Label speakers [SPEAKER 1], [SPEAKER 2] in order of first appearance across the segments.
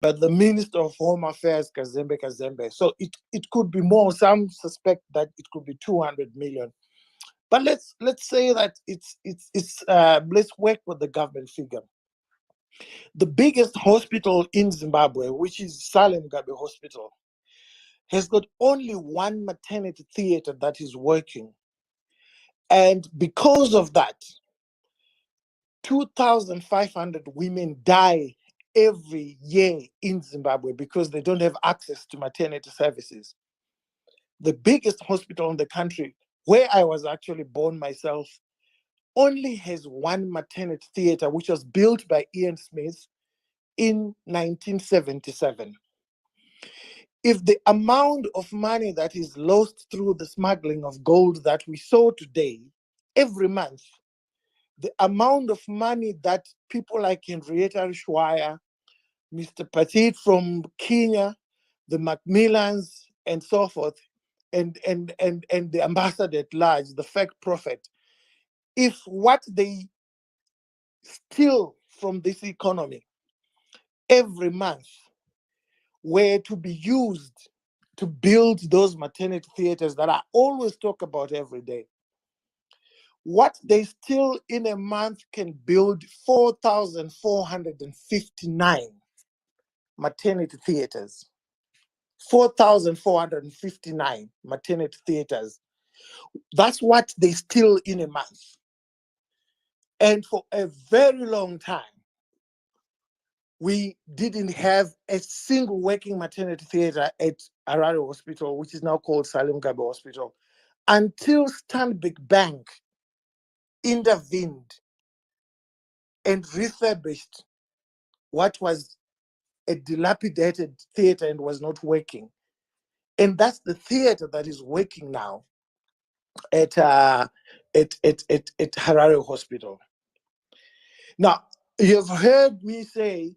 [SPEAKER 1] but the Minister of Home Affairs, Kazembe. So it could be more. Some suspect that it could be 200 million. But let's say that it's let's work with the government figure. The biggest hospital in Zimbabwe, which is Salem Gabe Hospital, has got only one maternity theater that is working. And because of that, 2,500 women die every year in Zimbabwe because they don't have access to maternity services. The biggest hospital in the country, where I was actually born myself, only has one maternity theater, which was built by Ian Smith in 1977. If the amount of money that is lost through the smuggling of gold that we saw today, every month, the amount of money that people like Henrietta Rishwaya, Mr. Petit from Kenya, the Macmillans, and so forth, and the ambassador at large, the fake prophet, if what they steal from this economy every month were to be used to build those maternity theaters that I always talk about every day, what they steal in a month can build 4,459 maternity theaters. 4,459 maternity theaters. That's what they steal in a month. And for a very long time, we didn't have a single working maternity theater at Harare Hospital, which is now called Salem Gabe Hospital, until Stanbic Bank intervened and refurbished what was a dilapidated theater and was not working. And that's the theater that is working now at Harare Hospital. Now, you've heard me say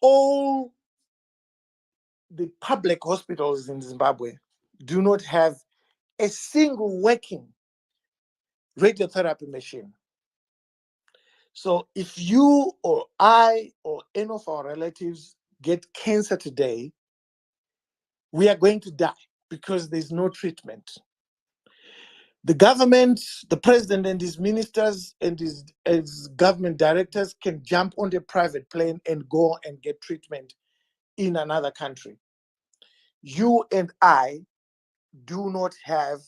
[SPEAKER 1] all the public hospitals in Zimbabwe do not have a single working radiotherapy machine. So if you or I or any of our relatives get cancer today, we are going to die because there's no treatment. The government, the president and his ministers and his government directors can jump on a private plane and go and get treatment in another country. You and I do not have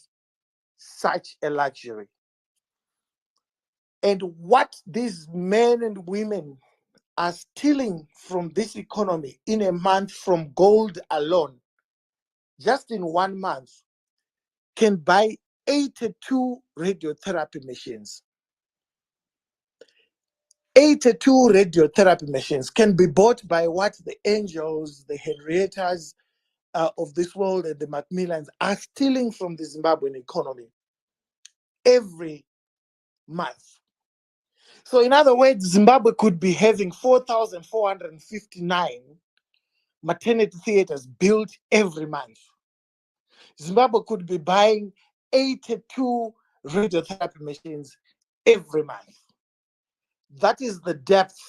[SPEAKER 1] such a luxury. And what these men and women are stealing from this economy in a month from gold alone, just in 1 month, can buy 82 radiotherapy machines. 82 radiotherapy machines can be bought by what the Angels, the Henriettas of this world, and the Macmillans are stealing from the Zimbabwean economy every month. So in other words, Zimbabwe could be having 4,459 maternity theaters built every month. Zimbabwe could be buying 82 radiotherapy machines every month. That is the depth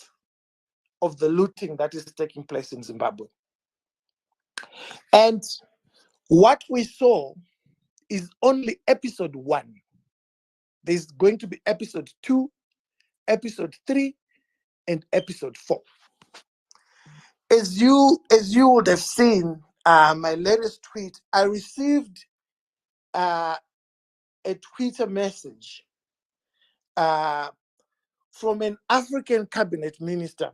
[SPEAKER 1] of the looting that is taking place in Zimbabwe. And what we saw is only episode 1. There's going to be episode 2, episode 3, and episode 4. As you would have seen my latest tweet, I received a Twitter message from an African cabinet minister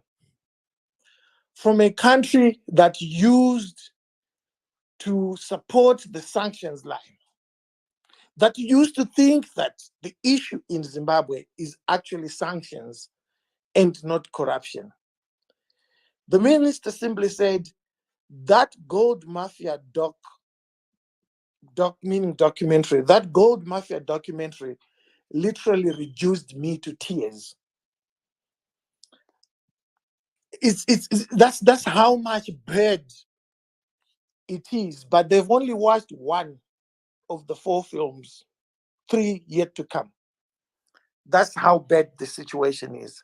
[SPEAKER 1] from a country that used to support the sanctions line, that used to think that the issue in Zimbabwe is actually sanctions and not corruption. The minister simply said that gold mafia meaning documentary, that gold mafia documentary literally reduced me to tears. That's how much bad it is. But they've only watched 1 of the 4 films, 3 yet to come. That's how bad the situation is.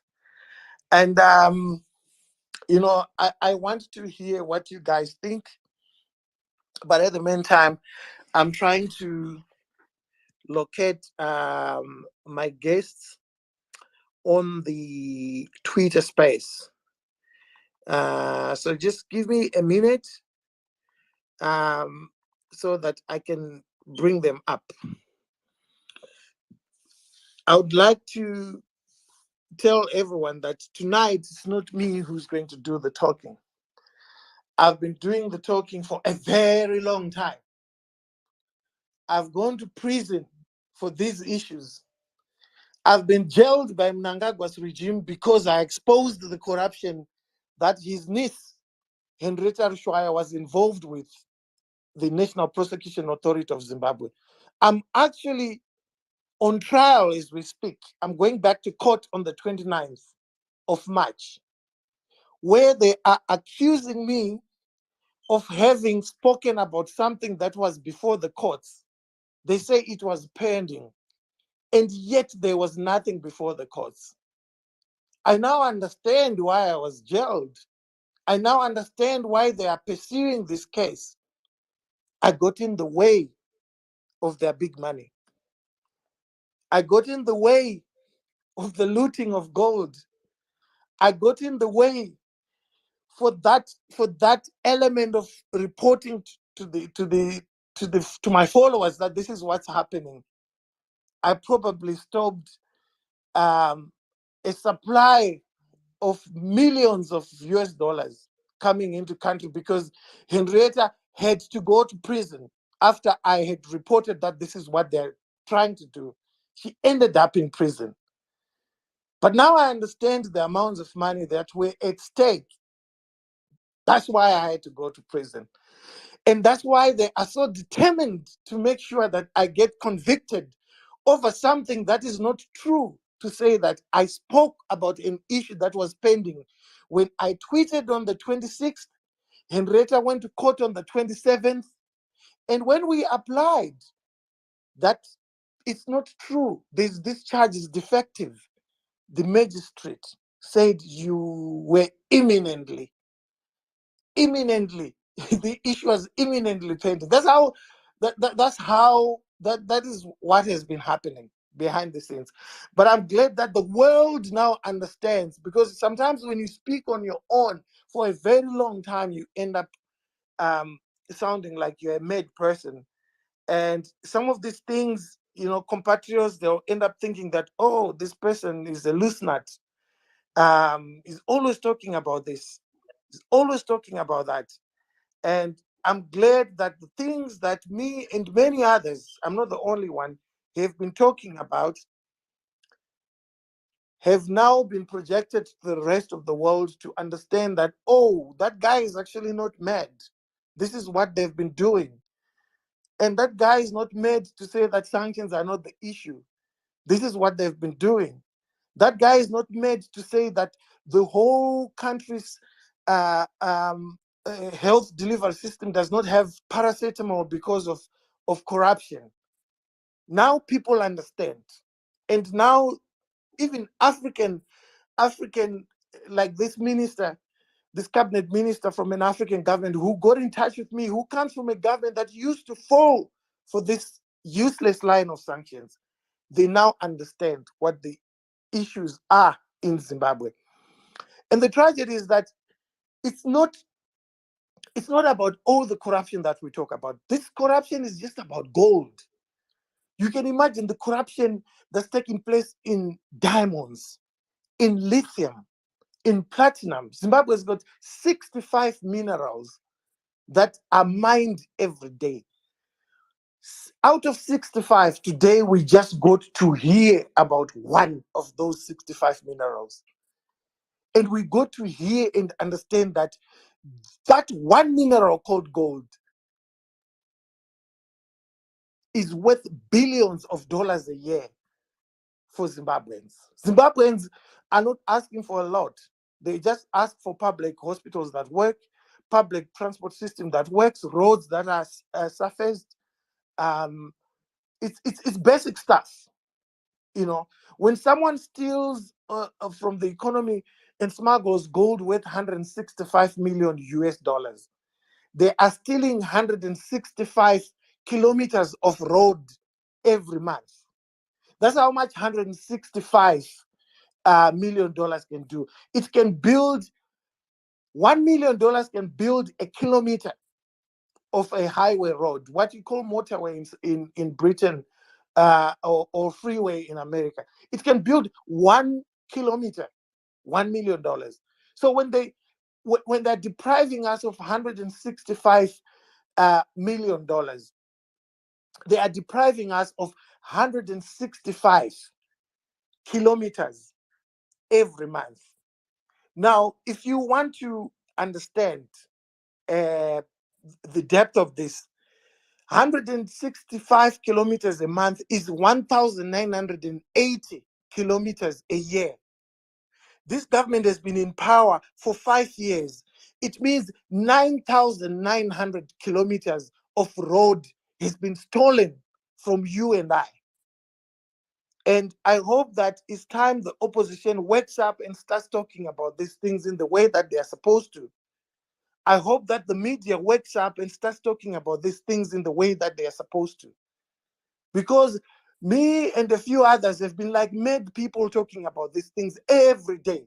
[SPEAKER 1] And I want to hear what you guys think, but at the meantime, I'm trying to locate my guests on the Twitter space. So just give me a minute um, so that I can bring them up. I would like to tell everyone that tonight it's not me who's going to do the talking. I've been doing the talking for a very long time. I've gone to prison for these issues. I've been jailed by Mnangagwa's regime because I exposed the corruption that his niece, Henrietta Rushwaya, was involved with the National Prosecution Authority of Zimbabwe. I'm actually on trial as we speak. I'm going back to court on the 29th of March, where they are accusing me of having spoken about something that was before the courts. They say it was pending, and yet there was nothing before the courts. I now understand why I was jailed. I now understand why they are pursuing this case. I got in the way of their big money. I got in the way of the looting of gold. I got in the way for that element of reporting to my followers that this is what's happening. I probably stopped a supply of millions of US dollars coming into country because Henrietta had to go to prison after I had reported that this is what they're trying to do. She ended up in prison. But now I understand the amounts of money that were at stake. That's why I had to go to prison. And that's why they are so determined to make sure that I get convicted over something that is not true, to say that I spoke about an issue that was pending. When I tweeted on the 26th, Henrietta went to court on the 27th. And when we applied that it's not true, this charge is defective, the magistrate said you were imminently, the issue was imminently pending. That's how that is what has been happening behind the scenes. But I'm glad that the world now understands, because sometimes when you speak on your own for a very long time, you end up sounding like you're a mad person. And some of these things, compatriots, they'll end up thinking that, oh, this person is a loose nut. He's always talking about this. He's always talking about that. And I'm glad that the things that me and many others, I'm not the only one, have been talking about, have now been projected to the rest of the world to understand that, oh, that guy is actually not mad. This is what they've been doing. And that guy is not mad to say that sanctions are not the issue. This is what they've been doing. That guy is not made to say that the whole country's health delivery system does not have paracetamol because of corruption. Now people understand. And now even African, like this minister, this cabinet minister from an African government who got in touch with me, who comes from a government that used to fall for this useless line of sanctions, they now understand what the issues are in Zimbabwe. And the tragedy is that it's not about all the corruption that we talk about. This corruption is just about gold. You can imagine the corruption that's taking place in diamonds, in lithium, in platinum. Zimbabwe has got 65 minerals that are mined every day. Out of 65, today we just got to hear about one of those 65 minerals. And we got to hear and understand that that one mineral called gold is worth billions of dollars a year for Zimbabweans. Zimbabweans are not asking for a lot. They just ask for public hospitals that work, public transport system that works, roads that are surfaced. It's basic stuff. When someone steals from the economy, and smuggles gold worth 165 million US dollars. They are stealing 165 kilometers of road every month. That's how much 165 million dollars can do. It can build $1 million can build a kilometer of a highway road, what you call motorways in Britain, or freeway in America. It can build 1 kilometer, $1 million. So when they're depriving us of 165 million dollars, they are depriving us of 165 kilometers every month. Now, if you want to understand the depth of this, 165 kilometers a month is 1,980 kilometers a year. This government has been in power for 5 years. It means 9,900 kilometers of road has been stolen from you and I. And I hope that it's time the opposition wakes up and starts talking about these things in the way that they are supposed to. I hope that the media wakes up and starts talking about these things in the way that they are supposed to. Because me and a few others have been like mad people talking about these things every day,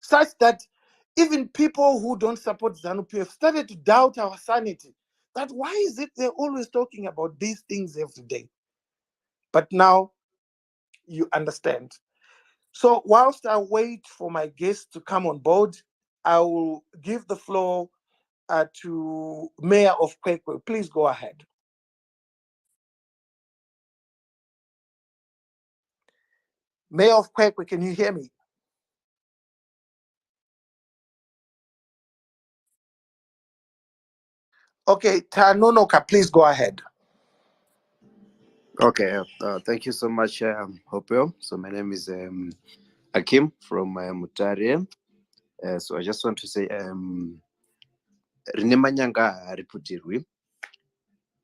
[SPEAKER 1] such that even people who don't support ZANU-PF started to doubt our sanity. That why is it they're always talking about these things every day? But now you understand. So whilst I wait for my guests to come on board, I will give the floor to Mayor of Kwekwe. Please go ahead. Mayor of Kwekwe, can you hear me? Okay, Tanonoka, please go ahead.
[SPEAKER 2] Okay, thank you so much, Hopewell. So my name is Akim from Mutare. So I just want to say, Rinemanyanga Riputirwi,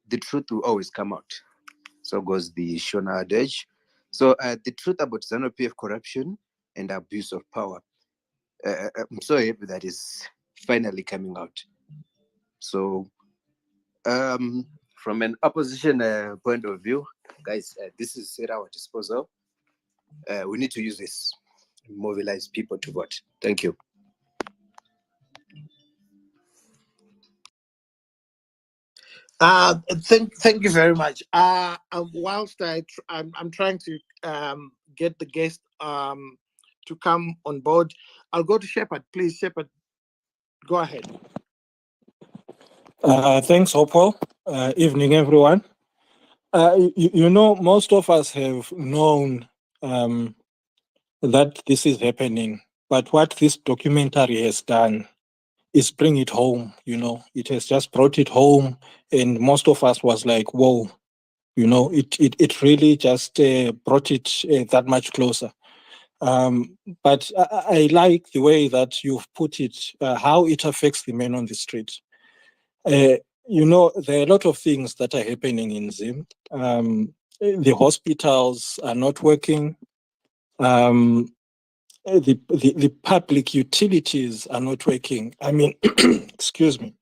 [SPEAKER 2] the truth will always come out. So goes the Shona adage. So the truth about ZANU-PF corruption and abuse of power. I'm so happy that is finally coming out. So from an opposition point of view, guys, this is at our disposal. We need to use this, mobilize people to vote. Thank you.
[SPEAKER 1] Thank you very much. Whilst I'm trying to get the guest to come on board, I'll go to Shepard. Please, Shepard, go ahead.
[SPEAKER 3] Thanks, Hopewell. Evening, everyone. You know, most of us have known that this is happening, but what this documentary has done is bring it home. You know, it has just brought it home, and most of us was like, "Whoa!" You know, it really just brought it that much closer. But I like the way that you've put it, how it affects the men on the street. You know, there are a lot of things that are happening in Zim. The hospitals are not working. The public utilities are not working. I mean, excuse me.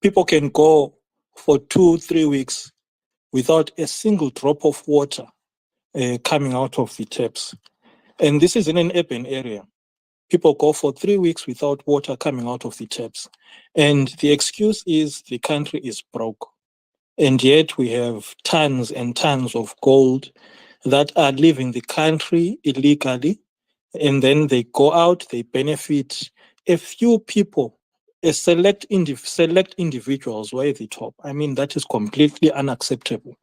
[SPEAKER 3] People can go for 2-3 weeks without a single drop of water coming out of the taps. And this is in an urban area. People go for 3 weeks without water coming out of the taps. And the excuse is the country is broke. And yet we have tons and tons of gold that are leaving the country illegally. And then they go out, they benefit a few people, a select individuals who are at the top. I mean, that is completely unacceptable.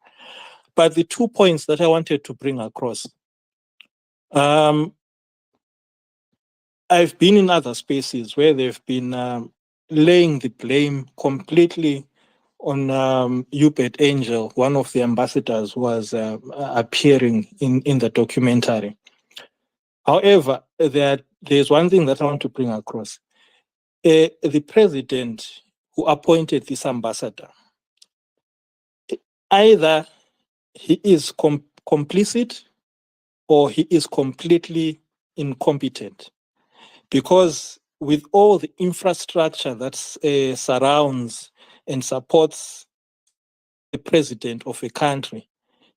[SPEAKER 3] But the 2 points that I wanted to bring across, I've been in other spaces where they've been laying the blame completely on Hubert Angel, one of the ambassadors who was appearing in the documentary. However, there's one thing that I want to bring across. The president who appointed this ambassador, either he is complicit or he is completely incompetent. Because with all the infrastructure that surrounds and supports the president of a country,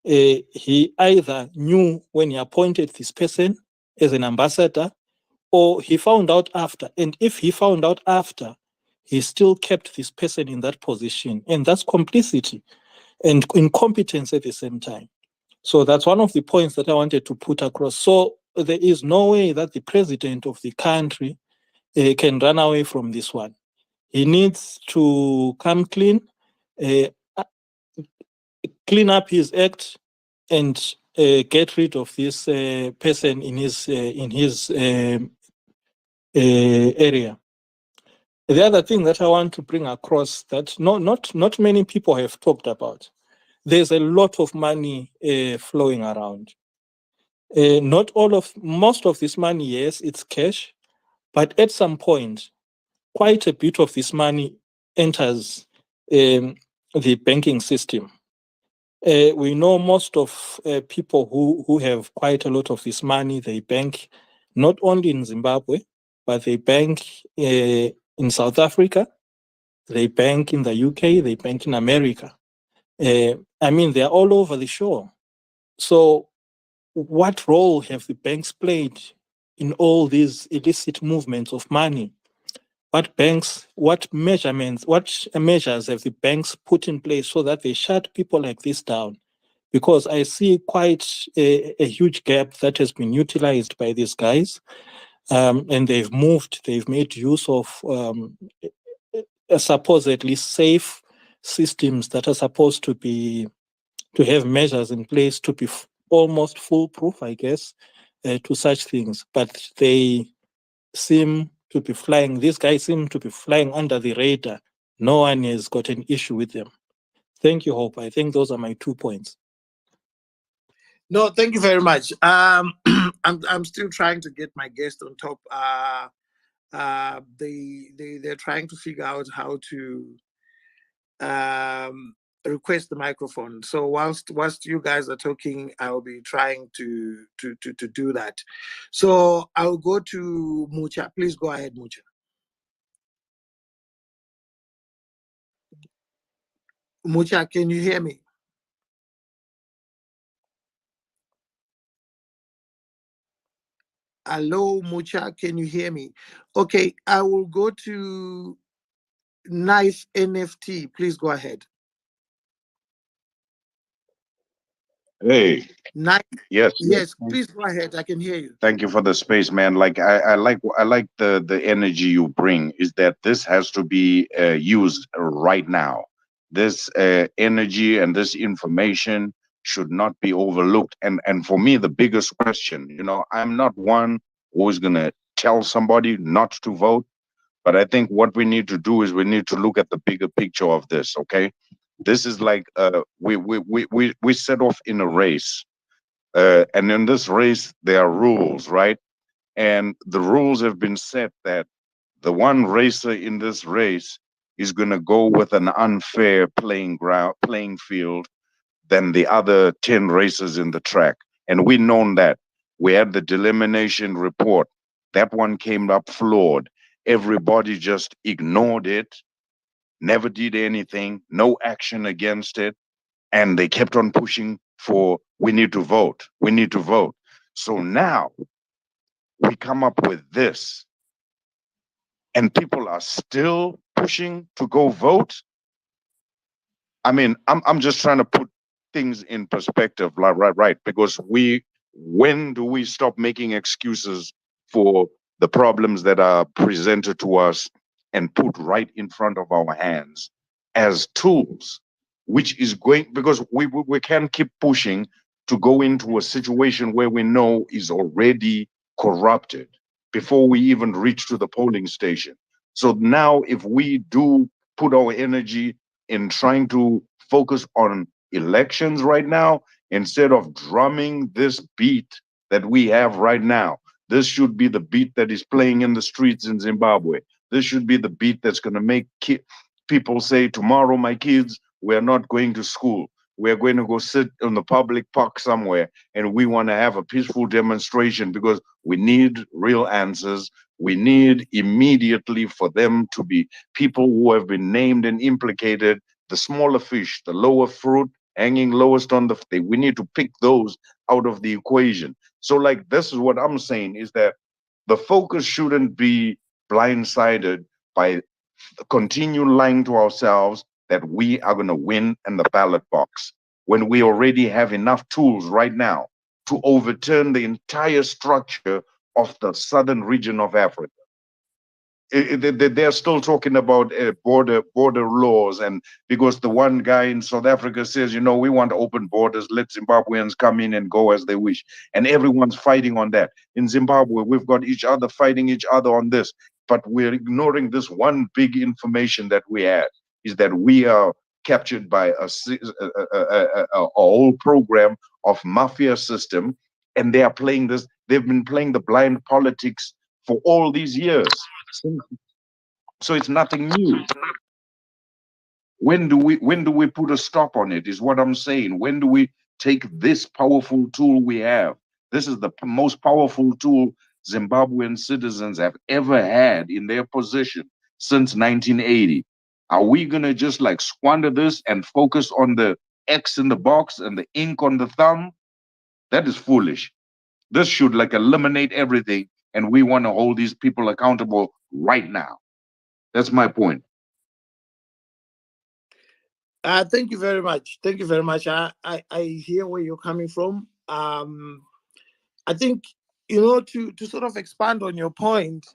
[SPEAKER 3] he either knew when he appointed this person as an ambassador, or he found out after. And if he found out after, he still kept this person in that position. And that's complicity and incompetence at the same time. So that's one of the points that I wanted to put across. So there is no way that the president of the country can run away from this one. He needs to come clean, uh, clean up his act, and get rid of this person in his area. The other thing that I want to bring across that not many people have talked about. There's a lot of money flowing around. Most of this money, yes, it's cash, but at some point, quite a bit of this money enters the banking system. We know most of people who have quite a lot of this money, they bank not only in Zimbabwe, but they bank in South Africa, they bank in the UK, they bank in America. I mean, they're all over the shore. So what role have the banks played in all these illicit movements of money? What measures have the banks put in place so that they shut people like this down? Because I see quite a huge gap that has been utilized by these guys. And they've made use of supposedly safe systems that are supposed to have measures in place to be almost foolproof, I guess, to such things. But these guys seem to be flying under the radar. No one has got an issue with them. Thank you, Hope. I think those are my 2 points.
[SPEAKER 1] No, thank you very much. I'm still trying to get my guest on top. They're trying to figure out how to request the microphone. So whilst you guys are talking, I'll be trying to do that. So I'll go to Mucha. Please go ahead, Mucha. Mucha, can you hear me? Hello, Mucha, can you hear me? Okay, I will go to Knife NFT. Please go ahead.
[SPEAKER 4] Hey,
[SPEAKER 1] Knife.
[SPEAKER 4] yes,
[SPEAKER 1] Yes, please go ahead. I can hear you.
[SPEAKER 4] thank you for the space, man. Like I like the energy you bring. Is that this has to be used right now? This energy and this information should not be overlooked. And for me, the biggest question, I'm not one who is gonna tell somebody not to vote, but I think what we need to do is we need to look at the bigger picture of this. Okay, this is like we set off in a race. And in this race, there are rules, right? And the rules have been set that the one racer in this race is going to go with an unfair playing field than the other 10 racers in the track. And we known that. We had the delimitation report. That one came up flawed. Everybody just ignored it, never did anything, no action against it, and they kept on pushing for we need to vote, we need to vote. So now we come up with this, and people are still pushing to go vote. I mean, I'm just trying to put things in perspective, like, right, because when do we stop making excuses for the problems that are presented to us and put right in front of our hands as tools, which is going, because we can't keep pushing to go into a situation where we know is already corrupted before we even reach to the polling station. So now if we do put our energy in trying to focus on elections right now, instead of drumming this beat that we have right now. This should be the beat that is playing in the streets in Zimbabwe. This should be the beat that's going to make people say, tomorrow, my kids, we're not going to school. we're going to go sit in the public park somewhere and we want to have a peaceful demonstration because we need real answers. We need immediately for them to be people who have been named and implicated, the smaller fish, the lower fruit, hanging lowest on the thing. We need to pick those out of the equation. So, like, this is what I'm saying is that the focus shouldn't be blindsided by continue lying to ourselves that we are going to win in the ballot box when we already have enough tools right now to overturn the entire structure of the southern region of Africa. They're still talking about border laws, and because the one guy in South Africa says, you know, we want open borders, let Zimbabweans come in and go as they wish, and everyone's fighting on that. In Zimbabwe, we've got each other fighting each other on this, but we're ignoring this one big information that we had is that we are captured by a whole program of mafia system, and they are playing this. They've been playing the blind politics for all these years. So it's nothing new. When do we put a stop on it is what I'm saying. When do we take this powerful tool we have? This is the most powerful tool Zimbabwean citizens have ever had in their possession since 1980. Are we gonna just like squander this and focus on the X in the box and the ink on the thumb? That is foolish. This should like eliminate everything, and we want to hold these people accountable right now. That's my point.
[SPEAKER 1] Thank you very much. Thank you very much. I hear where you're coming from. I think, to sort of expand on your point,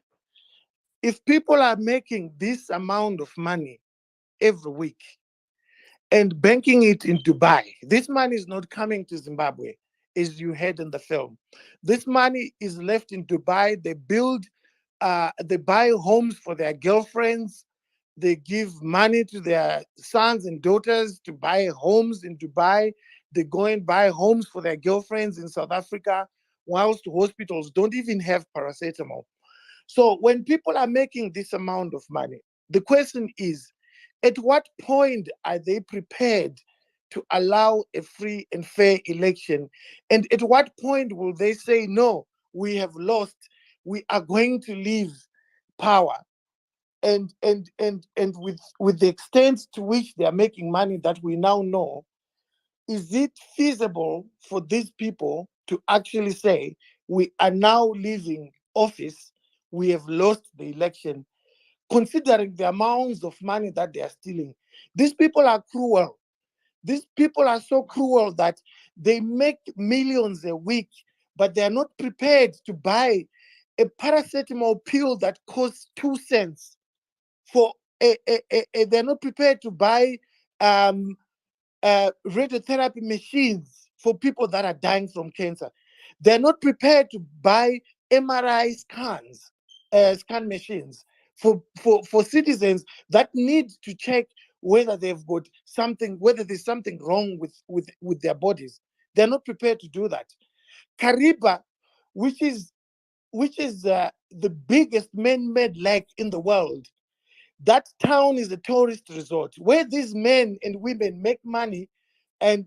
[SPEAKER 1] if people are making this amount of money every week and banking it in Dubai, this money is not coming to Zimbabwe, as you heard in the film. This money is left in Dubai. They buy homes for their girlfriends. They give money to their sons and daughters to buy homes in Dubai. They go and buy homes for their girlfriends in South Africa, whilst hospitals don't even have paracetamol. So when people are making this amount of money, the question is, at what point are they prepared to allow a free and fair election? And at what point will they say, no, we have lost, we are going to leave power? And with the extent to which they are making money that we now know, is it feasible for these people to actually say, we are now leaving office, we have lost the election, considering the amounts of money that they are stealing? These people are cruel. These people are so cruel that they make millions a week, but they are not prepared to buy a paracetamol pill that costs 2 cents. For they're not prepared to buy um, radiotherapy machines for people that are dying from cancer. They're not prepared to buy MRI scan machines for citizens that need to check whether they've got something, whether there's something wrong with their bodies. They're not prepared to do that. Kariba, which is the biggest man-made lake in the world, that town is a tourist resort where these men and women make money, and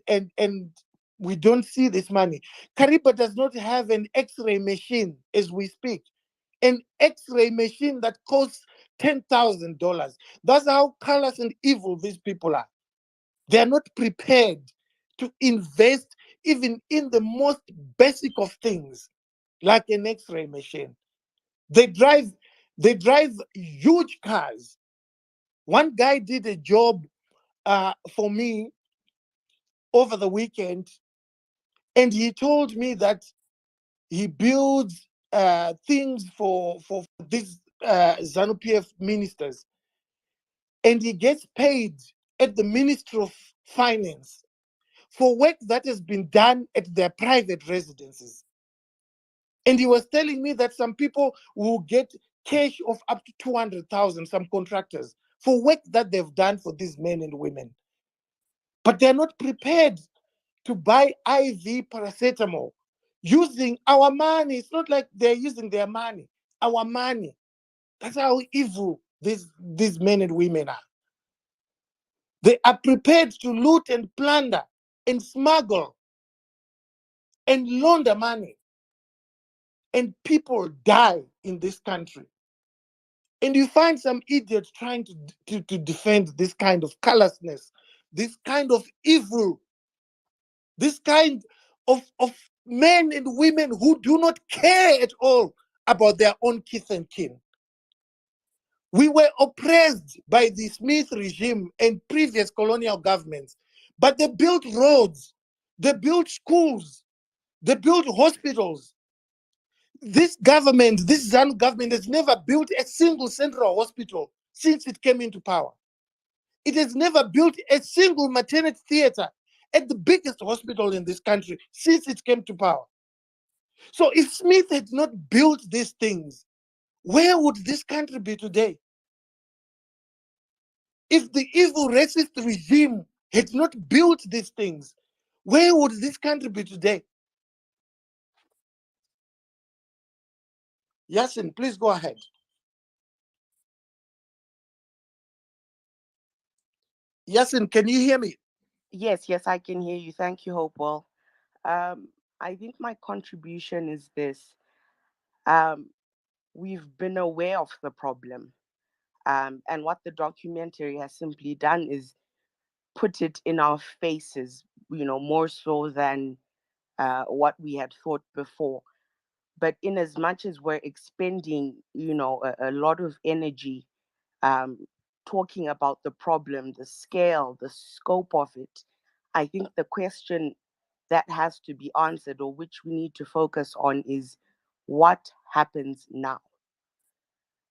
[SPEAKER 1] we don't see this money. Kariba does not have an X-ray machine as we speak. An X-ray machine that costs $10,000. That's how callous and evil these people are. They are not prepared to invest even in the most basic of things, like an X-ray machine. They drive huge cars. One guy did a job for me over the weekend, and he told me that he builds things for these ZANU-PF ministers, and he gets paid at the Ministry of Finance for work that has been done at their private residences. And he was telling me that some people will get cash of up to 200,000, some contractors, for work that they've done for these men and women. But they're not prepared to buy IV paracetamol using our money. It's not like they're using their money, our money. That's how evil these men and women are. They are prepared to loot and plunder and smuggle and launder money, and people die in this country. And you find some idiot trying to defend this kind of callousness, this kind of evil, this kind of men and women who do not care at all about their own kith and kin. We were oppressed by the Smith regime and previous colonial governments, but they built roads, they built schools, they built hospitals. This government, this ZANU government, has never built a single central hospital since it came into power. It has never built a single maternity theater at the biggest hospital in this country since it came to power. So if Smith had not built these things, where would this country be today? If the evil racist regime had not built these things, where would this country be today? Yasin, please go ahead. Yasin, can you hear me?
[SPEAKER 5] Yes, yes, I can hear you. Thank you, Hopewell. I think my contribution is this. Um, we've been aware of the problem. And what the documentary has simply done is put it in our faces, more so than what we had thought before. But in as much as we're expending, a lot of energy um, talking about the problem, the scale, the scope of it, I think the question that has to be answered, or which we need to focus on, is what happens now.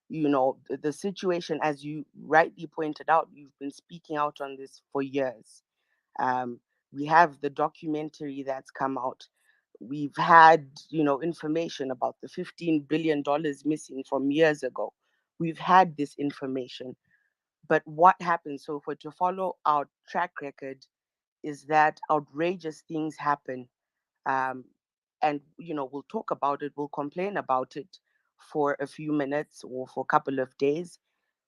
[SPEAKER 5] The situation, as you rightly pointed out, you've been speaking out on this for years. um, we have the documentary that's come out. We've had information about the $15 billion missing from years ago. We've had this information, but what happens? So, for to follow our track record, is that outrageous things happen, um, and we'll talk about it, we'll complain about it for a few minutes or for a couple of days,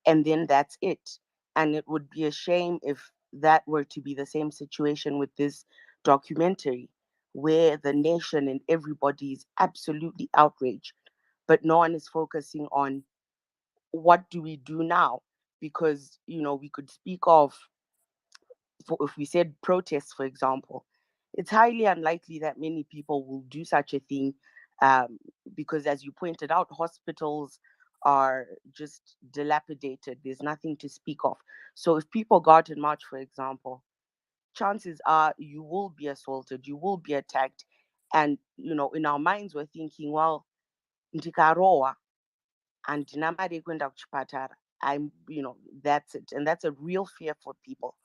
[SPEAKER 5] and then that's it. And it would be a shame if that were to be the same situation with this documentary, where the nation and everybody is absolutely outraged, but no one is focusing on what do we do now. Because we could speak of, if we said protests, for example, it's highly unlikely that many people will do such a thing, um, because, as you pointed out, hospitals are just dilapidated. There's nothing to speak of. So if people go out in March, for example, chances are you will be assaulted, you will be attacked. And, in our minds, we're thinking, well, ndikarowa andina mari yekuenda kuchipatara. That's it. And that's a real fear for people.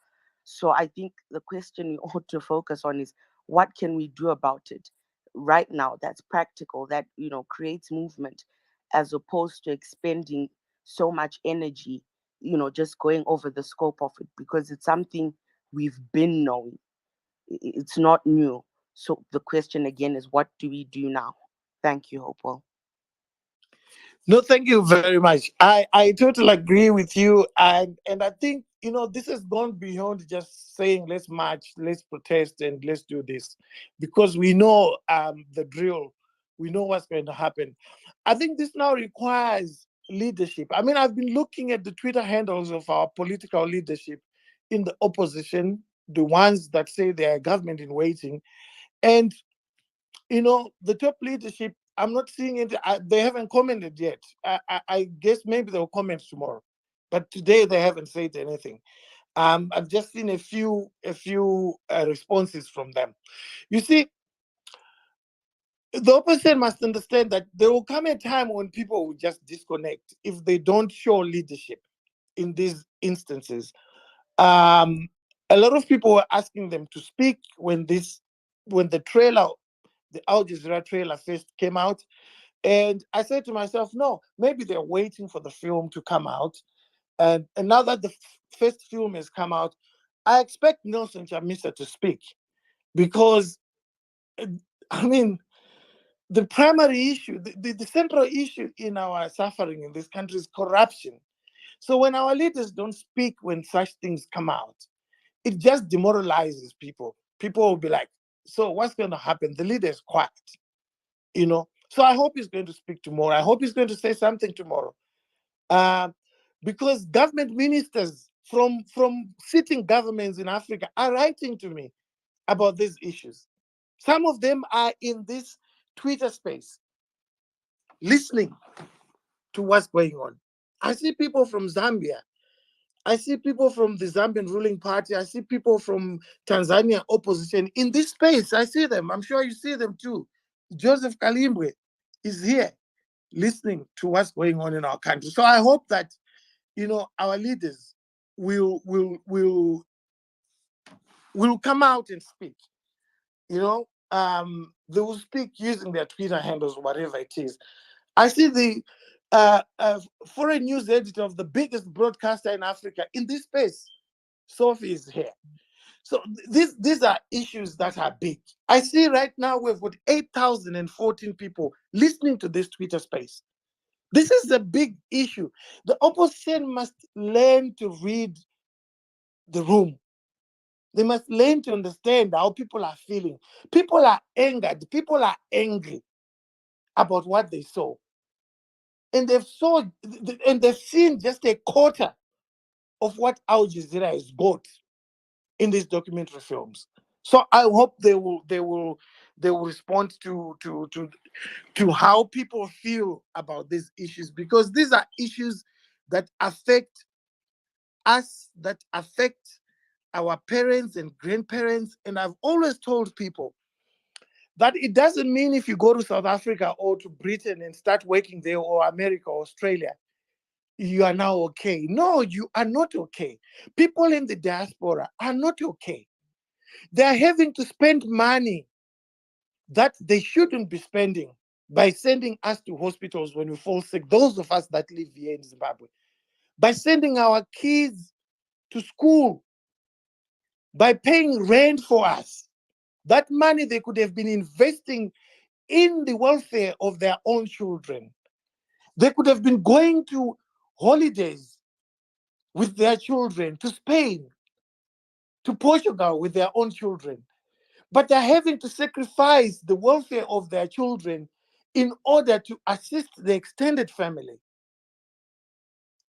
[SPEAKER 5] So I think the question we ought to focus on is, what can we do about it right now that's practical, that creates movement, as opposed to expending so much energy, just going over the scope of it, because it's something we've been knowing. It's not new. So the question again is, what do we do now? Thank you, Hopewell.
[SPEAKER 1] No, thank you very much. I totally agree with you. And I think, this has gone beyond just saying let's march, let's protest, and let's do this. Because we know the drill. We know what's going to happen. I think this now requires leadership. I mean, I've been looking at the Twitter handles of our political leadership in the opposition, the ones that say they are government in waiting. And the top leadership, I'm not seeing it. They haven't commented yet. I guess maybe they'll comment tomorrow, but today they haven't said anything. I've just seen a few responses from them. You see, the opposition must understand that there will come a time when people will just disconnect if they don't show leadership in these instances. Um, a lot of people were asking them to speak when the trailer, the Al Jazeera trailer first came out. And I said to myself, no, maybe they're waiting for the film to come out. And now that the first film has come out, I expect Nelson Chamisa to speak. Because, uh, I mean, the primary issue, the central issue in our suffering in this country is corruption. So when our leaders don't speak when such things come out, it just demoralizes people. people will be like, so what's going to happen? The leader is quiet, you know. So I hope he's going to speak tomorrow. I hope he's going to say something tomorrow. Because government ministers from sitting governments in Africa are writing to me about these issues. Some of them are in this Twitter space, listening to what's going on. I see people from Zambia. I see people from the Zambian ruling party. I see people from Tanzania opposition in this space. I see them. I'm sure you see them too. Joseph Kalimbwe is here listening to what's going on in our country. So I hope that, you know, our leaders will come out and speak. You know, they will speak using their Twitter handles, whatever it is. I see the foreign news editor of the biggest broadcaster in Africa in this space. Sophie is here. So these are issues that are big. I see right now we've got 8,014 people listening to this Twitter space. This is a big issue. The opposition must learn to read the room. They must learn to understand how people are feeling. People are angered. People are angry about what they saw. And they've seen just a quarter of what Al Jazeera has got in these documentary films. So I hope they will respond to how people feel about these issues, because these are issues that affect us, that affect our parents and grandparents. And I've always told people that it doesn't mean if you go to South Africa or to Britain and start working there, or America or Australia, you are now okay. No, you are not okay. People in the diaspora are not okay. They are having to spend money that they shouldn't be spending by sending us to hospitals when we fall sick, those of us that live here in Zimbabwe, by sending our kids to school, by paying rent for us. That money they could have been investing in the welfare of their own children. They could have been going to holidays with their children, to Spain, to Portugal with their own children. But they're having to sacrifice the welfare of their children in order to assist the extended family.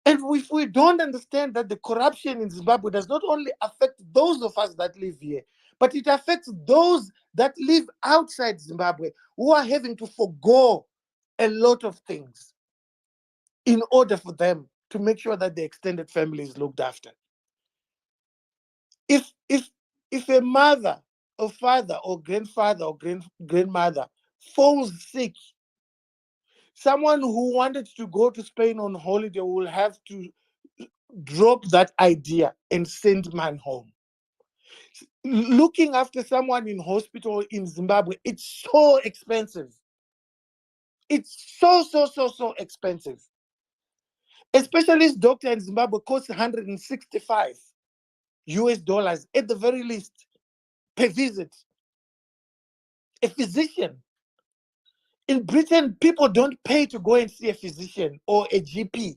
[SPEAKER 1] And if we don't understand that the corruption in Zimbabwe does not only affect those of us that live here, but it affects those that live outside Zimbabwe, who are having to forego a lot of things in order for them to make sure that the extended family is looked after. If a mother or father or grandfather or grandmother falls sick, someone who wanted to go to Spain on holiday will have to drop that idea and send man home. Looking after someone in hospital in Zimbabwe, it's so expensive. It's so expensive. A specialist doctor in Zimbabwe costs $165 at the very least per visit. A physician. In Britain, people don't pay to go and see a physician or a GP.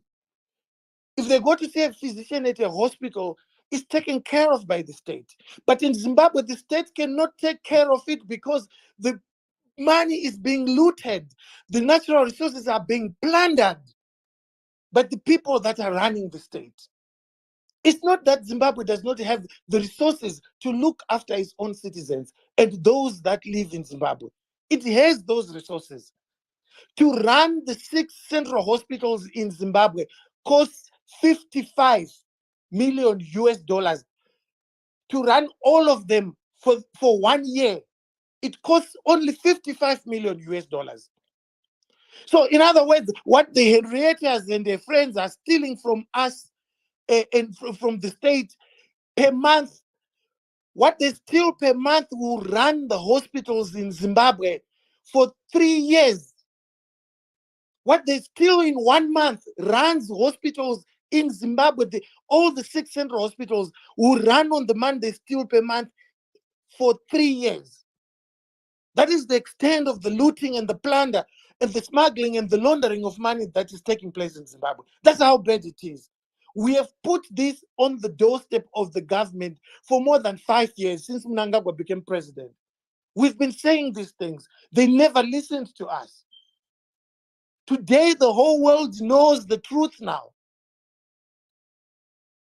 [SPEAKER 1] If they go to see a physician at a hospital, it's taken care of by the state. But in Zimbabwe, the state cannot take care of it because the money is being looted. The natural resources are being plundered by the people that are running the state. It's not that Zimbabwe does not have the resources to look after its own citizens and those that live in Zimbabwe. It has those resources. To run the 6 central hospitals in Zimbabwe costs $55 million. To run all of them for 1 year, it costs only $55 million. So in other words, what the Henriettas and their friends are stealing from us and from the state per month, what they steal per month will run the hospitals in Zimbabwe for 3 years. What they steal in 1 month runs hospitals in Zimbabwe. All the 6 central hospitals will run on the money they steal per month for 3 years. That is the extent of the looting and the plunder and the smuggling and the laundering of money that is taking place in Zimbabwe. That's how bad it is. We have put this on the doorstep of the government for more than 5 years since Mnangagwa became president. We've been saying these things. They never listened to us. Today, the whole world knows the truth now.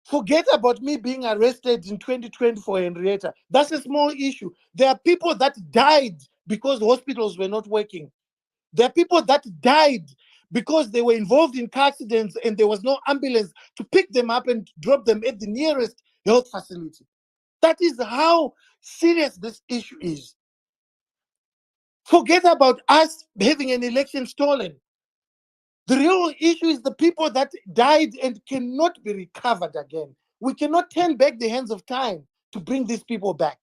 [SPEAKER 1] Forget about me being arrested in 2020 for Henrietta. That's a small issue. There are people that died because hospitals were not working. There are people that died because they were involved in car accidents and there was no ambulance to pick them up and drop them at the nearest health facility. That is how serious this issue is. Forget about us having an election stolen. The real issue is the people that died and cannot be recovered again. We cannot turn back the hands of time to bring these people back.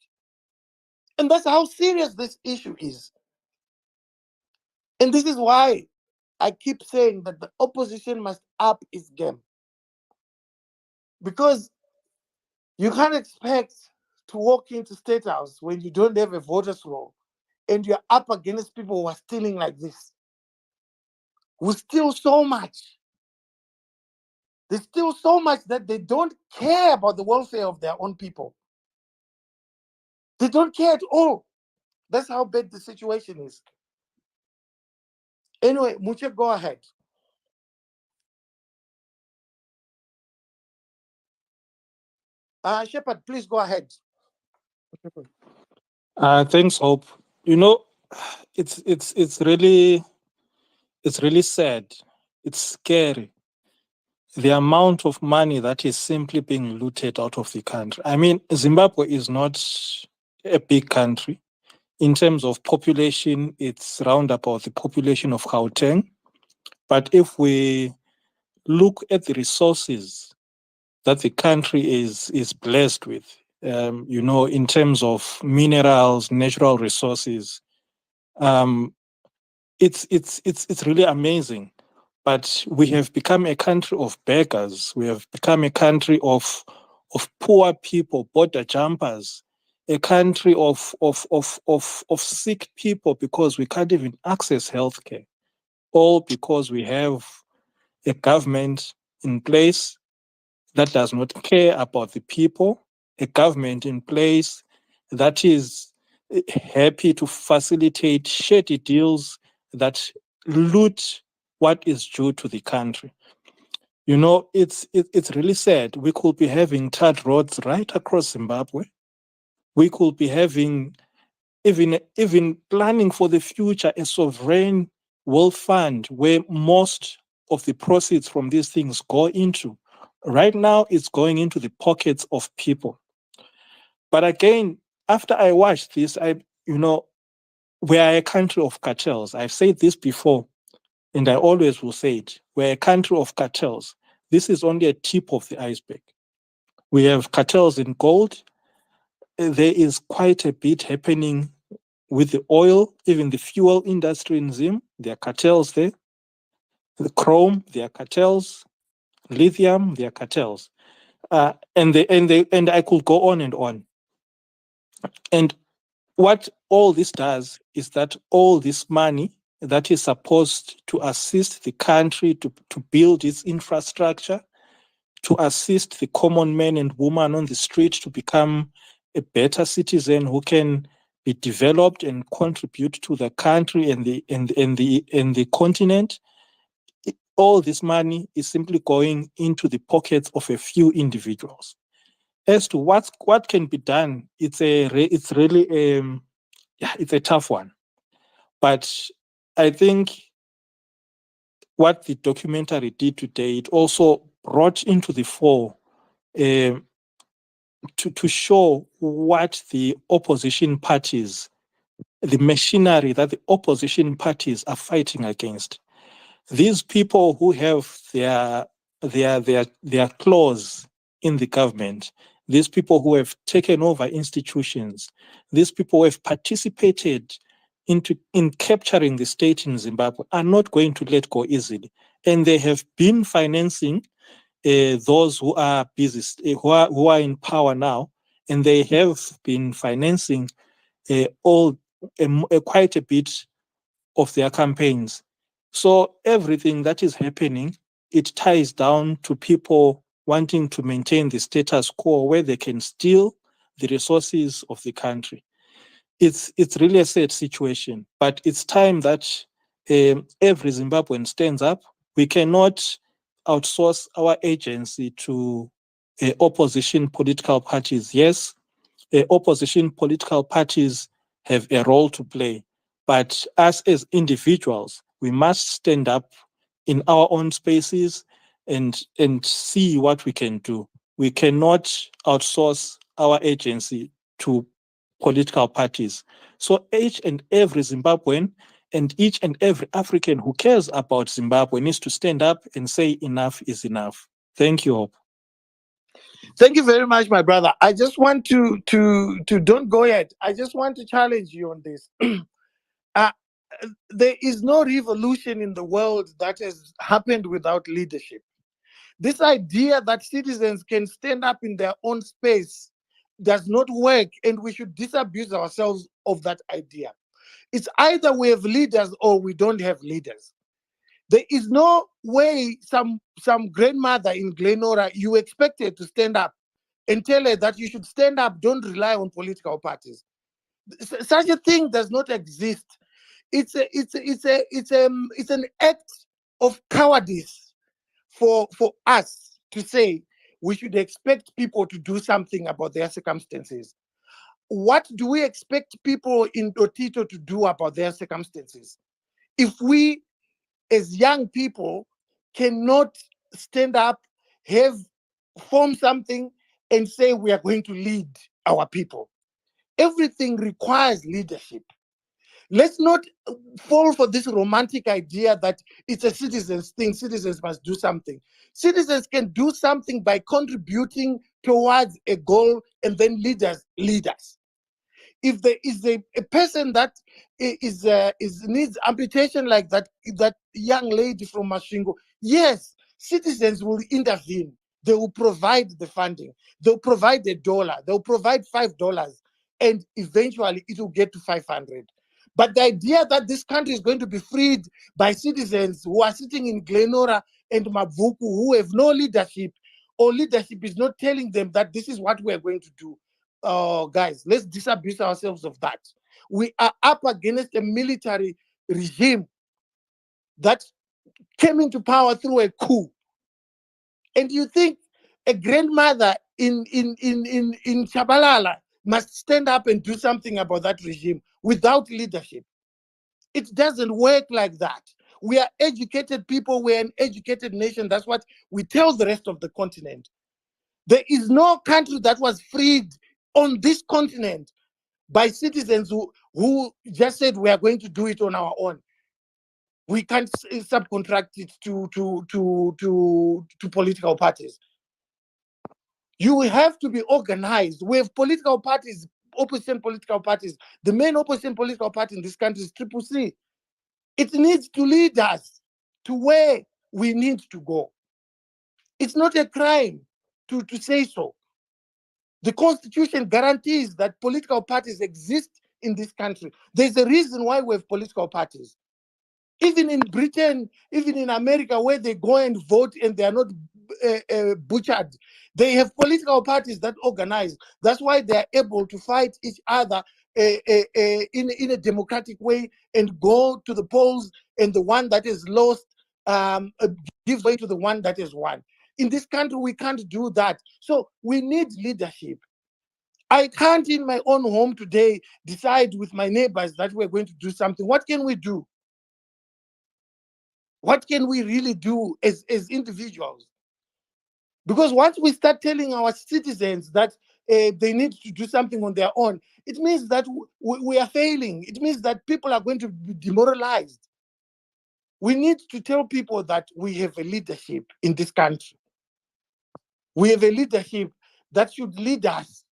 [SPEAKER 1] And that's how serious this issue is. And this is why I keep saying that the opposition must up its game. Because you can't expect to walk into State House when you don't have a voter's roll and you're up against people who are stealing like this. Who steal so much. They steal so much that they don't care about the welfare of their own people. They don't care at all. That's how bad the situation is. Anyway, Muche, go ahead. Shepard, please go ahead.
[SPEAKER 3] Thanks, Hope. You know, it's really sad. It's scary. The amount of money that is simply being looted out of the country. I mean, Zimbabwe is not a big country. In terms of population, it's round about the population of Gauteng. But if we look at the resources that the country is blessed with, you know, in terms of minerals, natural resources, it's really amazing. But we have become a country of beggars. We have become a country of poor people, border jumpers, a country of sick people because we can't even access healthcare. All because we have a government in place that does not care about the people, a government in place that is happy to facilitate shady deals that loot what is due to the country. You know, it's really sad. We could be having tarred roads right across Zimbabwe. We could be having even planning for the future a sovereign wealth fund where most of the proceeds from these things go into. Right now, it's going into the pockets of people. But again, after I watched this, you know, we are a country of cartels. I've said this before, and I always will say it. We're a country of cartels. This is only a tip of the iceberg. We have cartels in gold. There is quite a bit happening with the oil, even the fuel industry in Zim. There are cartels there. The chrome, there are cartels. Lithium, there are cartels. And I could go on and on. And what all this does is that all this money that is supposed to assist the country to build its infrastructure, to assist the common man and woman on the street to become a better citizen who can be developed and contribute to the country and the continent, all this money is simply going into the pockets of a few individuals. As to what can be done, it's really it's a tough one. But I think what the documentary did today, it also brought into the fore to show what the opposition parties, the machinery that the opposition parties are fighting against. These people who have their claws in the government, these people who have taken over institutions, these people who have participated in capturing the state in Zimbabwe are not going to let go easily. And they have been financing those who are busy, who are in power now, and they have been financing quite a bit of their campaigns. So everything that is happening, it ties down to people wanting to maintain the status quo where they can steal the resources of the country. It's really a sad situation, but it's time that every Zimbabwean stands up. We cannot outsource our agency to opposition political parties. Yes, opposition political parties have a role to play, but us as individuals, we must stand up in our own spaces and see what we can do. We cannot outsource our agency to political parties. So each and every Zimbabwean and each and every African who cares about Zimbabwe needs to stand up and say enough is enough. Thank you, Hope.
[SPEAKER 1] Thank you very much, my brother. I just want to don't go yet. I just want to challenge you on this. uh, there is no revolution in the world that has happened without leadership. This idea that citizens can stand up in their own space does not work, and we should disabuse ourselves of that idea. It's either we have leaders or we don't have leaders. There is no way some grandmother in Glenora you expected to stand up and tell her that you should stand up, don't rely on political parties. Such a thing does not exist. It's an act of cowardice for us to say we should expect people to do something about their circumstances. What do we expect people in Dotito to do about their circumstances? If we, as young people, cannot stand up, form something, and say we are going to lead our people. Everything requires leadership. Let's not fall for this romantic idea that it's a citizens thing. Citizens must do something. Citizens can do something by contributing towards a goal, and then leaders lead us. If there is a person that needs amputation like that young lady from Mashingo, yes, citizens will intervene. They will provide the funding. They'll provide $1. They'll provide $5, and eventually it will get to 500. But the idea that this country is going to be freed by citizens who are sitting in Glenora and Mavuku who have no leadership, or leadership is not telling them that this is what we are going to do. Oh, guys, let's disabuse ourselves of that. We are up against a military regime that came into power through a coup. And you think a grandmother in Chabalala must stand up and do something about that regime without leadership? It doesn't work like that. We are educated people. We're an educated nation. That's what we tell the rest of the continent. There is no country that was freed on this continent by citizens who just said we are going to do it on our own. We can't subcontract it to political parties. You have to be organized. We have political parties, opposition political parties. The main opposition political party in this country is Triple C. It needs to lead us to where we need to go. It's not a crime to say so. The Constitution guarantees that political parties exist in this country. There's a reason why we have political parties. Even in Britain, even in America, where they go and vote and they are not butchered, they have political parties that organize. That's why they are able to fight each other in a democratic way and go to the polls, and the one that is lost give way to the one that is won. In this country, we can't do that. So we need leadership. I can't, in my own home today, decide with my neighbors that we're going to do something. What can we do? What can we really do as individuals? Because once we start telling our citizens that they need to do something on their own, it means that we are failing. It means that people are going to be demoralized. We need to tell people that we have a leadership in this country. We have a leadership that should lead us.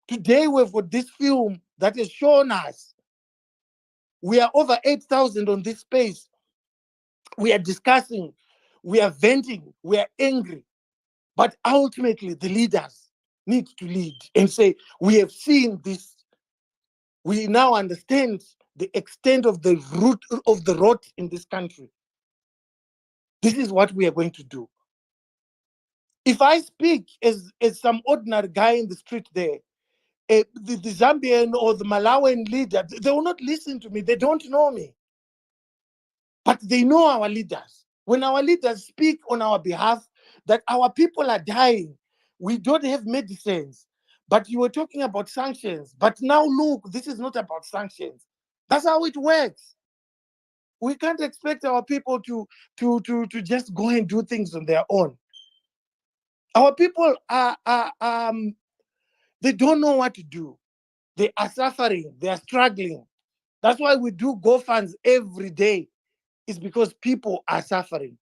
[SPEAKER 1] Today, we've got this film that has shown us. We are over 8,000 on this space. We are discussing, we are venting, we are angry. But ultimately, the leaders need to lead and say, we have seen this. We now understand the extent of the root of the rot in this country. This is what we are going to do. If I speak as some ordinary guy in the street there, the Zambian or the Malawian leader, they will not listen to me. They don't know me. But they know our leaders. When our leaders speak on our behalf that our people are dying, we don't have medicines, but you were talking about sanctions. But now look, this is not about sanctions. That's how it works. We can't expect our people to just go and do things on their own. Our people they don't know what to do. They are suffering. They are struggling. That's why we do GoFunds every day. It's because people are suffering.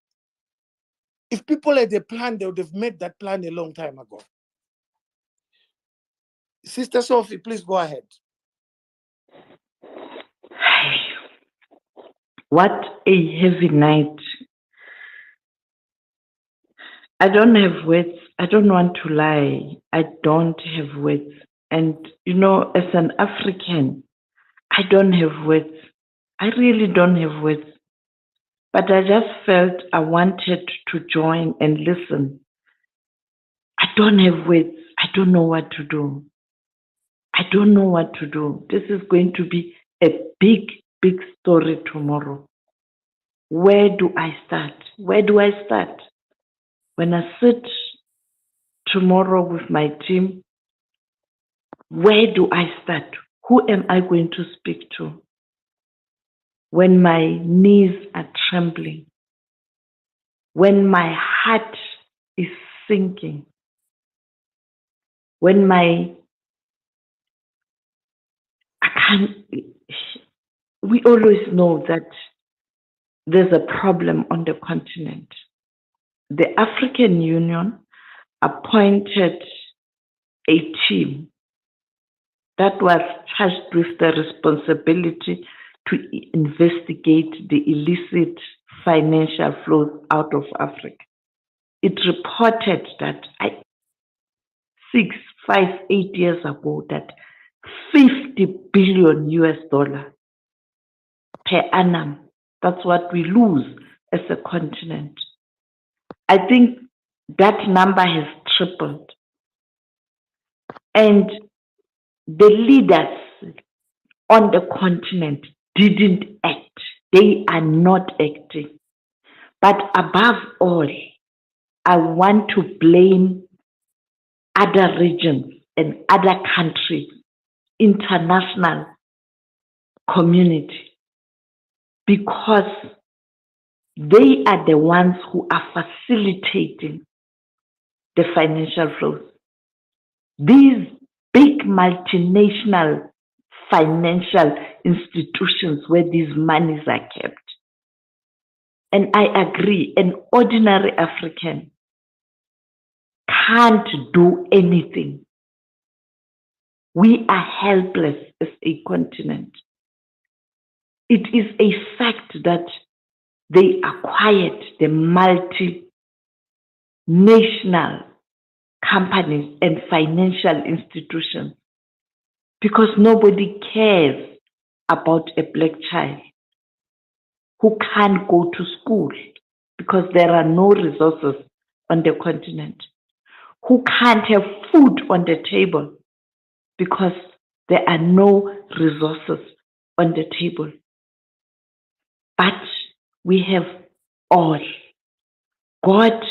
[SPEAKER 1] If people had a plan, they would have made that plan a long time ago. Sister Sophie, please go ahead.
[SPEAKER 6] What a heavy night. I don't have words. I don't want to lie. I don't have words. And, as an African, I don't have words. I really don't have words. But I just felt I wanted to join and listen. I don't have words. I don't know what to do. I don't know what to do. This is going to be a big, big story tomorrow. Where do I start? Where do I start? When I sit tomorrow with my team, where do I start? Who am I going to speak to? When my knees are trembling, when my heart is sinking, when we always know that there's a problem on the continent. The African Union appointed a team that was charged with the responsibility to investigate the illicit financial flows out of Africa. It reported that 8 years ago that 50 billion US dollar per annum, that's what we lose as a continent. I think that number has tripled. And the leaders on the continent didn't act. They are not acting. But above all, I want to blame other regions and other countries, international community, because they are the ones who are facilitating the financial flows. These big multinational financial institutions where these monies are kept. And I agree, an ordinary African can't do anything. We are helpless as a continent. It is a fact that they acquired the multinational companies and financial institutions because nobody cares about a black child who can't go to school because there are no resources on the continent, who can't have food on the table because there are no resources on the table. But we have all. God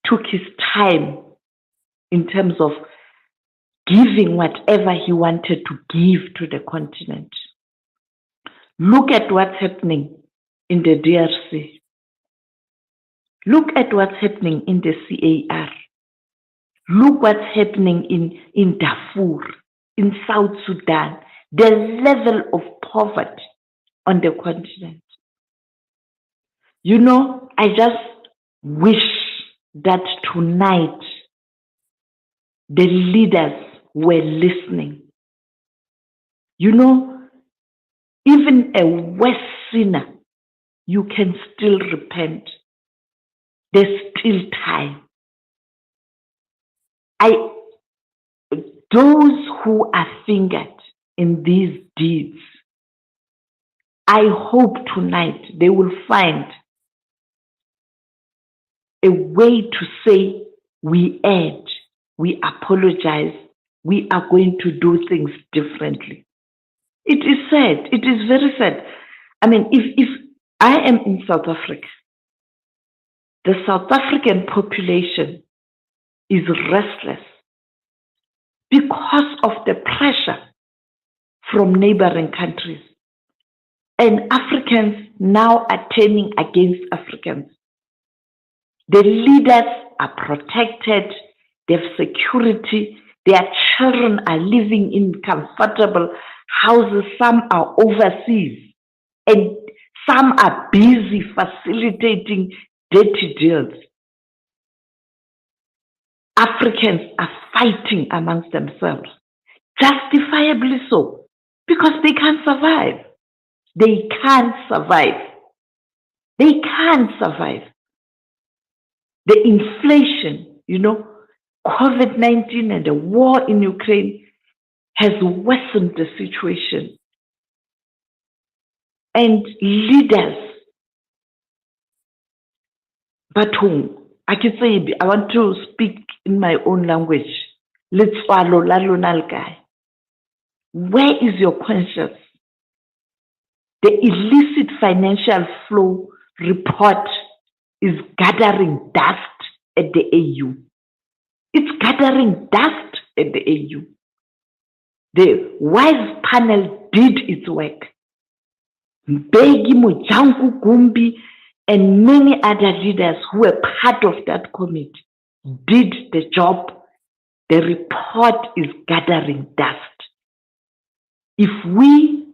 [SPEAKER 6] took his time in terms of giving whatever he wanted to give to the continent. Look at what's happening in the DRC. Look at what's happening in the CAR. Look what's happening in Darfur, in South Sudan. The level of poverty on the continent. I just wish that tonight the leaders were listening. Even a worse sinner, you can still repent. There's still time. Those who are fingered in these deeds, I hope tonight they will find a way to say we add, we apologize, we are going to do things differently. It is sad. It is very sad. I mean, if I am in South Africa, the South African population is restless because of the pressure from neighboring countries. And Africans now are turning against Africans. The leaders are protected, they have security, their children are living in comfortable houses, some are overseas, and some are busy facilitating dirty deals. Africans are fighting amongst themselves, justifiably so, because they can't survive. They can't survive. They can't survive. The inflation, COVID-19 and the war in Ukraine has worsened the situation. And leaders, but whom? I can say, I want to speak in my own language. Let's follow Lalunalgai. Where is your conscience? The illicit financial flow report is gathering dust at the AU. It's gathering dust at the AU. The WISE panel did its work. Mbeki Mujangu Gumbi and many other leaders who were part of that committee did the job. The report is gathering dust. If we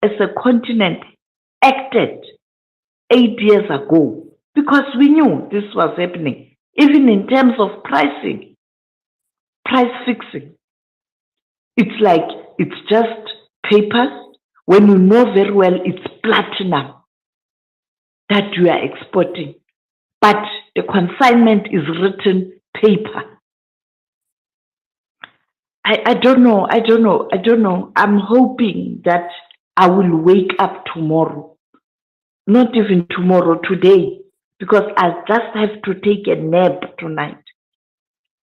[SPEAKER 6] as a continent acted 8 years ago, because we knew this was happening, even in terms of pricing, price fixing, it's like it's just papers when you know very well it's platinum that you are exporting, but the consignment is written paper. I don't know. I'm hoping that I will wake up tomorrow, not even tomorrow, today, because I just have to take a nap tonight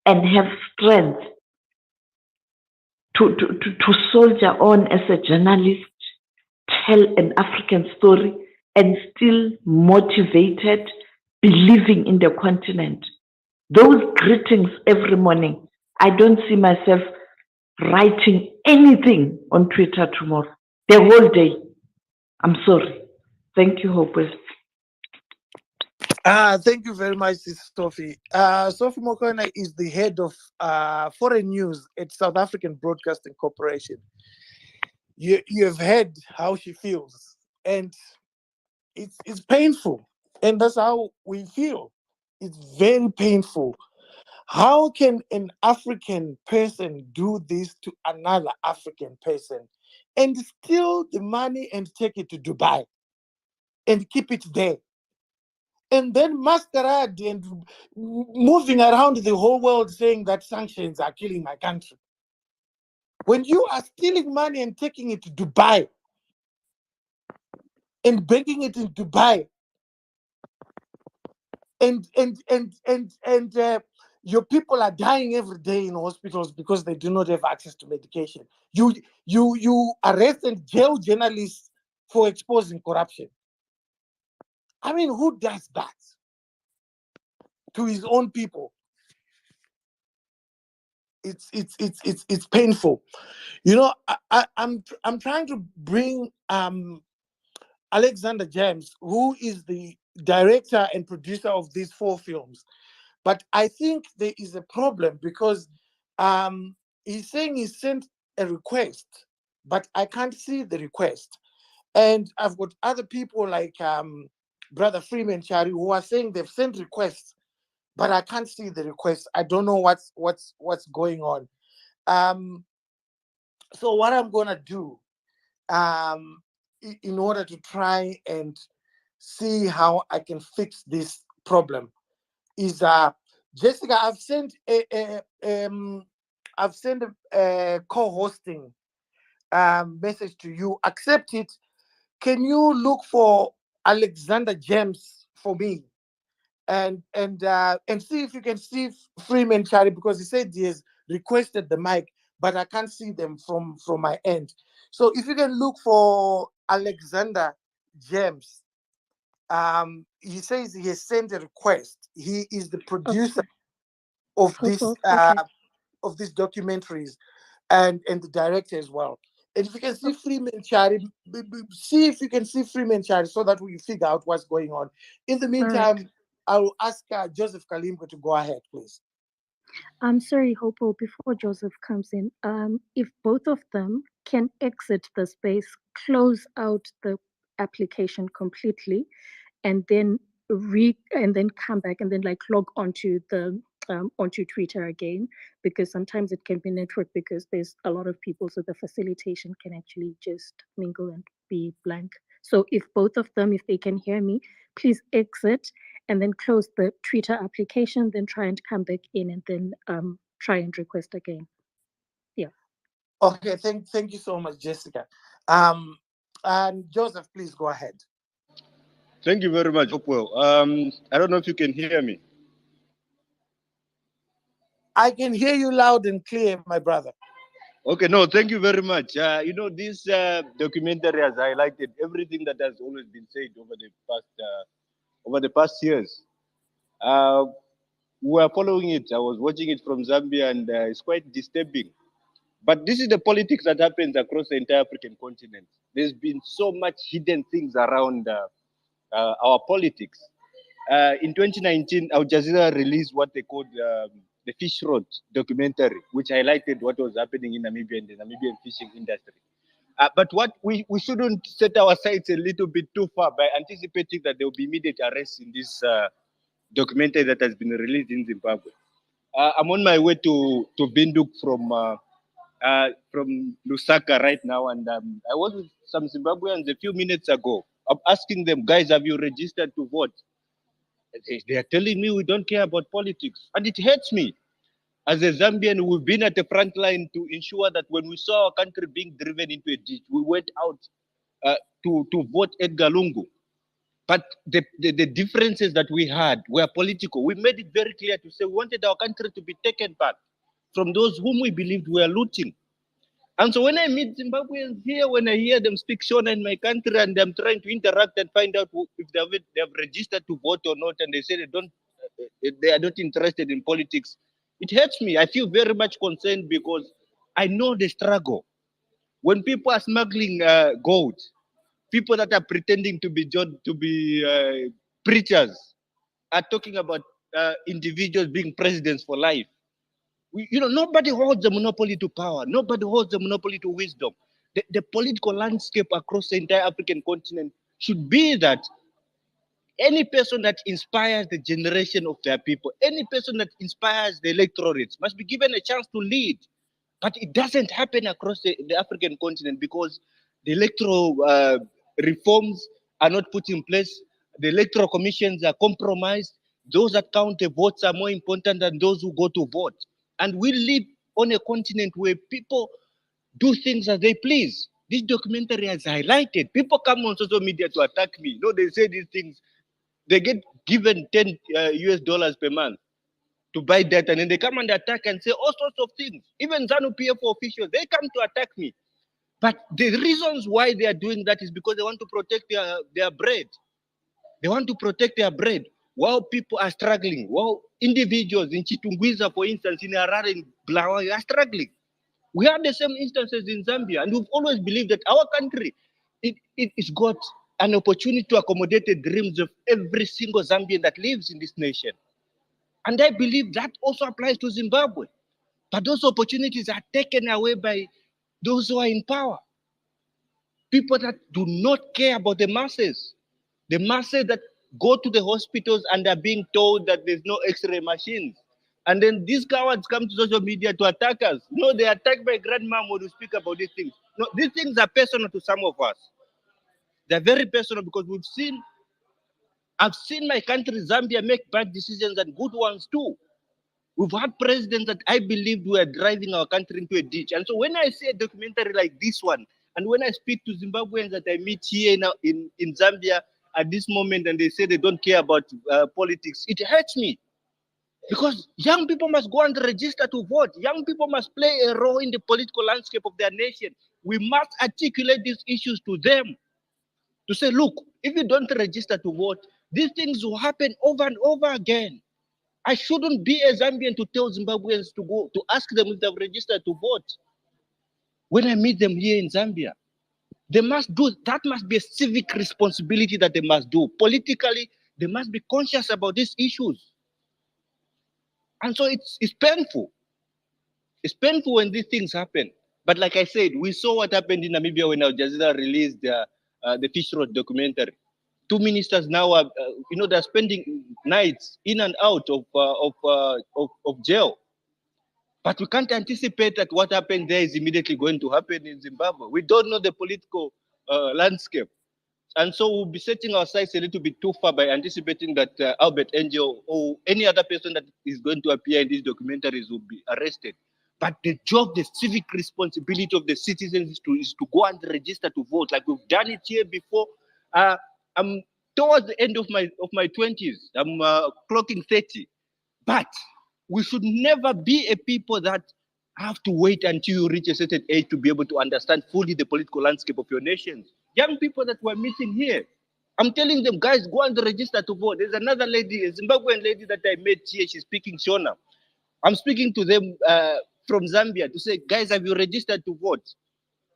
[SPEAKER 6] and have strength to soldier on as a journalist, tell an African story, and still motivated, believing in the continent. Those greetings every morning, I don't see myself writing anything on Twitter tomorrow, the whole day. I'm sorry. Thank you, Hopewell.
[SPEAKER 1] Thank you very much, Sophie. Sophie Mokona is the head of foreign news at South African Broadcasting Corporation. You have heard how she feels, and it's painful, and that's how we feel. It's very painful. How can an African person do this to another African person and steal the money and take it to Dubai and keep it there? And then masquerade and moving around the whole world saying that sanctions are killing my country. When you are stealing money and taking it to Dubai and banking it in Dubai, and your people are dying every day in hospitals because they do not have access to medication. You arrest and jail journalists for exposing corruption. I mean, who does that to his own people? It's painful. I'm trying to bring Alexander James, who is the director and producer of these 4 films. But I think there is a problem because he's saying he sent a request, but I can't see the request. And I've got other people like Brother Freeman Chari who are saying they've sent requests, but I can't see the request. I don't know what's going on. So what I'm gonna do, in order to try and see how I can fix this problem, is Jessica, I've sent a co-hosting message to you. Accept it. Can you look for Alexander James for me and see if you can see Freeman Charlie, because he said he has requested the mic, but I can't see them from my end. So if you can look for Alexander James, he says he has sent a request. He is the producer of this
[SPEAKER 7] Okay.
[SPEAKER 1] of these documentaries, and the director as well. And if you can see Freeman Chari, see if you can see Freeman Chari, so that we figure out what's going on. In the meantime, I will ask Joseph Kalimbo to go ahead, please.
[SPEAKER 7] I'm sorry, Hopo, before Joseph comes in, if both of them can exit the space, close out the application completely, and then come back and then like log onto the onto Twitter again, because sometimes it can be network because there's a lot of people, so the facilitation can actually just mingle and be blank. So if both of them, if they can hear me, please exit and then close the Twitter application, then try and come back in and then try and request again. Yeah.
[SPEAKER 1] Okay, thank you so much, Jessica. And Joseph, please go ahead.
[SPEAKER 8] Thank you very much, Hopewell. I don't know if you can hear me.
[SPEAKER 1] I can hear you loud and clear, my brother.
[SPEAKER 8] Okay, no, thank you very much. This documentary has highlighted everything that has always been said over the past years. We are following it. I was watching it from Zambia, and it's quite disturbing. But this is the politics that happens across the entire African continent. There's been so much hidden things around our politics. In 2019, Al Jazeera released what they called the Fish Road documentary, which highlighted what was happening in Namibia and the Namibian fishing industry. But what we shouldn't set our sights a little bit too far by anticipating that there will be immediate arrests in this documentary that has been released in Zimbabwe. I'm on my way to Binduk from Lusaka right now, and I was with some Zimbabweans a few minutes ago. I'm asking them, guys, have you registered to vote? They are telling me we don't care about politics, and it hurts me. As a Zambian, we've been at the front line to ensure that when we saw our country being driven into a ditch, we went out to vote Edgar Lungu. But the differences that we had were political. We made it very clear to say we wanted our country to be taken back from those whom we believed were looting. And so when I meet Zimbabweans here, when I hear them speak Shona in my country, and I'm trying to interact and find out if they have registered to vote or not, and they say they are not interested in politics, it hurts me. I feel very much concerned because I know the struggle. When people are smuggling gold, people that are pretending to be preachers are talking about individuals being presidents for life. Nobody holds the monopoly to power. Nobody holds the monopoly to wisdom. The political landscape across the entire African continent should be that any person that inspires the generation of their people, any person that inspires the electorates must be given a chance to lead. But it doesn't happen across the African continent because the electoral reforms are not put in place. The electoral commissions are compromised. Those that count the votes are more important than those who go to vote. And we live on a continent where people do things as they please. This documentary has highlighted. People come on social media to attack me. They say these things. They get given 10 US dollars per month to buy data, and then they come and attack and say all sorts of things. Even ZANU-PF officials, they come to attack me. But the reasons why they are doing that is because they want to protect their bread. They want to protect their bread while people are struggling, while individuals in Chitungwiza, for instance, in Harare, in Bulawayo, are struggling. We have the same instances in Zambia, and we've always believed that our country, it's got an opportunity to accommodate the dreams of every single Zambian that lives in this nation. And I believe that also applies to Zimbabwe. But those opportunities are taken away by those who are in power. People that do not care about the masses that go to the hospitals and are being told that there's no x-ray machines. And then these cowards come to social media to attack us. They attack my grandmom when we speak about these things. No, these things are personal to some of us. They're very personal because I've seen my country, Zambia, make bad decisions and good ones too. We've had presidents that I believed were driving our country into a ditch. And so when I see a documentary like this one, and when I speak to Zimbabweans that I meet here in Zambia, at this moment and they say they don't care about politics, it hurts me. Because young people must go and register to vote. Young people must play a role in the political landscape of their nation. We must articulate these issues to them. To say, look, if you don't register to vote, these things will happen over and over again. I shouldn't be a Zambian to tell Zimbabweans to go, to ask them if they've registered to vote. When I meet them here in Zambia, they must do, that must be a civic responsibility that they must do. Politically, they must be conscious about these issues. And so it's painful. It's painful when these things happen. But like I said, we saw what happened in Namibia when Al Jazeera released the Fish Road documentary. Two ministers now are, they're spending nights in and out of jail. But we can't anticipate that what happened there is immediately going to happen in Zimbabwe. We don't know the political landscape. And so we'll be setting our sights a little bit too far by anticipating that Albert Angel or any other person that is going to appear in these documentaries will be arrested. But the job, the civic responsibility of the citizens is to go and register to vote, like we've done it here before. I'm towards the end of my 20s. I'm clocking 30. But we should never be a people that have to wait until you reach a certain age to be able to understand fully the political landscape of your nations. Young people that we're meeting here, I'm telling them, guys, go and register to vote. There's another lady, a Zimbabwean lady that I met here. She's speaking Shona. I'm speaking to them from Zambia to say, guys, have you registered to vote?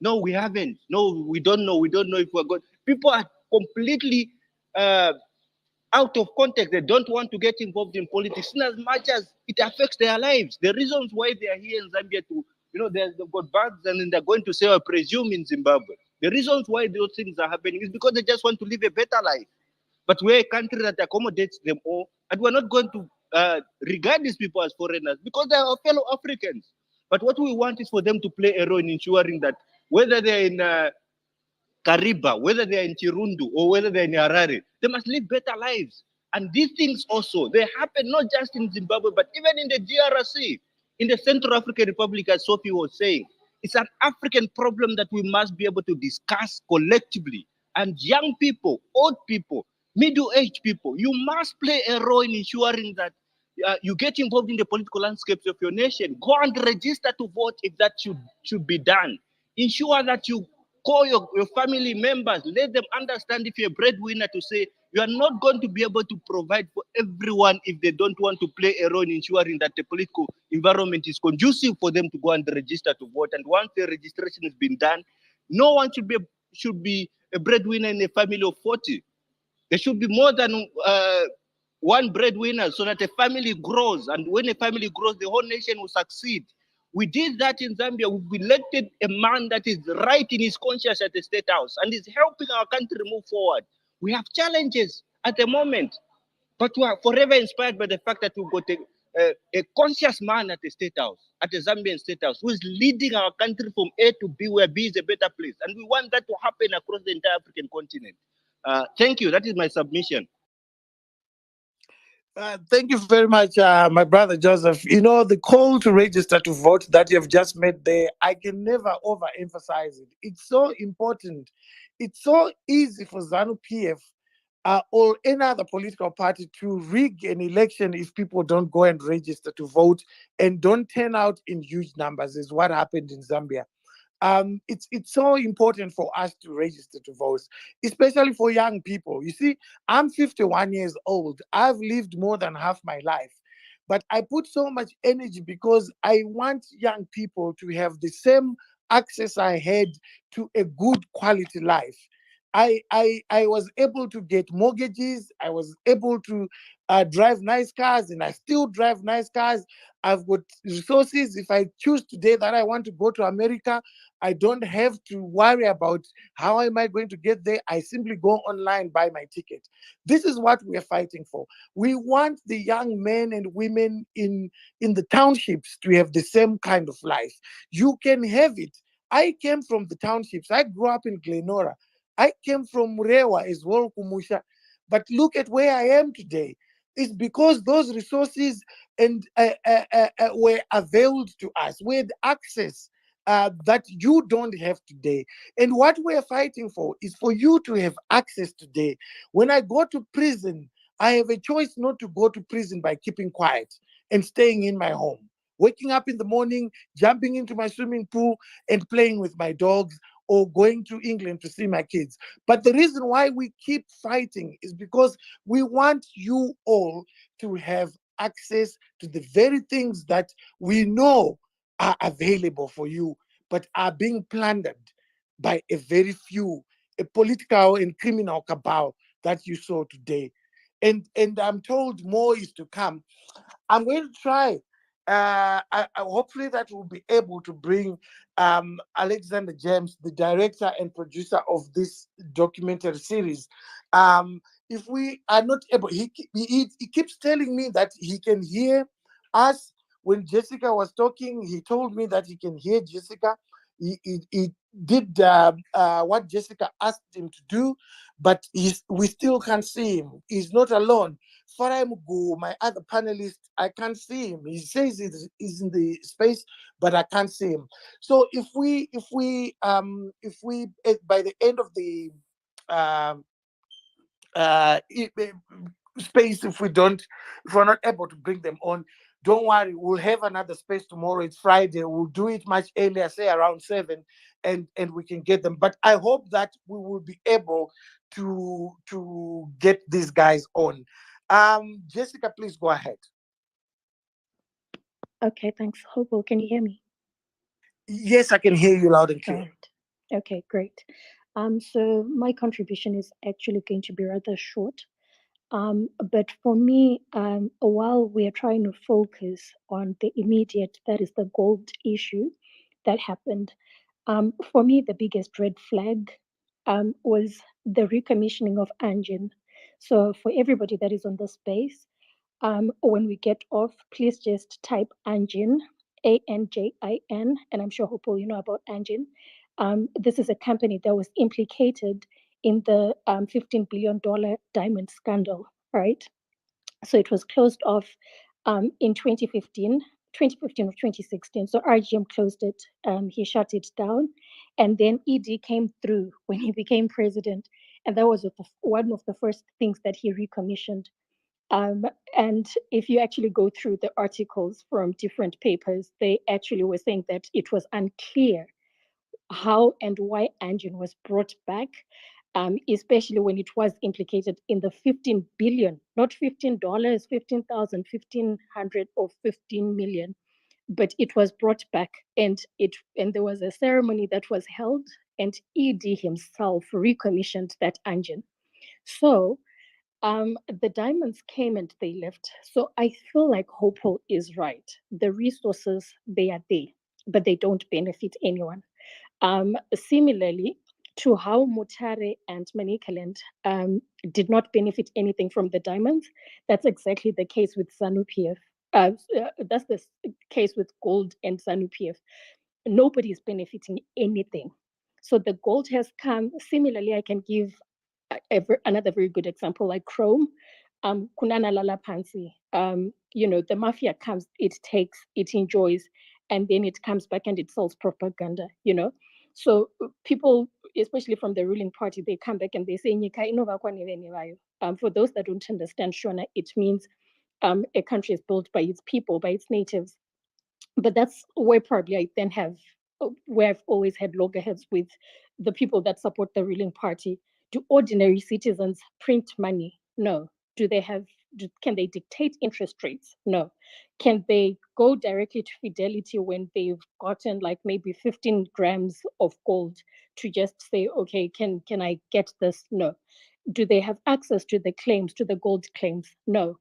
[SPEAKER 8] No, we haven't. No, we don't know. We don't know if we're going. People are completely out of context. They don't want to get involved in politics in as much as it affects their lives. The reasons why they are here in Zambia they've got bags and then they're going to say, I presume, in Zimbabwe. The reasons why those things are happening is because they just want to live a better life. But we're a country that accommodates them all, and we're not going to regard these people as foreigners because they are our fellow Africans. But what we want is for them to play a role in ensuring that whether they're in Kariba, whether they're in Chirundu or whether they're in Harare, they must live better lives. And these things also, they happen not just in Zimbabwe, but even in the DRC, in the Central African Republic, as Sophie was saying. It's an African problem that we must be able to discuss collectively. And young people, old people, middle-aged people, you must play a role in ensuring that you get involved in the political landscapes of your nation. Go and register to vote if that should be done. Ensure that you call your family members, let them understand if you're a breadwinner to say you are not going to be able to provide for everyone if they don't want to play a role in ensuring that the political environment is conducive for them to go and register to vote. And once the registration has been done, no one should be a breadwinner in a family of 40. There should be more than one breadwinner so that a family grows. And when a family grows, the whole nation will succeed. We did that in Zambia. We've elected a man that is right in his conscience at the State House and is helping our country move forward. We have challenges at the moment, but we are forever inspired by the fact that we've got a conscious man at the State House, at the Zambian State House, who is leading our country from A to B, where B is a better place. And we want that to happen across the entire African continent. Thank you. That is my submission.
[SPEAKER 1] Thank you very much, my brother Joseph. The call to register to vote that you've just made there, I can never overemphasize it. It's so important. It's so easy for ZANU PF or any other political party to rig an election if people don't go and register to vote and don't turn out in huge numbers, is what happened in Zambia. It's so important for us to register to vote, especially for young people. You see, I'm 51 years old. I've lived more than half my life, but I put so much energy because I want young people to have the same access I had to a good quality life. I was able to get mortgages. I was able to drive nice cars, and I still drive nice cars. I've got resources. If I choose today that I want to go to America, I don't have to worry about how am I going to get there. I simply go online, buy my ticket. This is what we are fighting for. We want the young men and women in the townships to have the same kind of life. You can have it. I came from the townships. I grew up in Glenora. I came from Murewa as well, Kumusha. But look at where I am today. It's because those resources and were availed to us. We had access that you don't have today. And what we're fighting for is for you to have access today. When I go to prison, I have a choice not to go to prison by keeping quiet and staying in my home, waking up in the morning, jumping into my swimming pool and playing with my dogs, or going to England to see my kids. But the reason why we keep fighting is because we want you all to have access to the very things that we know are available for you, but are being plundered by a very few, a political and criminal cabal that you saw today. And I'm told more is to come. I'm going to try. Hopefully, that will be able to bring Alexander James, the director and producer of this documentary series. If we are not able, he keeps telling me that he can hear us. When Jessica was talking, he told me that he can hear Jessica. He did what Jessica asked him to do, but we still can't see him. He's not alone. Farai Mugu, my other panelist, I can't see him. He says he's in the space, but I can't see him. So if we by the end of the um space, if we're not able to bring them on, don't worry, we'll have another space tomorrow. It's Friday. We'll do it much earlier, say around 7, and we can get them. But I hope that we will be able to get these guys on. Jessica, please go ahead.
[SPEAKER 7] Okay, thanks. Hopewell, can you hear me?
[SPEAKER 1] Yes, I can hear you loud and
[SPEAKER 7] All
[SPEAKER 1] clear.
[SPEAKER 7] right. Okay, great. So my contribution is actually going to be rather short. But for me, while we are trying to focus on the immediate, that is the gold issue that happened, for me, the biggest red flag was the recommissioning of Anjin. So for everybody that is on the space, when we get off, please just type Anjin, Anjin, and I'm sure Hopewell you know about Anjin. This is a company that was implicated in the $15 billion diamond scandal, right? So it was closed off in 2015 or 2016. So RGM closed it, he shut it down. And then ED came through when he became president. And that was one of the first things that he recommissioned. And if you actually go through the articles from different papers, they actually were saying that it was unclear how and why Anjin was brought back, especially when it was implicated in the 15 billion, not $15, 15,000, 1,500, or 15 million, but it was brought back, and there was a ceremony that was held, and ED himself recommissioned that Anjin. So the diamonds came and they left. So I feel like Hopewell is right. The resources, they are there, but they don't benefit anyone. Similarly to how Mutare and Manicaland did not benefit anything from the diamonds, that's exactly the case with ZANU-PF. That's the case with gold and ZANU-PF. Nobody is benefiting anything. So the gold has come. Similarly, I can give another very good example, like chrome. Kunana lala pansi. The mafia comes, it takes, it enjoys, and then it comes back and it sells propaganda. So people, especially from the ruling party, they come back and they say, for those that don't understand Shona, it means a country is built by its people, by its natives. But that's where probably I then have where I've always had loggerheads with the people that support the ruling party. Do ordinary citizens print money? No. Can they dictate interest rates? No. Can they go directly to Fidelity when they've gotten like maybe 15 grams of gold to just say, okay, can I get this? No. Do they have access to the claims, to the gold claims? No.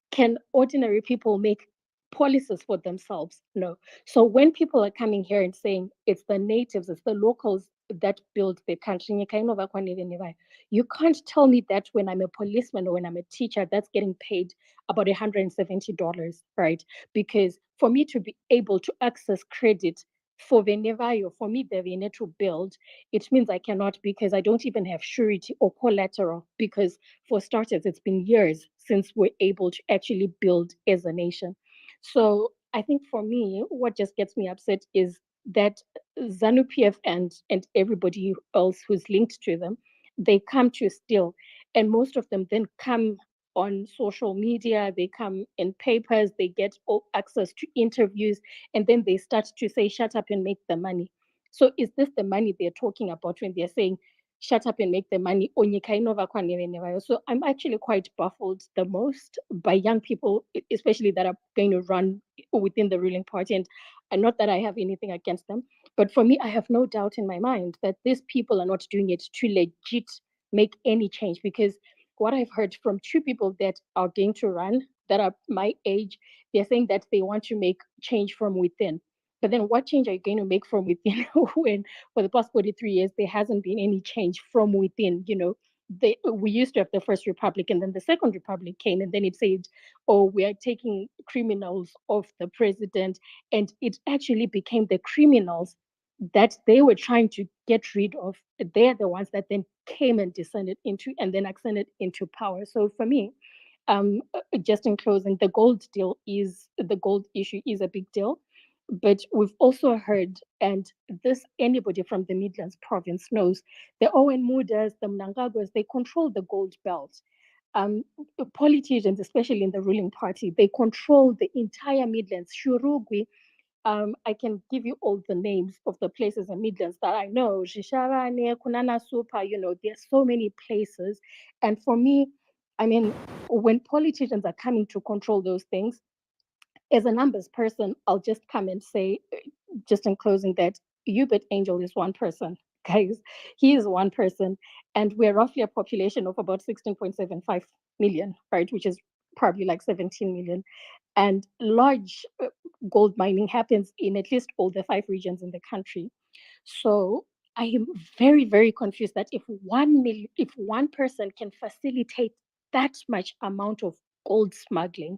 [SPEAKER 7] Can ordinary people make policies for themselves? No. So when people are coming here and saying it's the natives, it's the locals that build the country, you can't tell me that when I'm a policeman or when I'm a teacher that's getting paid about $170, right? Because for me to be able to access credit for Venevayo, for me, the Vene to build, it means I cannot, because I don't even have surety or collateral. Because for starters, it's been years since we're able to actually build as a nation. So I think for me, what just gets me upset is that ZANU-PF and everybody else who's linked to them, they come to steal. And most of them then come on social media, they come in papers, they get all access to interviews, and then they start to say, shut up and make the money. So is this the money they're talking about when they're saying, shut up and make the money? So I'm actually quite baffled the most by young people, especially that are going to run within the ruling party. And not that I have anything against them, but for me, I have no doubt in my mind that these people are not doing it to legit make any change, because what I've heard from two people that are going to run that are my age, they're saying that they want to make change from within. But then what change are you going to make from within when for the past 43 years there hasn't been any change from within? We used to have the first republic, and then the second republic came, and then it said, oh, we are taking criminals off the president, and it actually became the criminals that they were trying to get rid of. They're the ones that then came and descended into and then ascended into power. So for me, just in closing, the gold issue is a big deal. But we've also heard, and this anybody from the Midlands province knows, the Owen Mudas, the Mnangagwas, they control the gold belt. Politicians, especially in the ruling party, they control the entire Midlands. Shurugwi, I can give you all the names of the places in Midlands that I know. Shisharane, Kunana Super, there's so many places. And for me, I mean, when politicians are coming to control those things, as a numbers person, I'll just come and say, just in closing, that Hubert Angel is one person, guys. He is one person. And we're roughly a population of about 16.75 million, right? Which is probably like 17 million. And large gold mining happens in at least all the 5 regions in the country. So I am very, very confused that if one person can facilitate that much amount of gold smuggling,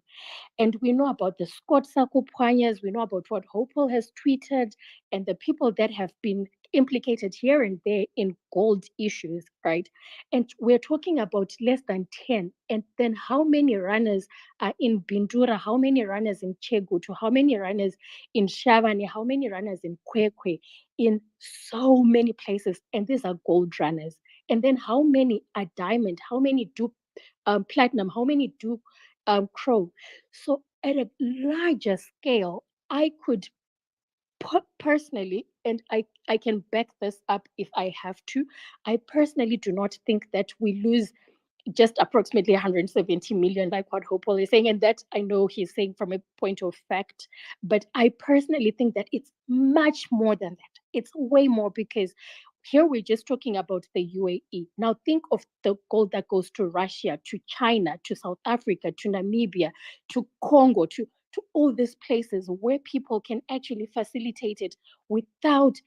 [SPEAKER 7] and we know about the Scott Sakopanyas, we know about what Hopewell has tweeted, and the people that have been implicated here and there in gold issues, right? And we're talking about less than 10. And then how many runners are in Bindura? How many runners in Chegutu? How many runners in Shavani? How many runners in Kwekwe? In so many places. And these are gold runners. And then how many are diamond? How many do platinum? How many do crow? So at a larger scale, I could personally, and I can back this up if I have to, I personally do not think that we lose just approximately 170 million, like what Hopewell is saying. And that I know he's saying from a point of fact, but I personally think that it's much more than that. It's way more, because here we're just talking about the UAE. Now think of the gold that goes to Russia, to China, to South Africa, to Namibia, to Congo, to all these places where people can actually facilitate it without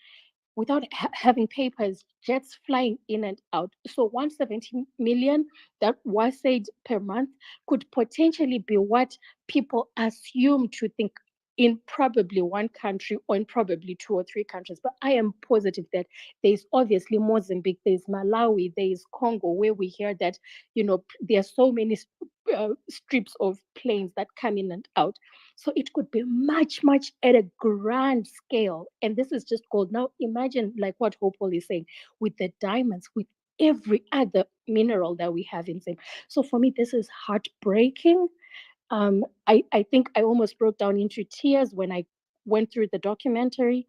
[SPEAKER 7] having papers, jets flying in and out. So 170 million that was said per month could potentially be what people assume to think in probably one country or in probably 2 or 3 countries. But I am positive that there's obviously Mozambique, there's Malawi, there's Congo, where we hear that, there are so many strips of planes that come in and out. So it could be much, much at a grand scale. And this is just gold. Now imagine like what Hopewell is saying with the diamonds, with every other mineral that we have in them. So for me, this is heartbreaking. I think I almost broke down into tears when I went through the documentary.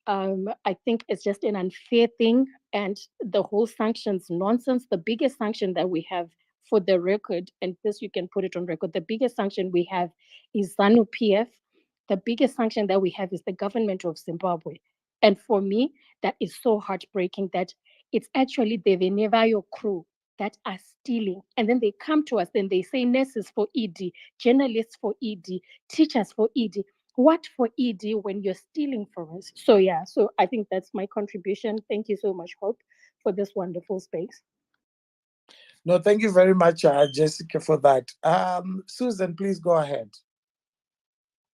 [SPEAKER 7] I think it's just an unfair thing, and the whole sanctions nonsense. The biggest sanction that we have, for the record, and this you can put it on record, the biggest sanction we have is ZANU-PF. The biggest sanction that we have is the government of Zimbabwe. And for me, that is so heartbreaking that it's actually the Venevayo crew that are stealing. And then they come to us and they say nurses for ED, journalists for ED, teachers for ED. What for ED when you're stealing from us? So yeah, so I think that's my contribution. Thank you so much, Hope, for this wonderful space.
[SPEAKER 1] No, thank you very much, Jessica, for that. Susan, please go ahead.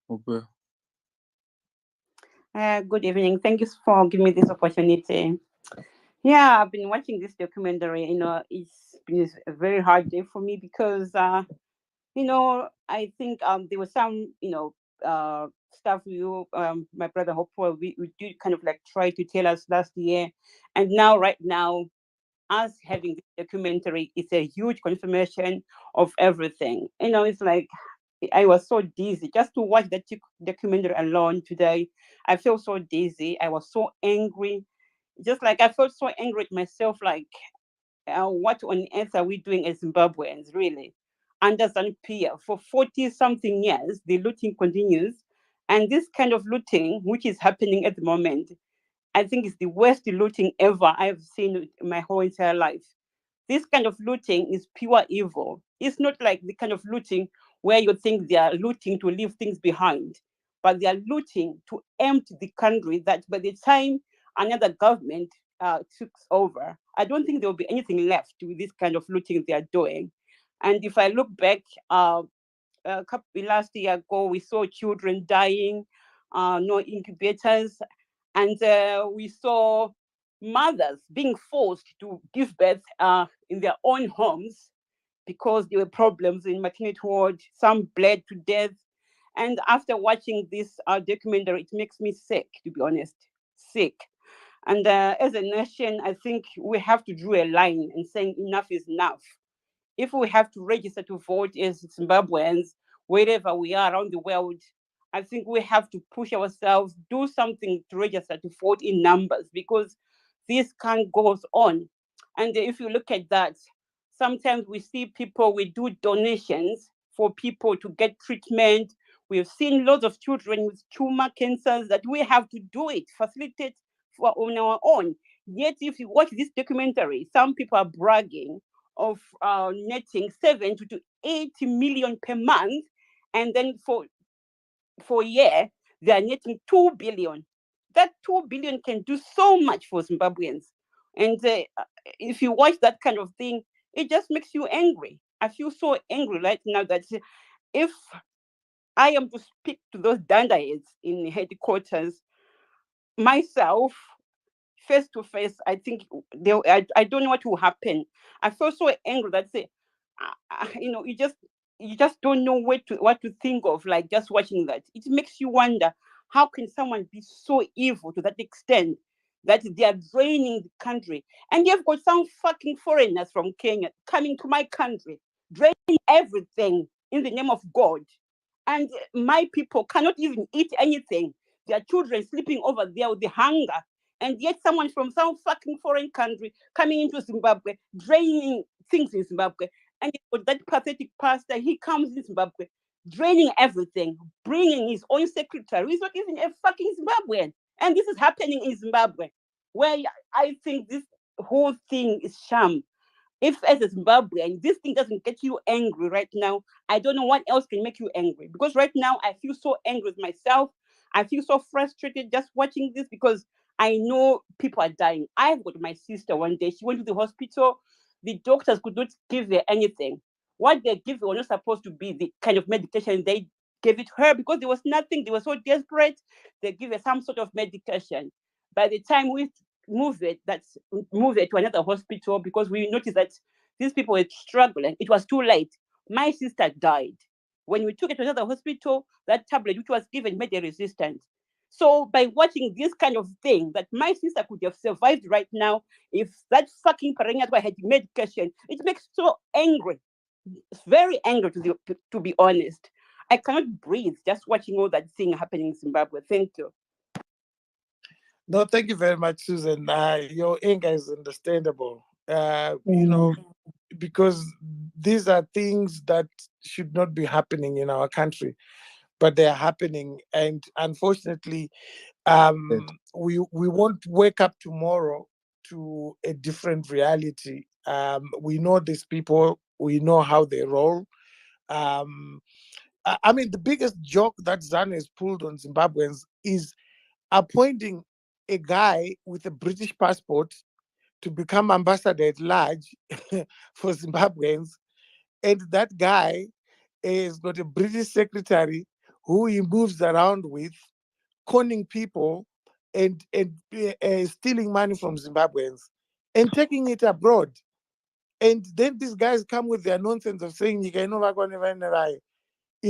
[SPEAKER 9] Okay.
[SPEAKER 10] Good evening. Thank you for giving me this opportunity. Yeah, I've been watching this documentary. It's been a very hard day for me because, I think there was some, stuff you, my brother Hopewell, we did kind of like try to tell us last year. And now, right now, us having this documentary is a huge confirmation of everything. It's like I was so dizzy just to watch that documentary alone today. I feel so dizzy. I was so angry. Just like I felt so angry at myself, like, what on earth are we doing as Zimbabweans, really? Under ZANU-PF for 40 something years, the looting continues. And this kind of looting, which is happening at the moment, I think is the worst looting ever I've seen in my whole entire life. This kind of looting is pure evil. It's not like the kind of looting where you think they are looting to leave things behind, but they are looting to empty the country that by the time another government took over, I don't think there will be anything left with this kind of looting they are doing. And if I look back, a couple last year ago, we saw children dying, no incubators, and we saw mothers being forced to give birth in their own homes because there were problems in maternity ward. Some bled to death. And after watching this documentary, it makes me sick, to be honest, sick. And as a nation, I think we have to draw a line and saying enough is enough. If we have to register to vote as Zimbabweans, wherever we are around the world, I think we have to push ourselves, do something to register to vote in numbers because this can't go on. And if you look at that, sometimes we see people, we do donations for people to get treatment. We've seen lots of children with tumor cancers that we have to do it, facilitate on our own. Yet, if you watch this documentary, some people are bragging of netting 70 to 80 million per month, and then for a year they are netting 2 billion. That 2 billion can do so much for Zimbabweans. And if you watch that kind of thing, it just makes you angry. I feel so angry right now that if I am to speak to those dandaids in headquarters myself, face to face, I think I don't know what will happen. I feel so angry that say, you just don't know what to think of. Like just watching that, it makes you wonder how can someone be so evil to that extent that they are draining the country, and you've got some fucking foreigners from Kenya coming to my country, draining everything in the name of God, and my people cannot even eat anything. Their children sleeping over there with the hunger, and yet someone from some fucking foreign country coming into Zimbabwe, draining things in Zimbabwe. And that pathetic pastor, he comes in Zimbabwe, draining everything, bringing his own secretary. He's not even a fucking Zimbabwean. And this is happening in Zimbabwe, where I think this whole thing is sham. If as a Zimbabwean, this thing doesn't get you angry right now, I don't know what else can make you angry. Because right now, I feel so angry with myself. I feel so frustrated just watching this because I know people are dying. I've got my sister one day. She went to the hospital. The doctors could not give her anything. What they give her was not supposed to be the kind of medication they gave it her because there was nothing. They were so desperate. They give her some sort of medication. By the time we move it to another hospital because we noticed that these people were struggling. It was too late. My sister died. When we took it to another hospital, that tablet which was given made her resistant. So by watching this kind of thing, that my sister could have survived right now if that fucking Parengatwa had medication, it makes so angry. It's very angry to be honest. I cannot breathe just watching all that thing happening in Zimbabwe. Thank you.
[SPEAKER 1] No, thank you very much, Susan. Your anger is understandable. Because these are things that should not be happening in our country, but they are happening, and unfortunately, we won't wake up tomorrow to a different reality. We know these people. We know how they roll. I mean, the biggest joke that ZANU has pulled on Zimbabweans is appointing a guy with a British passport to become ambassador at large for Zimbabweans. And that guy has got a British secretary who he moves around with, conning people and stealing money from Zimbabweans and taking it abroad. And then these guys come with their nonsense of saying, you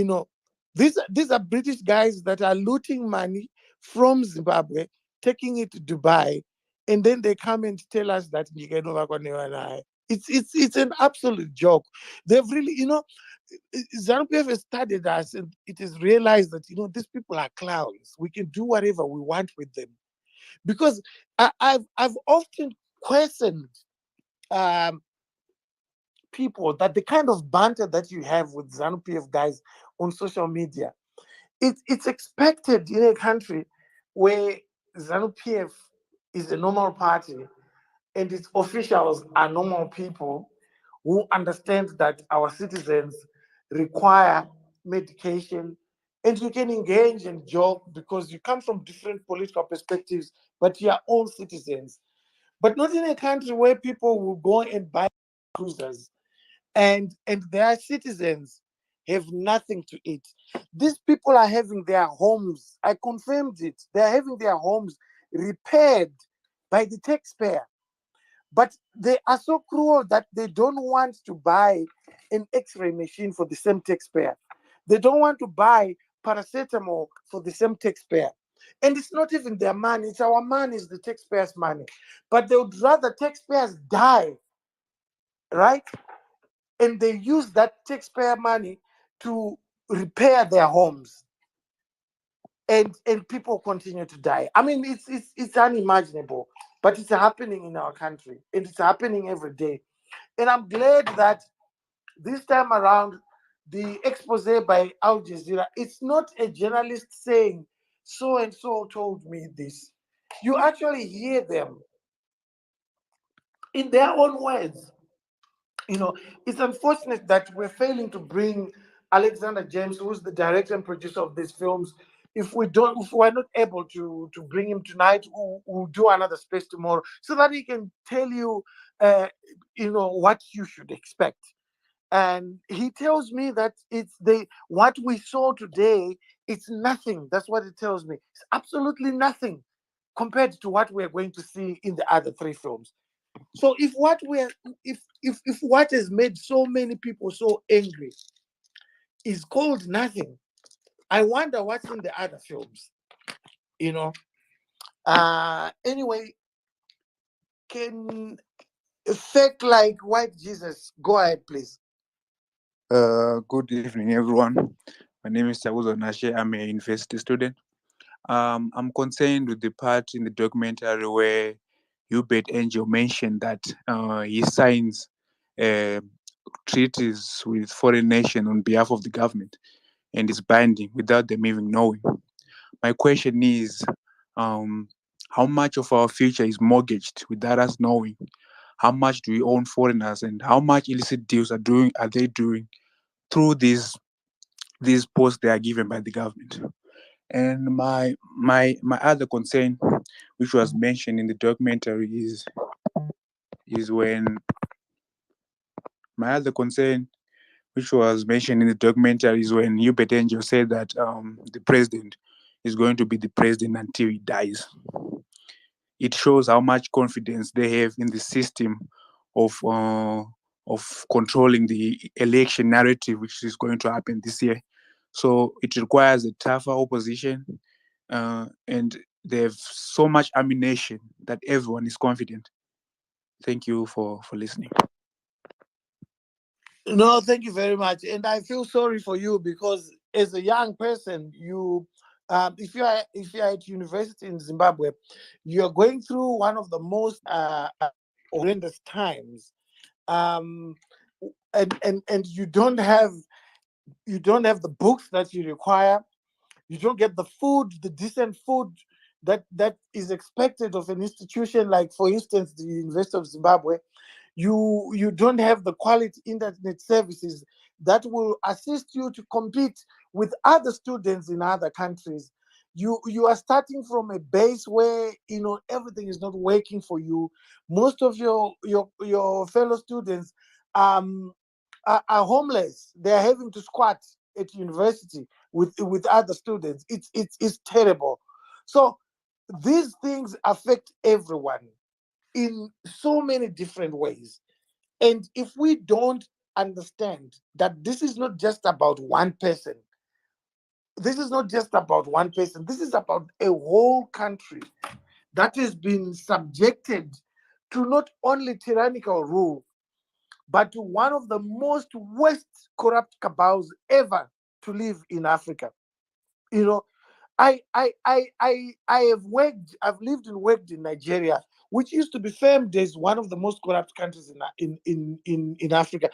[SPEAKER 1] know, These are British guys that are looting money from Zimbabwe, taking it to Dubai, and then they come and tell us that it's an absolute joke. They've really, ZANU-PF has studied us, and it has realized that these people are clowns. We can do whatever we want with them, because I've often questioned um, people that the kind of banter that you have with ZANU-PF guys on social media, it's expected in a country where ZANU-PF is a normal party and its officials are normal people who understand that our citizens require medication, and you can engage and joke because you come from different political perspectives, but you are all citizens. But not in a country where people will go and buy cruisers and their citizens have nothing to eat. These people are having their homes, I confirmed it, they're having their homes repaired by the taxpayer. But they are so cruel that they don't want to buy an x-ray machine for the same taxpayer. They don't want to buy paracetamol for the same taxpayer. And it's not even their money, it's our money, it's the taxpayers' money. But they would rather taxpayers die, right? And they use that taxpayer money to repair their homes, and people continue to die. I mean, it's unimaginable, but it's happening in our country, and it's happening every day. And I'm glad that this time around, the expose by Al Jazeera, it's not a journalist saying so and so told me this. You actually hear them in their own words. It's unfortunate that we're failing to bring Alexander James, who's the director and producer of these films. If we're not able to bring him tonight, we'll do another space tomorrow so that he can tell you, what you should expect. And he tells me that it's the what we saw today. It's nothing. That's what it tells me. It's absolutely nothing compared to what we're going to see in the other three films. So if what has made so many people so angry is called nothing, I wonder what's in the other films. You know. Anyway, can fake like white Jesus go ahead, please?
[SPEAKER 9] Good evening, everyone. My name is Chabuzo Nashe. I'm a university student. I'm concerned with the part in the documentary where Hubert Angel mentioned that he signs treaties with foreign nations on behalf of the government and is binding without them even knowing. My question is, how much of our future is mortgaged without us knowing? How much do we own foreigners, and how much illicit deals are they doing through these posts they are given by the government? And my other concern, which was mentioned in the documentary, is when my other concern, which was mentioned in the documentary, is when Hubert Angel said that the president is going to be the president until he dies. It shows how much confidence they have in the system of controlling the election narrative, which is going to happen this year. So it requires a tougher opposition, and they have so much ammunition that everyone is confident. Thank you for listening.
[SPEAKER 1] No, thank you very much. And I feel sorry for you because as a young person, if you are at university in Zimbabwe, you are going through one of the most horrendous times, um, and you don't have the books that you require. You don't get the food, the decent food that is expected of an institution like, for instance, the University of Zimbabwe. You don't have the quality internet services that will assist you to compete with other students in other countries. You are starting from a base where everything is not working for you. Most of your fellow students are homeless. They are having to squat at university with other students. It's terrible. So these things affect everyone in so many different ways. And if we don't understand that this is not just about one person, this is not just about one person. This is about a whole country that has been subjected to not only tyrannical rule, but to one of the most worst corrupt cabals ever to live in Africa. You know, I've lived and worked in Nigeria, which used to be famed as one of the most corrupt countries in Africa.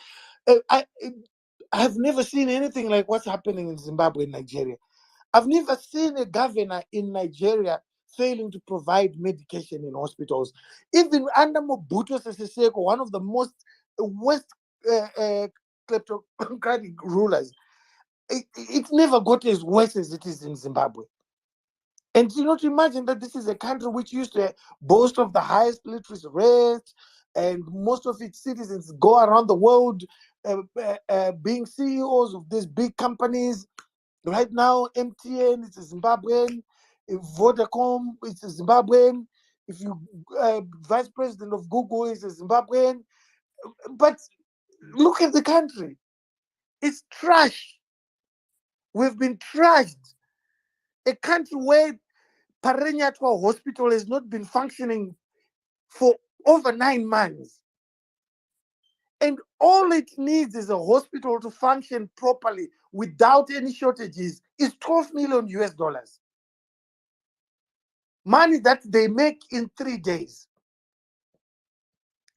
[SPEAKER 1] I have never seen anything like what's happening in Zimbabwe and Nigeria. I've never seen a governor in Nigeria failing to provide medication in hospitals. Even under Mobutu Sese Seko, one of the most worst kleptocratic rulers, it never got as worse as it is in Zimbabwe. And you know, to imagine that this is a country which used to boast of the highest literacy rate, and most of its citizens go around the world being CEOs of these big companies. Right now, MTN is a Zimbabwean, Vodacom is a Zimbabwean, if you vice president of Google is a Zimbabwean. But look at the country. It's trash. We've been trashed. A country where Parenyatwa Hospital has not been functioning for over 9 months. And all it needs is a hospital to function properly without any shortages is 12 million US dollars. Money that they make in 3 days.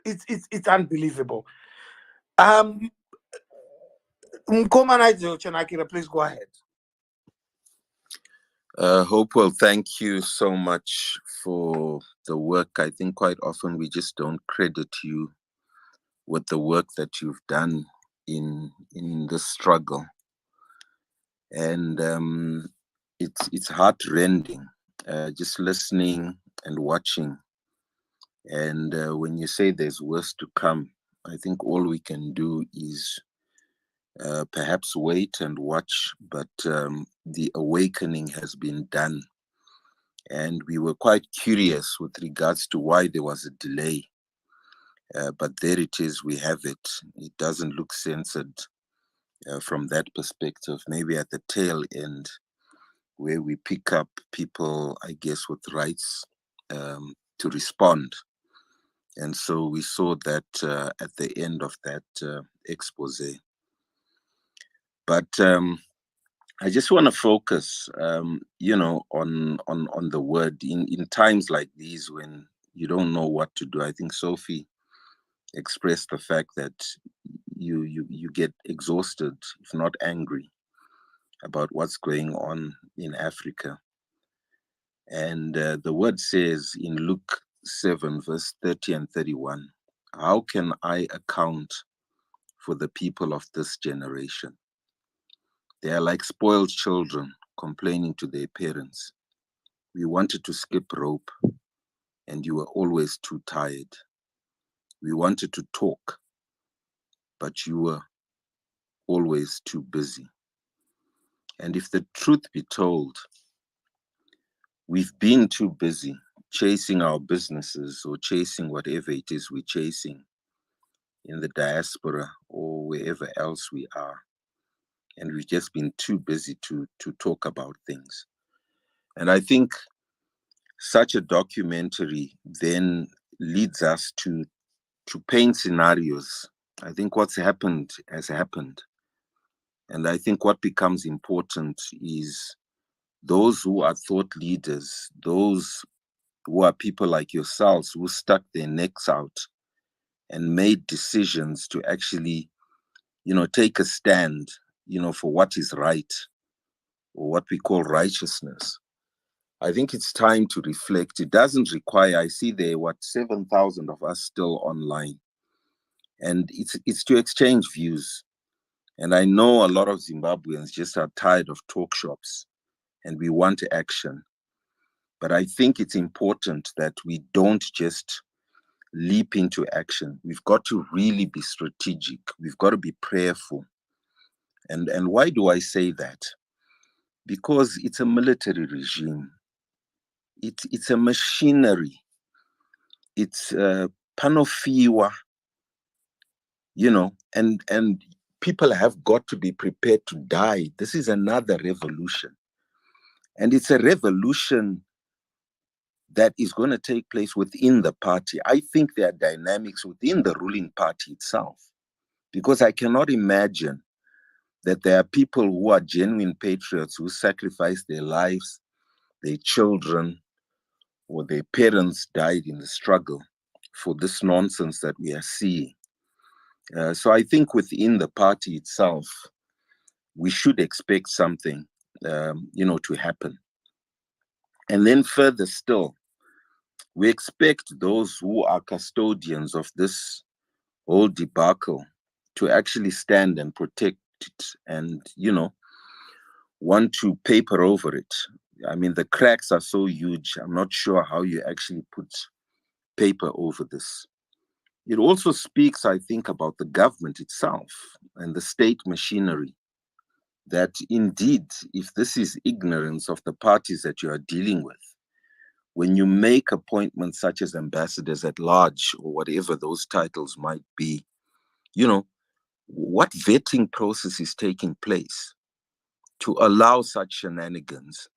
[SPEAKER 1] It's unbelievable. Mkomana Chenakira, please go ahead.
[SPEAKER 11] Hopewell, thank you so much for the work. I think quite often we just don't credit you with the work that you've done in this struggle. And it's heart-rending just listening and watching. And when you say there's worse to come, I think all we can do is perhaps wait and watch, but the awakening has been done. And we were quite curious with regards to why there was a delay. But there it is, we have it. It doesn't look censored from that perspective. Maybe at the tail end, where we pick up people, I guess, with rights to respond. And so we saw that at the end of that expose. But I just want to focus, you know, on the word in times like these when you don't know what to do. I think Sophie expressed the fact that you get exhausted, if not angry, about what's going on in Africa. And the word says in Luke 7, verse 30 and 31, how can I account for the people of this generation? They are like spoiled children complaining to their parents. We wanted to skip rope and you were always too tired. We wanted to talk, but you were always too busy. And if the truth be told, we've been too busy chasing our businesses or chasing whatever it is we're chasing in the diaspora or wherever else we are. And we've just been too busy to talk about things. And I think such a documentary then leads us to paint scenarios. I think what's happened has happened. And I think what becomes important is those who are thought leaders, those who are people like yourselves who stuck their necks out and made decisions to actually, you know, take a stand, you know, for what is right or what we call righteousness. I think it's time to reflect. It doesn't require, I see there, 7,000 of us still online. And it's to exchange views. And I know a lot of Zimbabweans just are tired of talk shops and we want action. But I think it's important that we don't just leap into action. We've got to really be strategic. We've got to be prayerful. And why do I say that? Because it's a military regime. It's a machinery. It's panofiwa, you know, and people have got to be prepared to die. This is another revolution. And it's a revolution that is going to take place within the party. I think there are dynamics within the ruling party itself, because I cannot imagine that there are people who are genuine patriots who sacrifice their lives, their children, or their parents died in the struggle for this nonsense that we are seeing. So I think within the party itself, we should expect something, to happen. And then further still, we expect those who are custodians of this whole debacle to actually stand and protect it and, want to paper over it. I mean, the cracks are so huge. I'm not sure how you actually put paper over this. It also speaks, I think, about the government itself and the state machinery, that indeed, if this is ignorance of the parties that you are dealing with, when you make appointments such as ambassadors at large or whatever those titles might be, what vetting process is taking place to allow such shenanigans?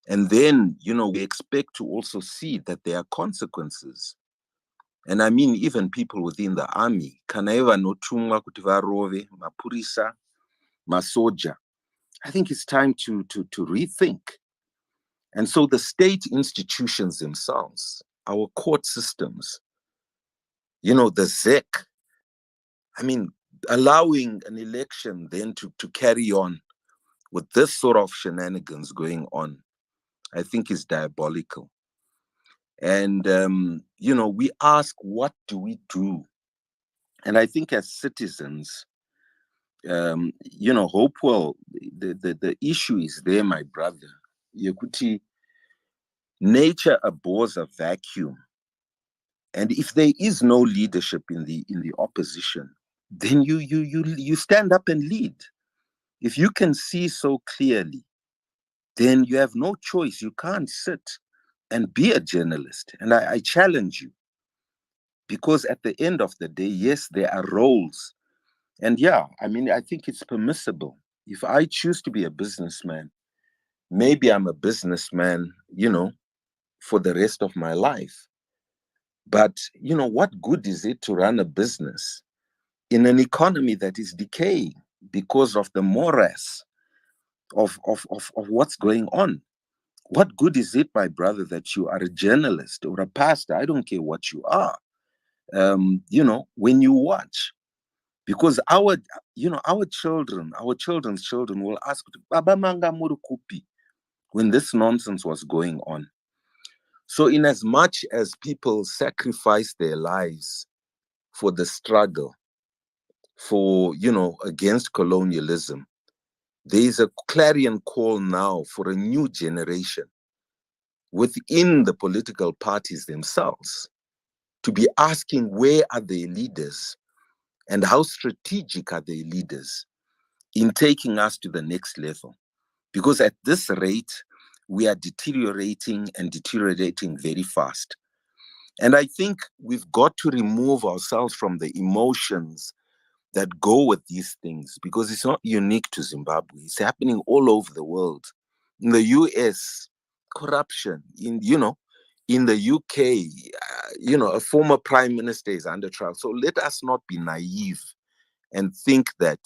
[SPEAKER 11] And then, we expect to also see that there are consequences. And I mean, even people within the army, kanaiva notumwa kuti varove, mapurisa, masoja. I think it's time to rethink. And so the state institutions themselves, our court systems, the ZEC, I mean, allowing an election then to carry on with this sort of shenanigans going on, I think is diabolical. And, we ask, what do we do? And I think as citizens, Hopewell, the issue is there, my brother. Yekuti, nature abhors a vacuum. And if there is no leadership in the opposition, then you stand up and lead. If you can see so clearly, then you have no choice. You can't sit and be a journalist. And I challenge you, because at the end of the day, yes, there are roles. And yeah, I mean, I think it's permissible. If I choose to be a businessman, maybe I'm a businessman, for the rest of my life. But, what good is it to run a business in an economy that is decaying because of the morass of what's going on? What good is it, my brother, that you are a journalist or a pastor? I don't care what you are. When you watch, because our children, our children's children will ask, Baba Manga Murukupi, when this nonsense was going on. So in as much as people sacrifice their lives for the struggle, for, against colonialism, there is a clarion call now for a new generation within the political parties themselves to be asking, where are their leaders and how strategic are their leaders in taking us to the next level? Because at this rate, we are deteriorating very fast. And I think we've got to remove ourselves from the emotions that go with these things, because it's not unique to Zimbabwe. It's happening all over the world. In the US, corruption. In the UK, a former prime minister is under trial. So let us not be naive and think that,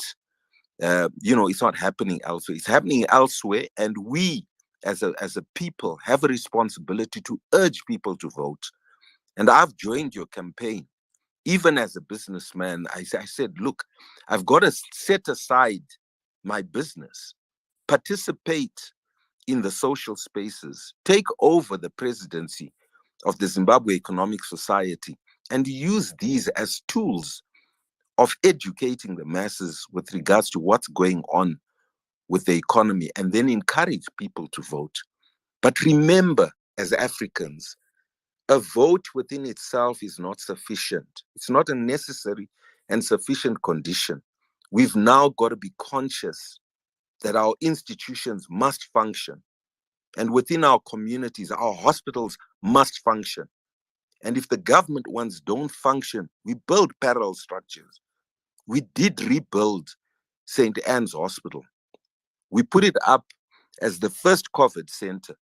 [SPEAKER 11] it's not happening elsewhere. It's happening elsewhere. And we, as a people, have a responsibility to urge people to vote. And I've joined your campaign. Even as a businessman, I said, look, I've got to set aside my business, participate in the social spaces, take over the presidency of the Zimbabwe Economic Society, and use these as tools of educating the masses with regards to what's going on with the economy, and then encourage people to vote. But remember, as Africans, a vote within itself is not sufficient. It's not a necessary and sufficient condition. We've now got to be conscious that our institutions must function. And within our communities, our hospitals must function. And if the government ones don't function, we build parallel structures. We did rebuild St. Anne's Hospital. We put it up as the first COVID center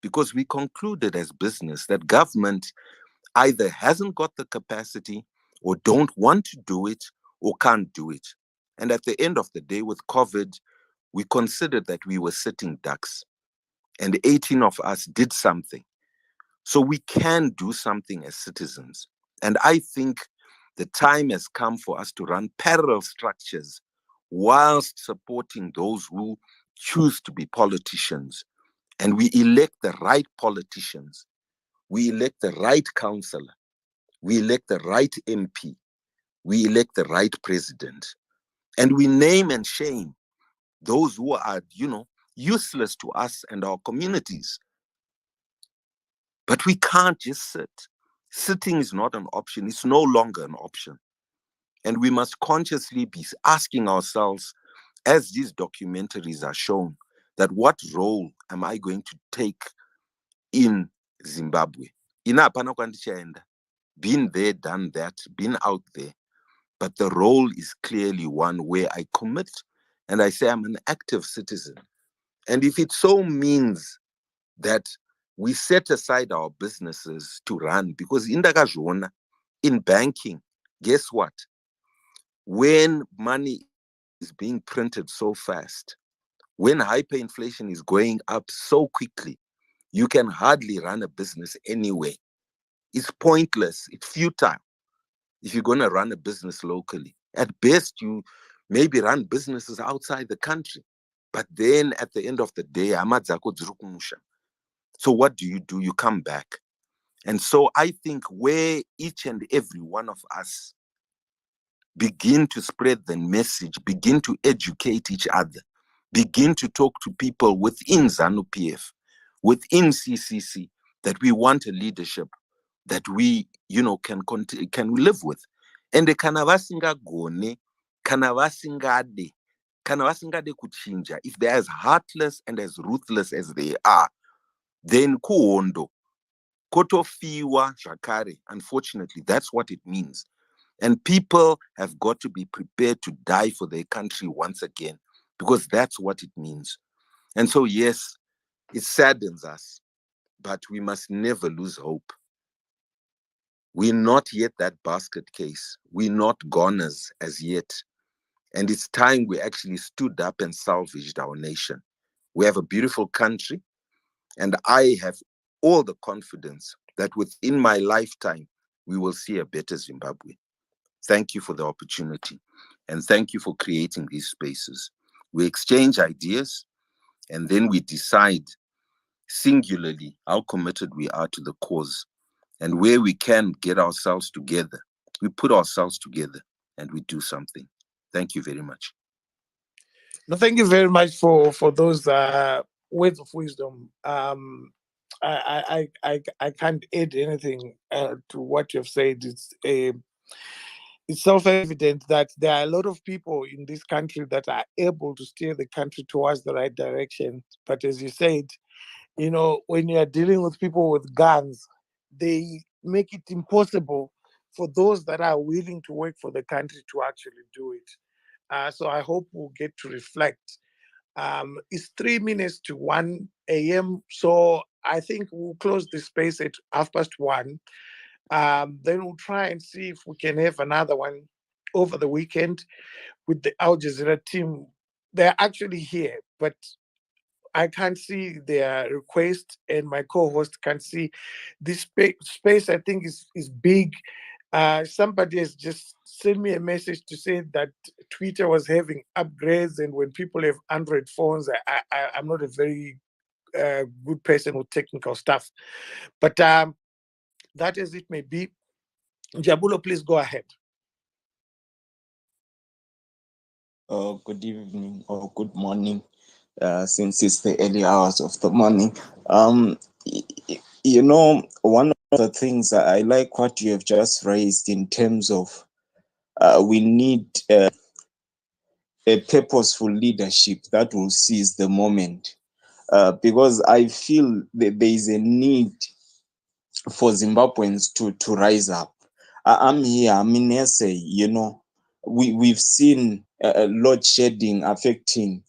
[SPEAKER 11] because we concluded as business that government either hasn't got the capacity or don't want to do it or can't do it. And at the end of the day, with COVID, we considered that we were sitting ducks and 18 of us did something. So we can do something as citizens. And I think the time has come for us to run parallel structures whilst supporting those who choose to be politicians. And we elect the right politicians. We elect the right councillor. We elect the right MP. We elect the right president. And we name and shame those who are, useless to us and our communities. But we can't just sit. Sitting is not an option. It's no longer an option. And we must consciously be asking ourselves, as these documentaries are shown, that what role am I going to take in Zimbabwe? Been there, done that, been out there. But the role is clearly one where I commit and I say I'm an active citizen. And if it so means that we set aside our businesses to run, because in banking, guess what? When money is being printed so fast, when hyperinflation is going up so quickly, you can hardly run a business anyway. It's pointless, it's futile if you're going to run a business locally. At best, you maybe run businesses outside the country. But then at the end of the day, so what do? You come back. And so I think where each and every one of us begin to spread the message, begin to educate each other, begin to talk to people within ZANU-PF, within CCC, that we want a leadership that we, can live with. And the kanavasingagone, kanavasingade, kanavasingade kuchinja, if they're as heartless and as ruthless as they are, then kuondo, kotofiwa shakare. Unfortunately, that's what it means. And people have got to be prepared to die for their country once again, because that's what it means. And so, yes, it saddens us, but we must never lose hope. We're not yet that basket case. We're not goners as yet. And it's time we actually stood up and salvaged our nation. We have a beautiful country, and I have all the confidence that within my lifetime, we will see a better Zimbabwe. Thank you for the opportunity, and thank you for creating these spaces. We exchange ideas, and then we decide singularly how committed we are to the cause. And where we can get ourselves together, we put ourselves together and we do something. Thank you very much.
[SPEAKER 1] No, thank you very much for those words of wisdom. I can't add anything to what you've said. It's self-evident that there are a lot of people in this country that are able to steer the country towards the right direction. But as you said, when you are dealing with people with guns, they make it impossible for those that are willing to work for the country to actually do it. So I hope we'll get to reflect. It's 3 minutes to 1 a.m. So I think we'll close the space at 1:30. Then we'll try and see if we can have another one over the weekend with the Al Jazeera team. They're actually here, but I can't see their request, and my co-host can't see. This space, I think, is big. Somebody has just sent me a message to say that Twitter was having upgrades, and when people have Android phones, I'm not a very good person with technical stuff. But that as it may be, Jabulo, please go ahead.
[SPEAKER 12] Good evening or good morning, since it's the early hours of the morning. One of the things I like what you have just raised in terms of we need a purposeful leadership that will seize the moment, because I feel that there is a need for Zimbabweans to rise up. I'm here, I'm in SA, we've seen load shedding affecting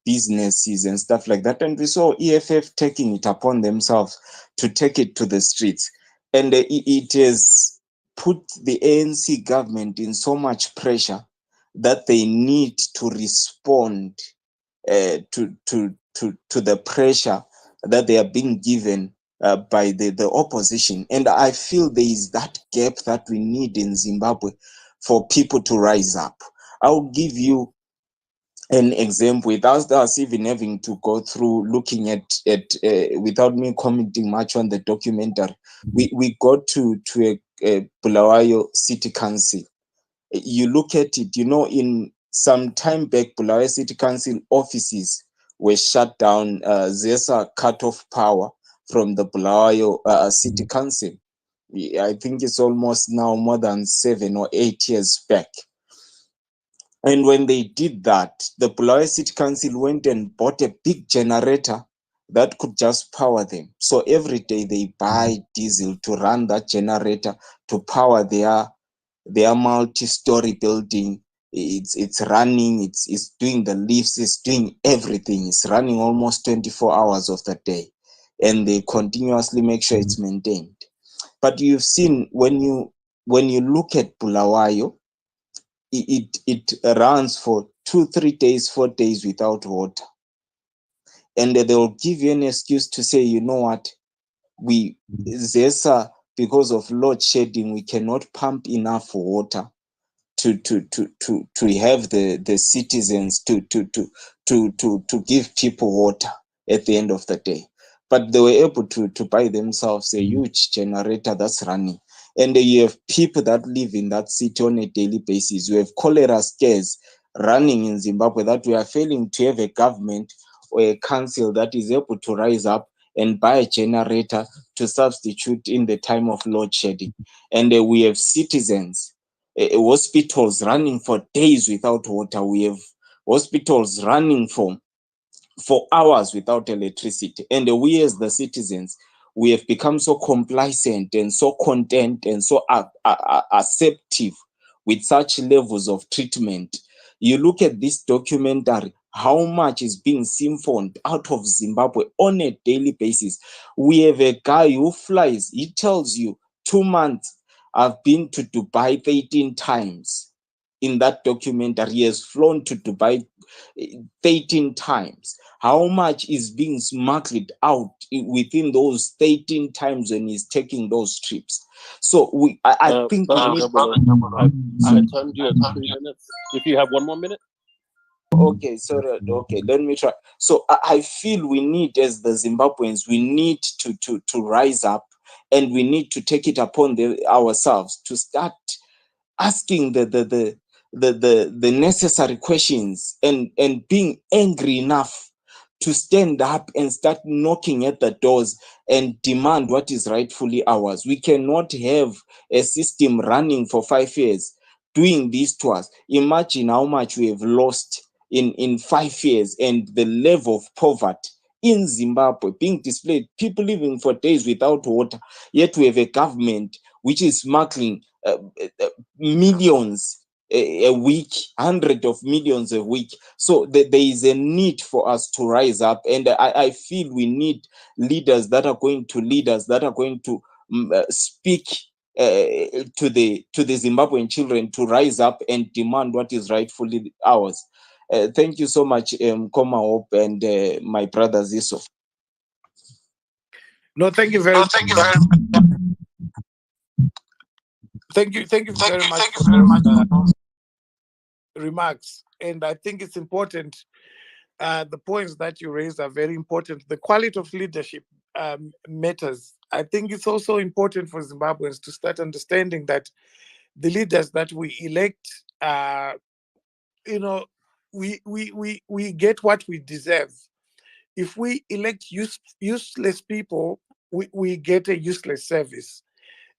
[SPEAKER 12] businesses and stuff like that, and we saw EFF taking it upon themselves to take it to the streets, and it has put the ANC government in so much pressure that they need to respond to the pressure that they are being given by the opposition. And I feel there is that gap that we need in Zimbabwe for people to rise up. I'll give you an example without us even having to go through looking at without me commenting much on the documentary. We got to a Bulawayo City Council. You look at it, in some time back, Bulawayo City Council offices were shut down. ZESA cut off power from the Bulawayo City Council. I think it's almost now more than 7 or 8 years back. And when they did that, the Bulawayo City Council went and bought a big generator that could just power them. So every day they buy diesel to run that generator to power their multi-story building. It's running, it's doing the lifts, it's doing everything. It's running almost 24 hours of the day, and they continuously make sure it's maintained. But you've seen when you look at Bulawayo, it runs for 2-3 days, 4 days without water, and they will give you an excuse to say, you know what, ZESA, because of load shedding, we cannot pump enough water to have the citizens to give people water at the end of the day. But they were able to buy themselves a huge generator that's running. And you have people that live in that city on a daily basis. We have cholera scares running in Zimbabwe, that we are failing to have a government or a council that is able to rise up and buy a generator to substitute in the time of load shedding. And we have citizens, hospitals running for days without water. We have hospitals running for hours without electricity. And we as the citizens, we have become so complacent and so content and so acceptive with such levels of treatment. You look at this documentary, how much is being siphoned out of Zimbabwe on a daily basis. We have a guy who flies, he tells you 2 months, I've been to Dubai 13 times. In that documentary, he has flown to Dubai 13 times. How much is being smuggled out within those 13 times when he's taking those trips? So I think we need.
[SPEAKER 13] I turned you at 3 minutes. If you have one more minute.
[SPEAKER 12] Okay, sorry. Okay, let me try. So I feel we need, as the Zimbabweans, we need to rise up, and we need to take it upon ourselves to start asking the necessary questions, and being angry enough to stand up and start knocking at the doors and demand what is rightfully ours. We cannot have a system running for 5 years doing this to us. Imagine how much we have lost in 5 years, and the level of poverty in Zimbabwe being displayed, people living for days without water, yet we have a government which is smuggling millions a week, hundreds of millions a week. So there is a need for us to rise up, and I feel we need leaders that are going to lead us, that are going to speak to the Zimbabwean children to rise up and demand what is rightfully ours. Thank you so much, Koma Hope and my brother Ziso.
[SPEAKER 1] No, thank you very much. Thank you very much for those remarks. And I think it's important. The points that you raised are very important. The quality of leadership matters. I think it's also important for Zimbabweans to start understanding that the leaders that we elect, we get what we deserve. If we elect useless people, we get a useless service.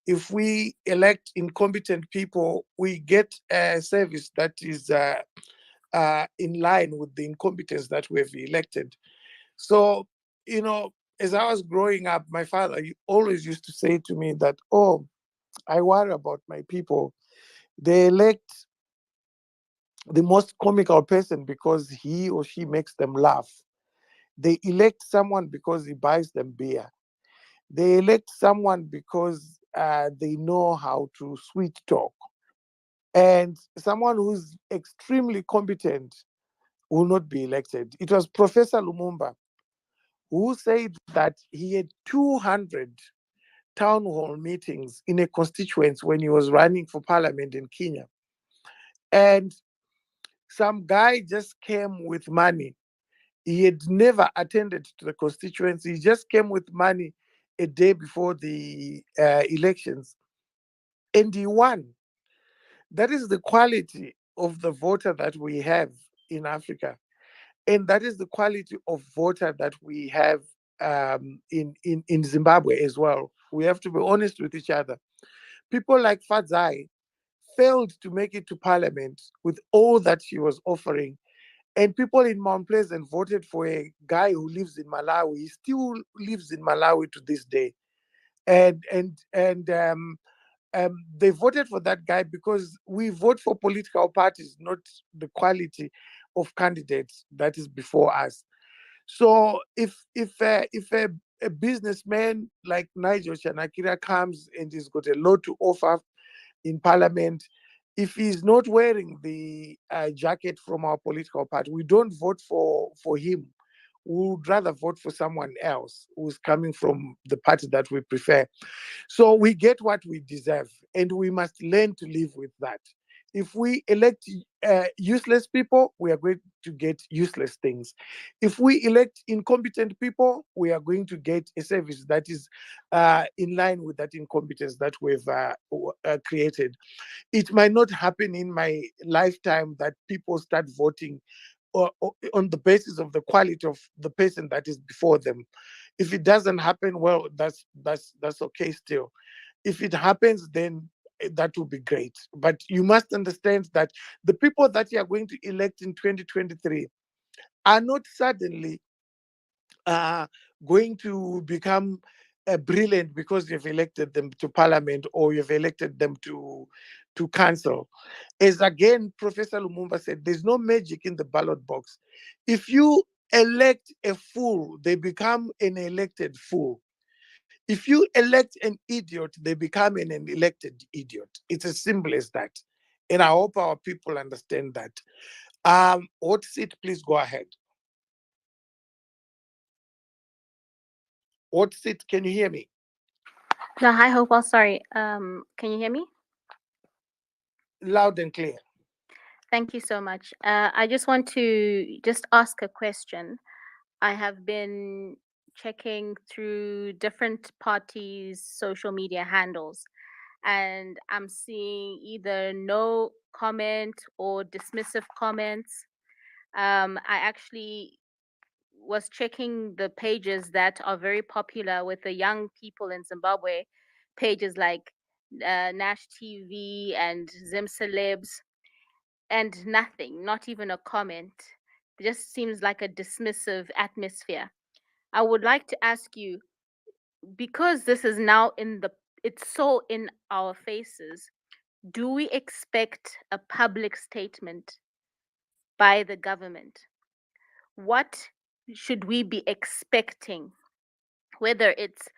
[SPEAKER 1] If we elect incompetent people, we get a service that is in line with the incompetence that we have elected. So, as I was growing up, my father always used to say to me that, oh, I worry about my people. They elect the most comical person because he or she makes them laugh. They elect someone because he buys them beer. They elect someone because they know how to sweet talk. And someone who's extremely competent will not be elected. It was Professor Lumumba who said that he had 200 town hall meetings in a constituency when he was running for parliament in Kenya. And some guy just came with money. He had never attended to the constituency. He just came with money a day before the elections and he won. That is the quality of the voter that we have in Africa. And that is the quality of voter that we have in Zimbabwe as well. We have to be honest with each other. People like Fadzai failed to make it to parliament with all that she was offering. And people in Mount Pleasant voted for a guy who lives in Malawi. He still lives in Malawi to this day. And they voted for that guy because we vote for political parties, not the quality of candidates that is before us. So if a businessman like Nigel Shanakira comes and he's got a lot to offer in parliament, if he's not wearing the jacket from our political party, we don't vote for him. We would rather vote for someone else who's coming from the party that we prefer. So we get what we deserve, and we must learn to live with that. If we elect useless people, we are going to get useless things. If we elect incompetent people, we are going to get a service that is in line with that incompetence that we've created. It might not happen in my lifetime that people start voting on the basis of the quality of the person that is before them. If it doesn't happen, well, that's okay still. If it happens, then that will be great. But you must understand that the people that you are going to elect in 2023 are not suddenly uh, going to become brilliant because you've elected them to parliament or you've elected them to council. As again, Professor Lumumba said, there's no magic in the ballot box. If you elect a fool, they become an elected fool. If you elect an idiot, they become an elected idiot. It's as simple as that. And I hope our people understand that. What seat, please go ahead. What seat? Can you hear me?
[SPEAKER 14] No, hi, Hopewell. Sorry. Can you hear me?
[SPEAKER 1] Loud and clear.
[SPEAKER 14] Thank you so much. I just want to just ask a question. I have been checking through different parties' social media handles, and I'm seeing either no comment or dismissive comments. I actually was checking the pages that are very popular with the young people in Zimbabwe, pages like Nash TV and Zim Celebs, and nothing, not even a comment. It just seems like a dismissive atmosphere. I would like to ask you, because this is now it's so in our faces, do we expect a public statement by the government? What should we be expecting? Whether it's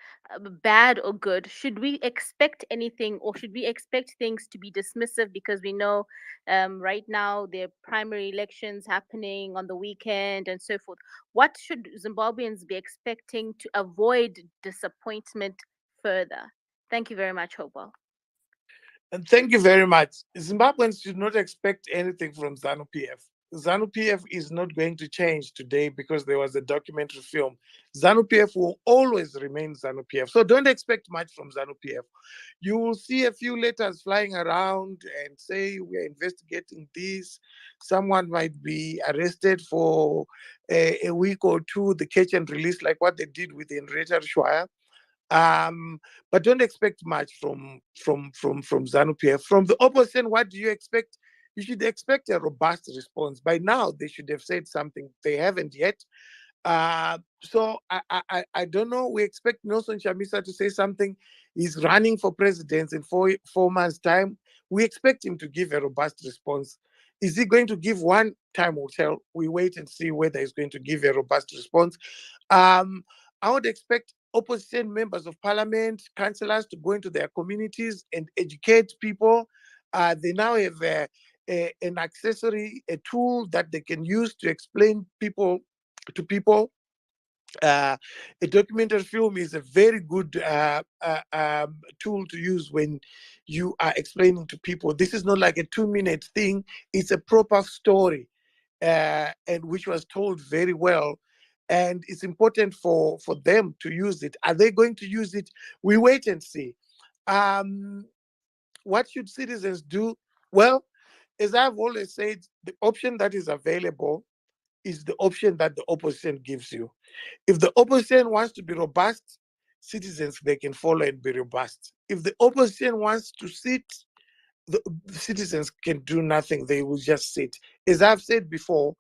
[SPEAKER 14] bad or good, should we expect anything, or should we expect things to be dismissive because we know right now there are primary elections happening on the weekend and so forth? What should Zimbabweans be expecting to avoid disappointment further? Thank you very much, Hopewell.
[SPEAKER 1] And thank you very much. Zimbabweans should not expect anything from ZANU PF. ZANU PF is not going to change today because there was a documentary film. ZANU PF will always remain ZANU PF. So don't expect much from ZANU PF. You will see a few letters flying around and say, we are investigating this. Someone might be arrested for a week or two, the catch and release, like what they did with Henrietta Shwaya. But don't expect much from ZANU PF. From the opposition, what do you expect? You should expect a robust response. By now, they should have said something. They haven't yet. So I don't know. We expect Nelson Chamisa to say something. He's running for president in four months' time. We expect him to give a robust response. Is he going to give one? Time will tell. We wait and see whether he's going to give a robust response. I would expect opposition members of parliament, councillors to go into their communities and educate people. They now have an accessory, a tool that they can use to explain people to people. A documentary film is a very good tool to use when you are explaining to people. This is not like a 2-minute thing, it's a proper story, and which was told very well. And it's important for them to use it. Are they going to use it? We wait and see. What should citizens do? Well, as I've always said, the option that is available is the option that the opposition gives you. If the opposition wants to be robust, citizens, they can follow and be robust. If the opposition wants to sit, the citizens can do nothing. They will just sit. As I've said before,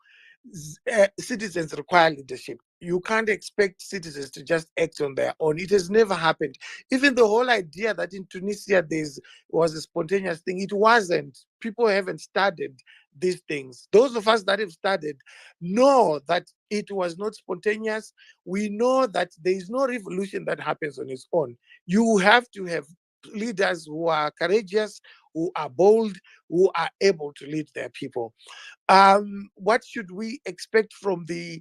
[SPEAKER 1] citizens require leadership. You can't expect citizens to just act on their own. It has never happened. Even the whole idea that in Tunisia there was a spontaneous thing, it wasn't. People haven't studied these things. Those of us that have studied know that it was not spontaneous. We know that there is no revolution that happens on its own. You have to have leaders who are courageous, who are bold, who are able to lead their people. What should we expect from the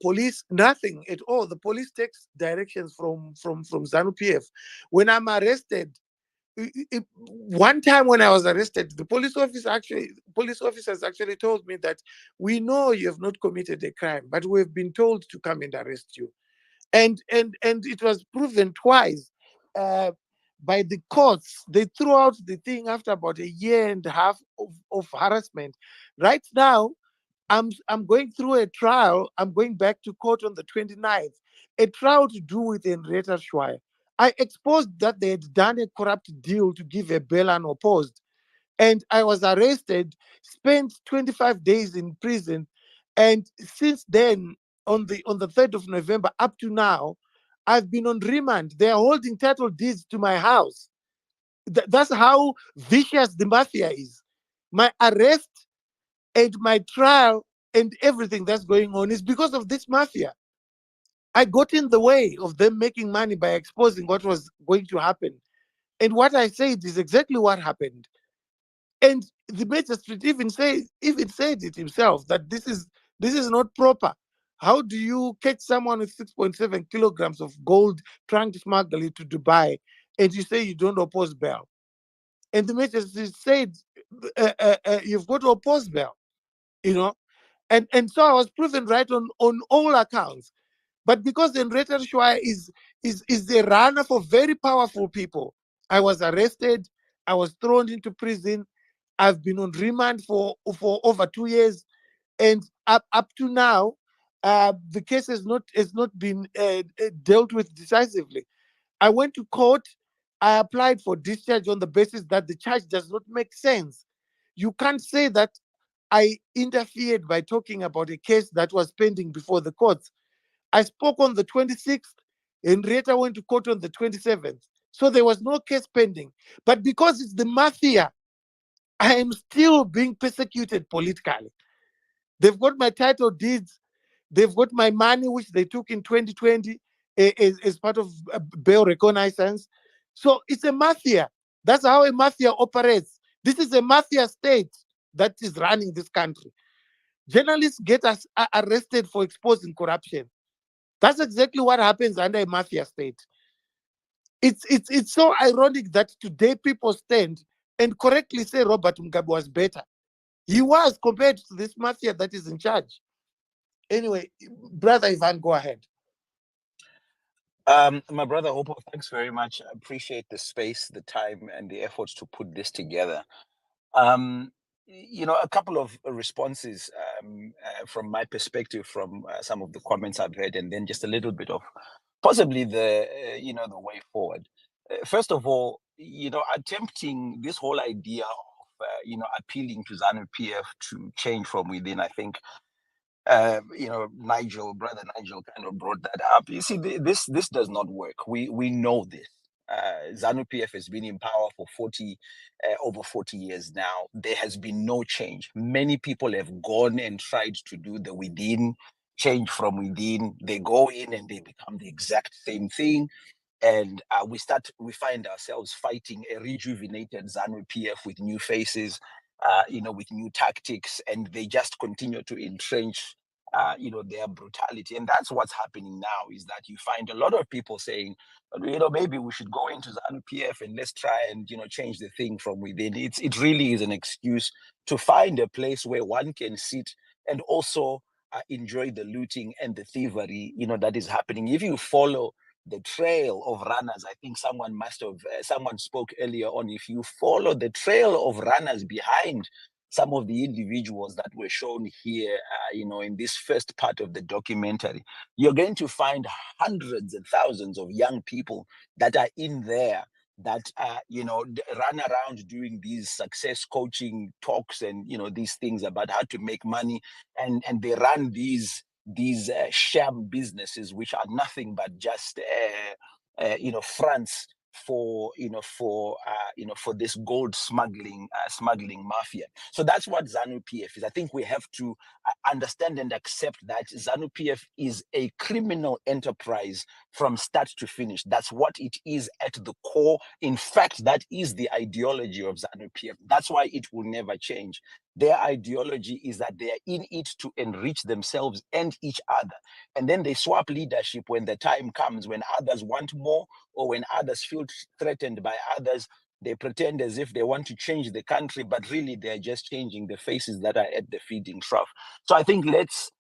[SPEAKER 1] police? Nothing at all. The police takes directions from ZANU-PF. When I'm arrested, one time when I was arrested, the police officers actually told me that we know you have not committed a crime, but we've been told to come and arrest you. And it was proven twice by the courts. They threw out the thing after about a year and a half of harassment. Right now, I'm going through a trial. I'm going back to court on the 29th. A trial to do with Henrietta Schweier. I exposed that they had done a corrupt deal to give a bail unopposed. And I was arrested, spent 25 days in prison. And since then, on the 3rd of November up to now, I've been on remand. They are holding title deeds to my house. That's how vicious the mafia is. My arrest and my trial and everything that's going on is because of this mafia. I got in the way of them making money by exposing what was going to happen. And what I said is exactly what happened. And the magistrate even said it himself that this is not proper. How do you catch someone with 6.7 kilograms of gold trying to smuggle it to Dubai, and you say you don't oppose bail? And the magistrate said, you've got to oppose bail, you know. And so I was proven right on all accounts. But because Henrietta Schweier is a runner for very powerful people, I was arrested. I was thrown into prison. I've been on remand for over 2 years, and up to now, the case has not been dealt with decisively. I went to court. I applied for discharge on the basis that the charge does not make sense. You can't say that I interfered by talking about a case that was pending before the courts. I spoke on the 26th. Henrietta went to court on the 27th. So there was no case pending. But because it's the mafia, I am still being persecuted politically. They've got my title deeds. They've got my money, which they took in 2020 as part of bail reconnaissance. So it's a mafia. That's how a mafia operates. This is a mafia state that is running this country. Journalists get us arrested for exposing corruption. That's exactly what happens under a mafia state. It's so ironic that today people stand and correctly say Robert Mugabe was better. He was compared to this mafia that is in charge. Anyway, brother Ivan, go ahead.
[SPEAKER 15] My brother Hopo, thanks very much. I appreciate the space, the time, and the efforts to put this together. A couple of responses from my perspective, from some of the comments I've heard, and then just a little bit of possibly the way forward. First of all, attempting this whole idea of appealing to ZANU-PF to change from within, I think. Brother Nigel kind of brought that up. You see, this does not work. We know this. ZANU-PF has been in power for over 40 years now. There has been no change. Many people have gone and tried to do the within, change from within. They go in and they become the exact same thing. And we find ourselves fighting a rejuvenated ZANU-PF with new faces, with new tactics, and they just continue to entrench their brutality. And that's what's happening now, is that you find a lot of people saying, maybe we should go into ZANU-PF and let's try and, change the thing from within. It really is an excuse to find a place where one can sit and also enjoy the looting and the thievery, that is happening. If you follow the trail of runners, I think someone spoke earlier on, if you follow the trail of runners behind some of the individuals that were shown here, in this first part of the documentary, you're going to find hundreds and thousands of young people that are in there that, run around doing these success coaching talks and, these things about how to make money. And they run these sham businesses, which are nothing but just, fronts for this gold smuggling mafia. So that's what ZANU-PF is. I think we have to understand and accept that ZANU-PF is a criminal enterprise from start to finish. That's what it is at the core. In fact, that is the ideology of ZANU-PF. That's why it will never change. Their ideology is that they are in it to enrich themselves and each other. And then they swap leadership when the time comes, when others want more, or when others feel threatened by others. They pretend as if they want to change the country, but really they're just changing the faces that are at the feeding trough. So I think let's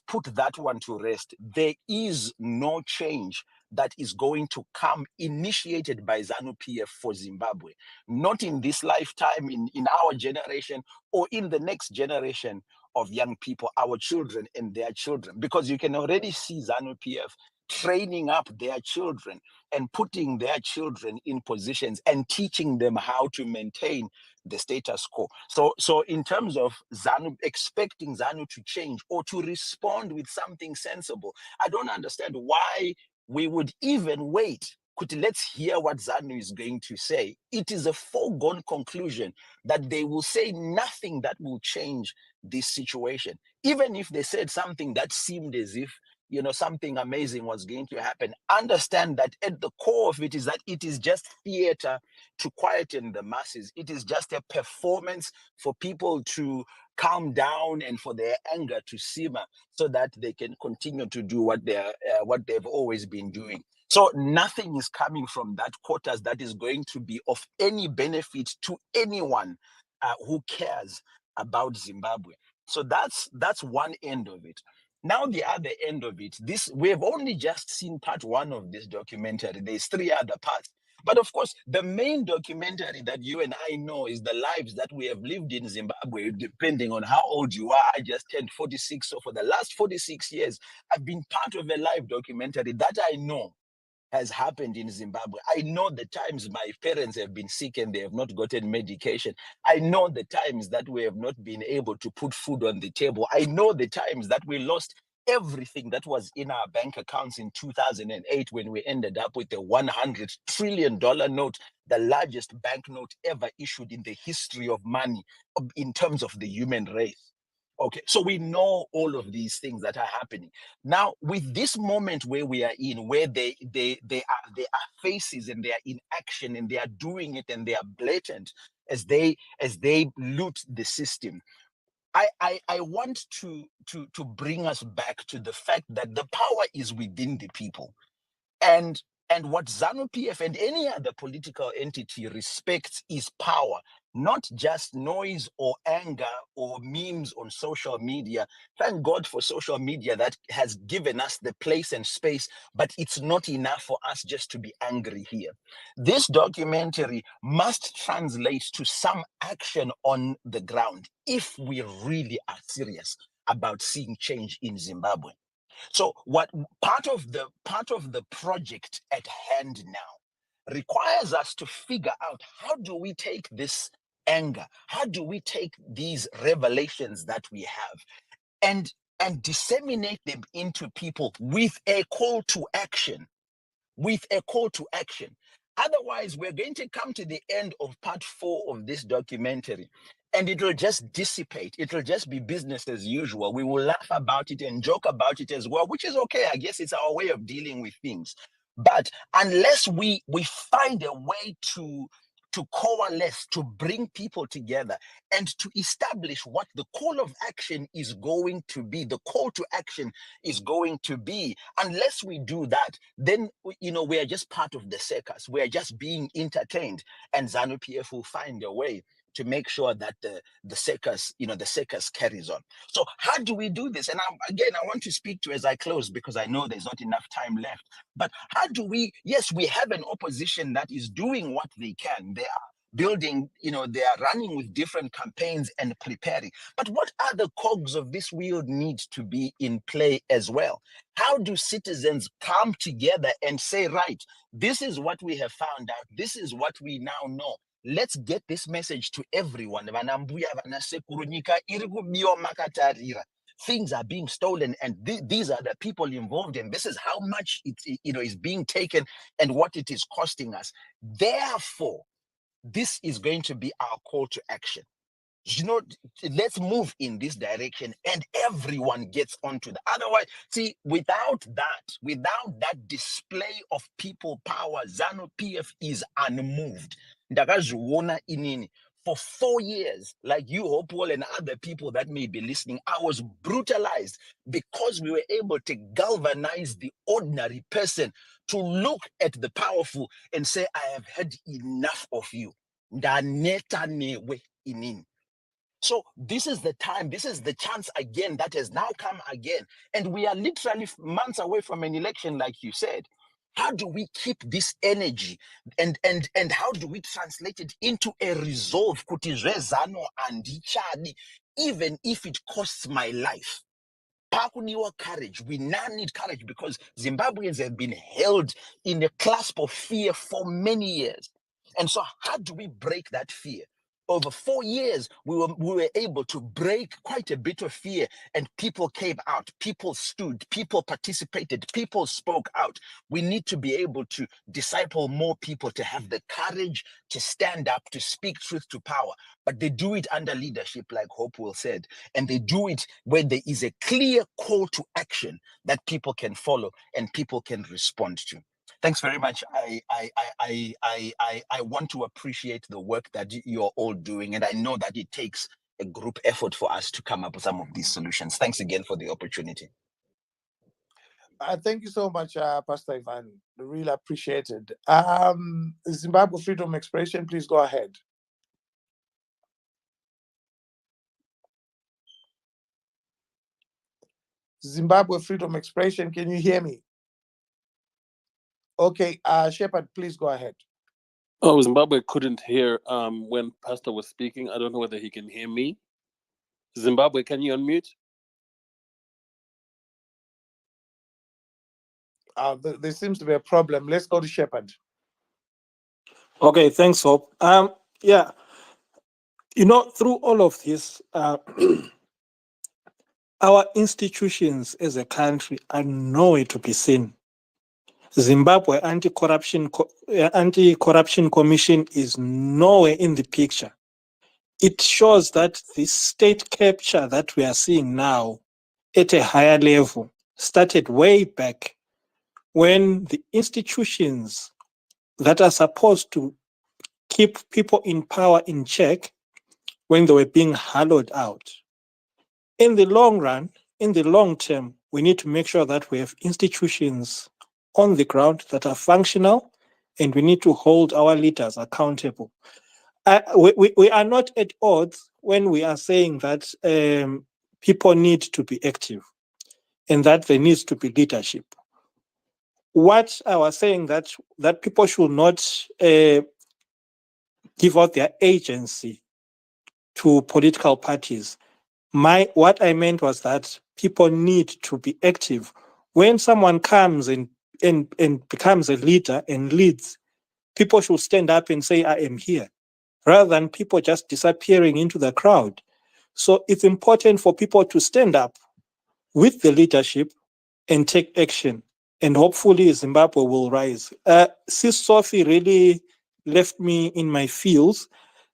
[SPEAKER 15] put that one to rest. There is no change that is going to come initiated by ZANU-PF for Zimbabwe, not in this lifetime, in our generation, or in the next generation of young people, our children and their children, because you can already see ZANU-PF training up their children and putting their children in positions and teaching them how to maintain the status quo. So in terms of ZANU, expecting ZANU to change or to respond with something sensible, I don't understand why we would even wait. Let's hear what ZANU is going to say. It is a foregone conclusion that they will say nothing that will change this situation. Even if they said something that seemed as if something amazing was going to happen, understand that at the core of it is that it is just theater to quieten the masses. It is just a performance for people to calm down and for their anger to simmer so that they can continue to do what they've always been doing. So nothing is coming from that quarters that is going to be of any benefit to anyone who cares about Zimbabwe. So that's one end of it. Now the other end of it, we've only just seen part one of this documentary. There's 3 other parts. But of course, the main documentary that you and I know is the lives that we have lived in Zimbabwe, depending on how old you are. I just turned 46. So for the last 46 years, I've been part of a live documentary that I know has happened in Zimbabwe. I know the times my parents have been sick and they have not gotten medication. I know the times that we have not been able to put food on the table. I know the times that we lost everything that was in our bank accounts in 2008 when we ended up with a $100 trillion note, the largest banknote ever issued in the history of money in terms of the human race. Okay, so we know all of these things that are happening. Now, with this moment where we are in, where they are faces and they are in action and they are doing it and they are blatant as they loot the system, I want to bring us back to the fact that the power is within the people. And what ZANU-PF and any other political entity respects is power, not just noise or anger or memes on social media. Thank God for social media that has given us the place and space, but it's not enough for us just to be angry here. This documentary must translate to some action on the ground if we really are serious about seeing change in Zimbabwe. So what part of the project at hand now requires us to figure out, how do we take this anger, how do we take these revelations that we have and disseminate them into people with a call to action. with a call to action. Otherwise, we're going to come to the end of part 4 of this documentary, and it will just dissipate. It will just be business as usual. We will laugh about it and joke about it as well, which is okay. I guess it's our way of dealing with things. But unless we find a way to coalesce, to bring people together, and to establish what the call of action is going to be, the call to action is going to be, unless we do that, then we are just part of the circus. We are just being entertained, and ZANU-PF will find a way to make sure that the circus, the circus carries on. So how do we do this? And I want to speak to, as I close, because I know there's not enough time left, but how do we, yes, we have an opposition that is doing what they can. They are building, they are running with different campaigns and preparing. But what other cogs of this wheel need to be in play as well? How do citizens come together and say, right, this is what we have found out, this is what we now know. Let's get this message to everyone. Things are being stolen, and these are the people involved, and this is how much it is being taken and what it is costing us. Therefore, this is going to be our call to action. Let's move in this direction, and everyone gets onto that. Otherwise, see, without that display of people power, ZANU-PF is unmoved. Ndakazviona inini. For 4 years, like you, Hopewell, and other people that may be listening, I was brutalized because we were able to galvanize the ordinary person to look at the powerful and say, I have had enough of you. Ndaneta newe inini. So this is the time, this is the chance again that has now come again. And we are literally months away from an election, like you said. How do we keep this energy and how do we translate it into a resolve? Kuti zvezano andichadi, even if it costs my life. Pakuniwa courage. We now need courage because Zimbabweans have been held in a clasp of fear for many years. And so how do we break that fear? Over 4 years, we were able to break quite a bit of fear, and people came out, people stood, people participated, people spoke out. We need to be able to disciple more people to have the courage to stand up, to speak truth to power. But they do it under leadership, like Hopewell said, and they do it where there is a clear call to action that people can follow and people can respond to. Thanks very much. I want to appreciate the work that you're all doing, and I know that it takes a group effort for us to come up with some of these solutions. Thanks again for the opportunity.
[SPEAKER 1] Thank you so much, Pastor Ivan. Really appreciated. Zimbabwe Freedom Expression, please go ahead. Zimbabwe Freedom Expression, can you hear me? Okay, Shepard, please go ahead.
[SPEAKER 13] Oh, Zimbabwe couldn't hear when Pastor was speaking. I don't know whether he can hear me. Zimbabwe, can you unmute?
[SPEAKER 1] There seems to be a problem. Let's go to Shepard.
[SPEAKER 3] Okay, thanks, Hope. Yeah, through all of this, our institutions as a country are nowhere to be seen. Zimbabwe Anti-Corruption Commission is nowhere in the picture. It shows that the state capture that we are seeing now at a higher level started way back when the institutions that are supposed to keep people in power in check, when they were being hollowed out. In the long run, in the long term, we need to make sure that we have institutions on the ground that are functional, and we need to hold our leaders accountable. We are not at odds when we are saying that people need to be active and that there needs to be leadership. What I was saying that people should not give out their agency to political parties. What I meant was that people need to be active. When someone comes and becomes a leader and leads, people should stand up and say, I am here, rather than people just disappearing into the crowd. So it's important for people to stand up with the leadership and take action. and hopefully Zimbabwe will rise. Sis Sophie really left me in my feels.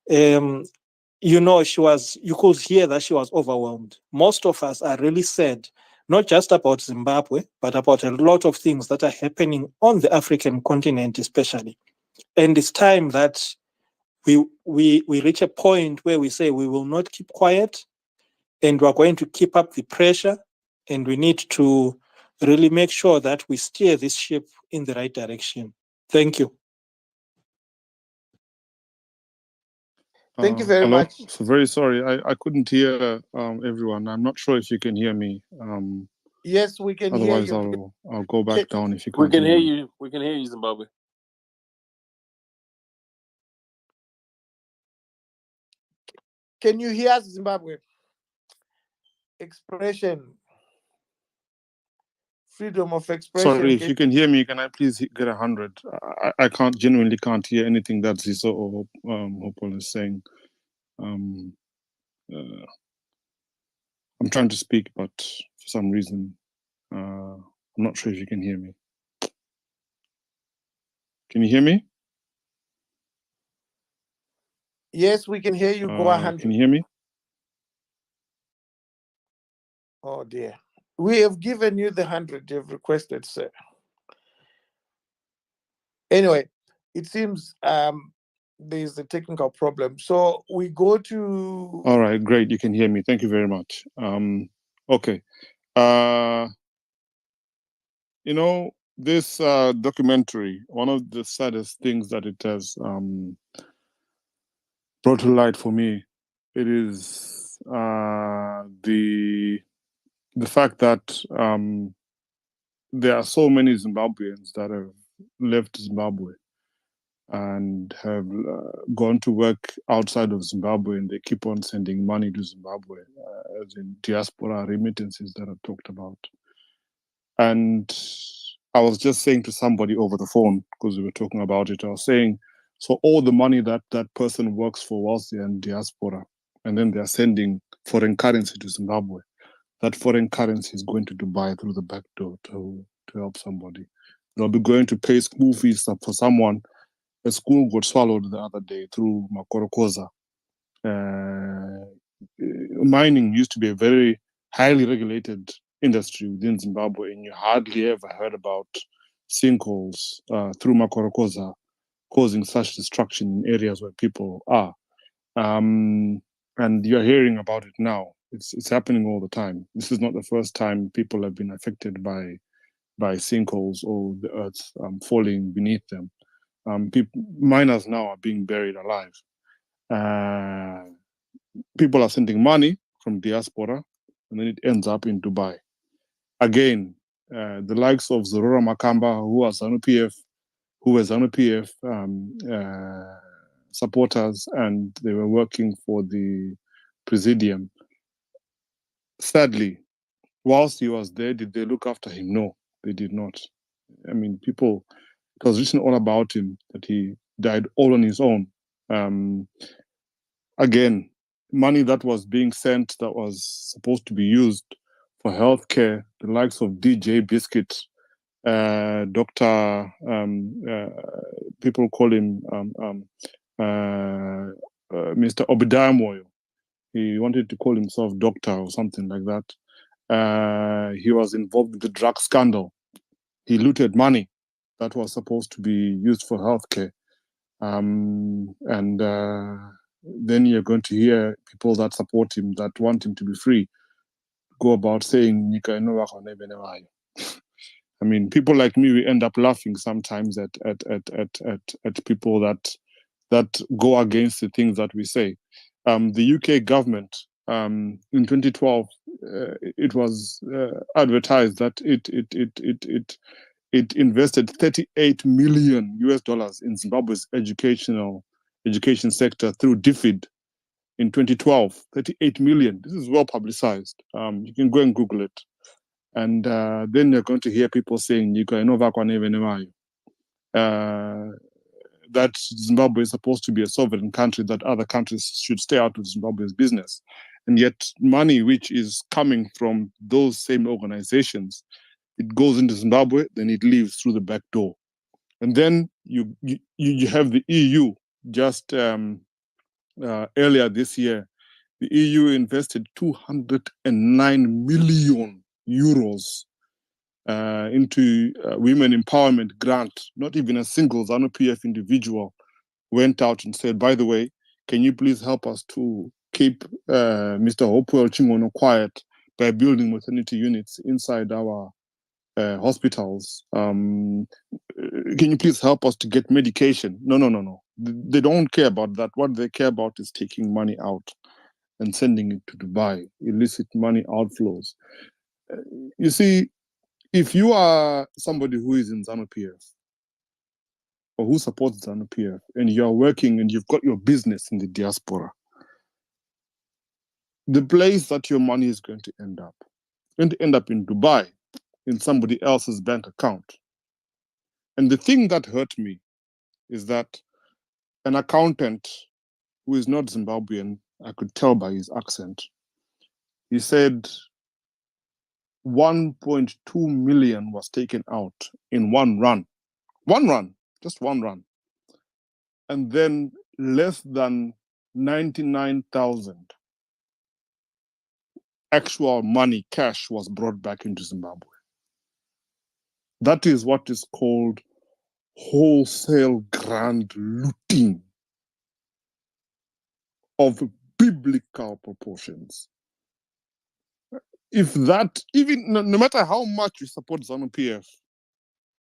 [SPEAKER 3] You know, you could hear that she was overwhelmed. Most of us are really sad, not just about Zimbabwe, but about a lot of things that are happening on the African continent, especially. And it's time that we reach a point where we say we will not keep quiet, and we're going to keep up the pressure, and we need to really make sure that we steer this ship in the right direction. Thank you.
[SPEAKER 1] Thank you very
[SPEAKER 16] hello?
[SPEAKER 1] much.
[SPEAKER 16] So very sorry, I couldn't hear everyone. I'm not sure if you can hear me.
[SPEAKER 1] Yes, we can hear
[SPEAKER 16] Otherwise,
[SPEAKER 1] you.
[SPEAKER 16] I'll go back down if you
[SPEAKER 13] We
[SPEAKER 16] can't
[SPEAKER 13] can hear
[SPEAKER 16] me.
[SPEAKER 13] you. We can hear you, Zimbabwe.
[SPEAKER 1] Can you hear us, Zimbabwe? Expression. Freedom of expression.
[SPEAKER 16] Sorry, if you can hear me, can I please get 100? I genuinely can't hear anything that Ziso or Hopewell is saying. I'm trying to speak, but for some reason, I'm not sure if you can hear me. Can you hear me?
[SPEAKER 1] Yes, we can hear you. Go 100.
[SPEAKER 16] Can you hear me?
[SPEAKER 1] Oh dear. We have given you the 100 you've requested, sir. Anyway, it seems there's a technical problem. So we go to...
[SPEAKER 16] All right, great. You can hear me. Thank you very much. Okay. You know, this documentary, one of the saddest things that it has brought to light for me, it is the fact that there are so many Zimbabweans that have left Zimbabwe and have gone to work outside of Zimbabwe, and they keep on sending money to Zimbabwe, as in diaspora remittances that I've talked about. And I was just saying to somebody over the phone, because we were talking about it, I was saying, so all the money that that person works for whilst they're in diaspora, and then they're sending foreign currency to Zimbabwe, that foreign currency is going to Dubai through the back door to help somebody. They'll be going to pay school fees for someone. A school got swallowed the other day through Makorokoza. Mining used to be a very highly regulated industry within Zimbabwe, and you hardly ever heard about sinkholes through Makorokoza causing such destruction in areas where people are. And you're hearing about it now. It's happening all the time. This is not the first time people have been affected by sinkholes or the earth falling beneath them. Miners now are being buried alive. People are sending money from diaspora, and then it ends up in Dubai. Again, the likes of Zorora Makamba, who were ZANU-PF supporters, and they were working for the Presidium. Sadly, whilst he was there, did they look after him? No, they did not. I mean, it was written all about him, that he died all on his own. Again, money that was being sent that was supposed to be used for healthcare, the likes of DJ Biscuit, Dr. People call him Mr. Obadiah Moyo. He wanted to call himself doctor or something like that. He was involved in the drug scandal. He looted money that was supposed to be used for healthcare. Then you're going to hear people that support him, that want him to be free, go about saying, I mean, people like me, we end up laughing sometimes at people that go against the things that we say. The UK government, in 2012, it was advertised that it invested $38 million in Zimbabwe's education sector through DFID in 2012. 38 million. This is well publicized. You can go and Google it. And then you're going to hear people saying, that Zimbabwe is supposed to be a sovereign country, that other countries should stay out of Zimbabwe's business. And yet money which is coming from those same organizations it goes into Zimbabwe, then it leaves through the back door. And then you have the EU. Just earlier this year, the EU invested 209 million euros into women empowerment grant. Not even a single ZANU-PF individual went out and said, by the way, can you please help us to keep Mr. Hopewell Chingono quiet by building maternity units inside our hospitals? Can you please help us to get medication? No. They don't care about that. What they care about is taking money out and sending it to Dubai, illicit money outflows. You see, if you are somebody who is in ZANU-PF or who supports ZANU-PF and you are working and you've got your business in the diaspora, the place that your money is going to end up in Dubai, in somebody else's bank account. And the thing that hurt me is that an accountant who is not Zimbabwean, I could tell by his accent, he said 1.2 million was taken out in one run. Just one run. And then less than 99,000 actual money, cash, was brought back into Zimbabwe. That is what is called wholesale grand looting of biblical proportions. If that, even no matter how much you support ZANU-PF,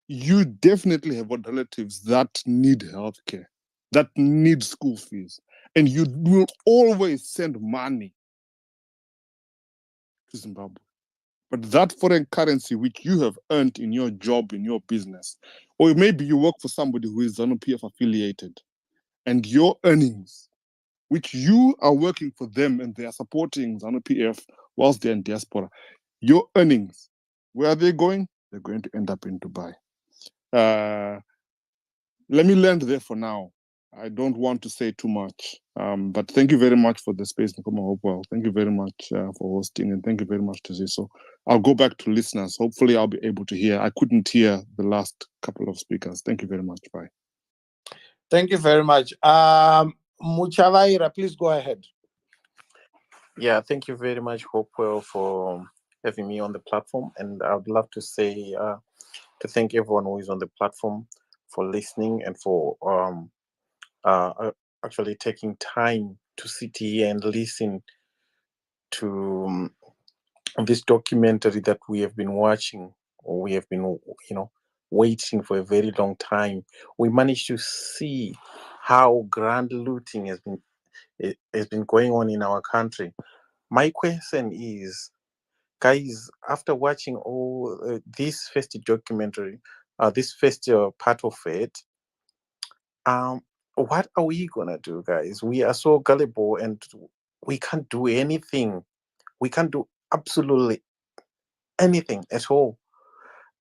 [SPEAKER 16] you definitely have got relatives that need healthcare, that need school fees, and you will always send money to Zimbabwe. But that foreign currency which you have earned in your job, in your business, or maybe you work for somebody who is ZANU-PF affiliated, and your earnings, which you are working for them and they are supporting ZANU-PF whilst they're in diaspora, your earnings, where are they going? They're going to end up in Dubai. Let me land there for now. I don't want to say too much, but thank you very much for the space, Nkoma Hopewell. Thank you very much for hosting, and thank you very much to Ziso. I'll go back to listeners. Hopefully I'll be able to hear. I couldn't hear the last couple of speakers. Thank you very much. Bye.
[SPEAKER 1] Thank you very much. Muchavaira, please go ahead.
[SPEAKER 17] Yeah, thank you very much, Hopewell, for having me on the platform. And I would love to say, to thank everyone who is on the platform for listening and for actually taking time to sit here and listen to this documentary that we have been watching, or we have been, waiting for a very long time. We managed to see how grand looting has been going on in our country. My question is, guys, after watching all this first documentary, this first part of it, what are we gonna do, guys? We are so gullible and we can't do anything. We can't do absolutely anything at all.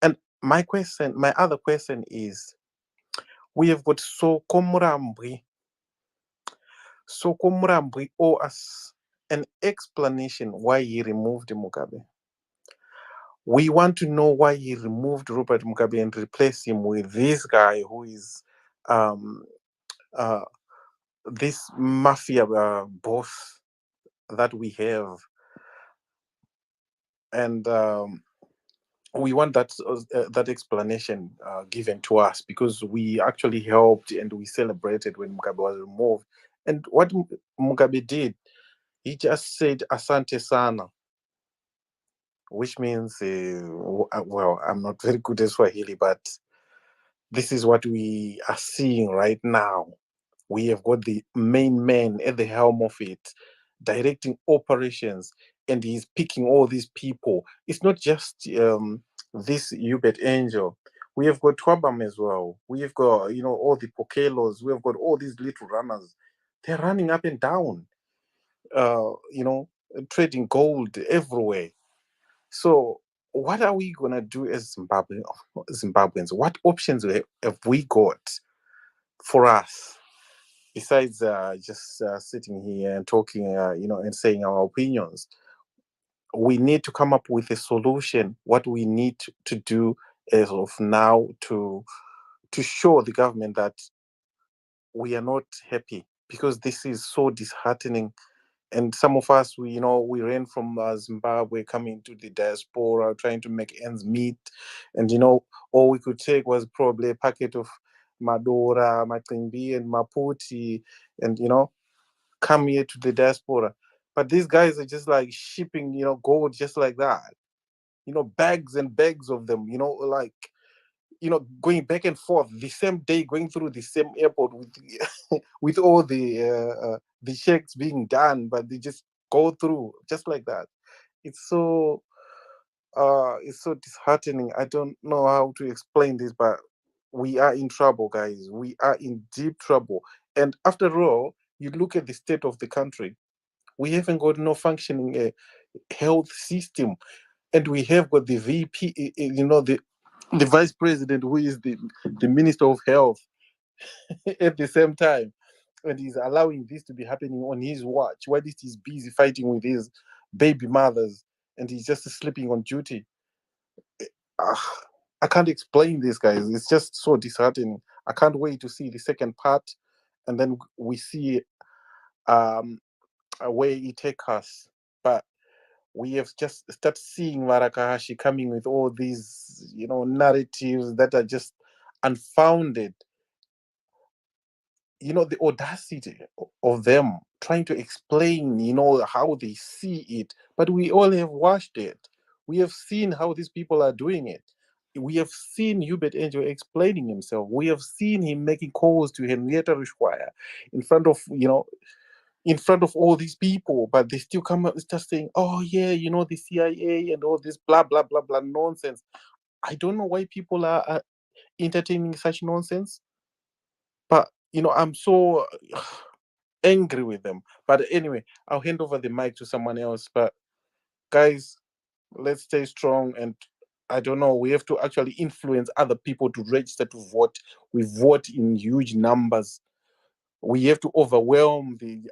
[SPEAKER 17] And my other question is, we have got Soko Murambwi owe us an explanation why he removed Mugabe. We want to know why he removed Robert Mugabe and replaced him with this guy who is this mafia boss that we have. And we want that explanation given to us, because we actually helped and we celebrated when Mugabe was removed. And what Mugabe did, he just said "Asante sana," which means, well, I'm not very good at Swahili, but this is what we are seeing right now. We have got the main man at the helm of it, directing operations, and he's picking all these people. It's not just this Hubert Angel. We have got Twabam as well. We have got, all the Pokelos. We have got all these little runners. They're running up and down, trading gold everywhere. So what are we going to do as Zimbabweans? What options have we got for us, besides just sitting here and talking, and saying our opinions? we need to come up with a solution. What we need to do as of now to show the government that we are not happy, because this is so disheartening. And some of us, we ran from Zimbabwe, coming to the diaspora, trying to make ends meet. And all we could take was probably a packet of Madora, Macimbi, and Maputi, and come here to the diaspora. But these guys are just like shipping, gold just like that. Bags and bags of them. Like going back and forth the same day, going through the same airport with with all the checks being done, but they just go through just like that. It's so disheartening. I don't know how to explain this, but we are in trouble, guys. We are in deep trouble. And after all, you look at the state of the country. We haven't got no functioning health system, and we have got the VP, the vice president, who is the minister of health at the same time, and he's allowing this to be happening on his watch while he's busy fighting with his baby mothers, and he's just sleeping on duty. Ah, I can't explain this, guys. It's just so disheartening. I can't wait to see the second part, and then we see um, where it takes us. But we have just started seeing Marakahashi coming with all these, narratives that are just unfounded. The audacity of them trying to explain, how they see it. But we all have watched it. We have seen how these people are doing it. We have seen Hubert Angel explaining himself. We have seen him making calls to Henrietta Rushwire in front of, all these people, but they still come up just saying, oh yeah, the CIA and all this blah blah blah blah nonsense. I don't know why people are entertaining such nonsense, but I'm so angry with them. But anyway, I'll hand over the mic to someone else. But guys, let's stay strong, and I don't know, we have to actually influence other people to register to vote. We vote in huge numbers. We have to overwhelm the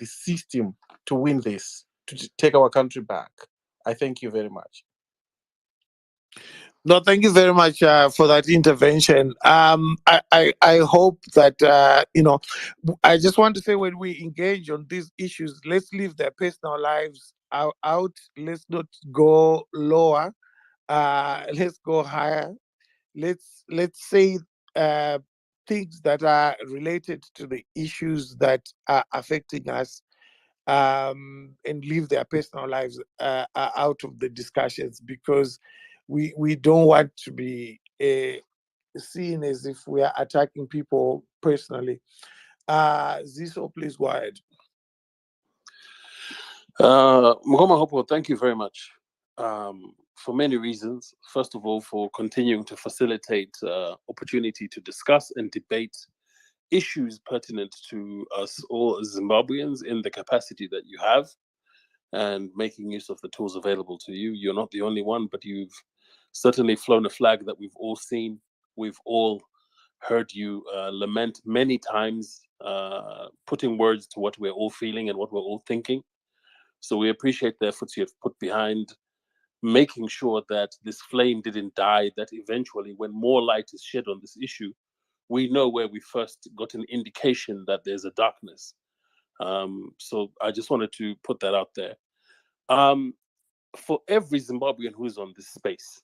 [SPEAKER 17] system to win this, to take our country back. I thank you very much.
[SPEAKER 1] No, thank you very much for that intervention. I hope that, I just want to say, when we engage on these issues, let's leave their personal lives out. Let's not go lower. Let's go higher. Let's say things that are related to the issues that are affecting us, and leave their personal lives out of the discussions, because we don't want to be seen as if we are attacking people personally. Ziso, please go ahead.
[SPEAKER 13] Mgoma Hopewell, thank you very much, for many reasons. First of all, for continuing to facilitate opportunity to discuss and debate issues pertinent to us all as Zimbabweans in the capacity that you have, and making use of the tools available to you. You're not the only one, but you've certainly flown a flag that we've all seen. We've all heard you lament many times, putting words to what we're all feeling and what we're all thinking. So we appreciate the efforts you have put behind making sure that this flame didn't die, that eventually, when more light is shed on this issue, we know where we first got an indication that there's a darkness. So I just wanted to put that out there. For every Zimbabwean who's on this space,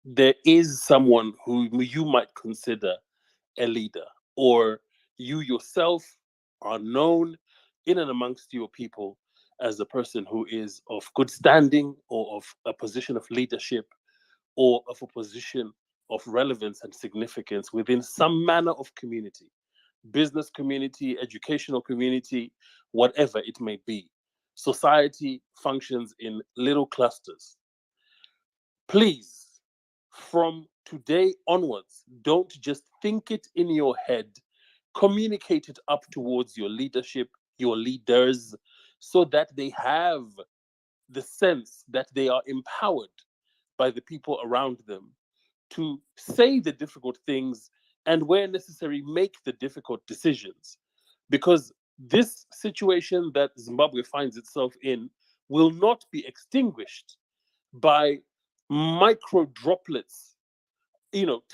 [SPEAKER 13] there is someone who you might consider a leader, or you yourself are known in and amongst your people as a person who is of good standing, or of a position of leadership, or of a position of relevance and significance within some manner of community, business community, educational community, whatever it may be. Society functions in little clusters. Please, from today onwards, don't just think it in your head, communicate it up towards your leadership, your leaders, so that they have the sense that they are empowered by the people around them to say the difficult things, and where necessary, make the difficult decisions. Because this situation that Zimbabwe finds itself in will not be extinguished by micro droplets,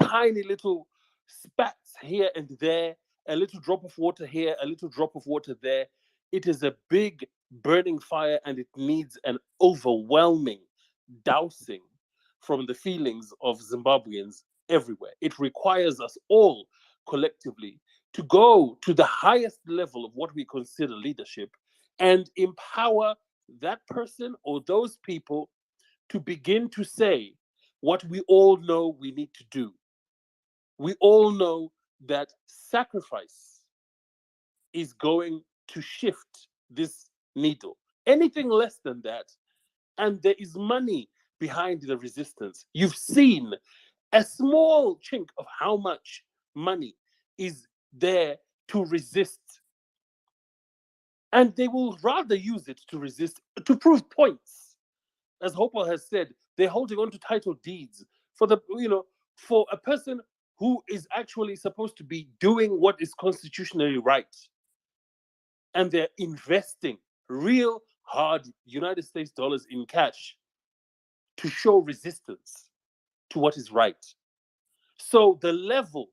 [SPEAKER 13] tiny little spats here and there, a little drop of water here, a little drop of water there. It is a big burning fire, and it needs an overwhelming dousing from the feelings of Zimbabweans everywhere. It requires us all collectively to go to the highest level of what we consider leadership and empower that person or those people to begin to say what we all know we need to do. We all know that sacrifice is going to shift this needle. Anything less than that, and there is money behind the resistance. You've seen a small chink of how much money is there to resist. And they will rather use it to resist, to prove points. As Hopewell has said, they're holding on to title deeds for a person who is actually supposed to be doing what is constitutionally right. And they're investing real hard United States dollars in cash to show resistance to what is right. So the level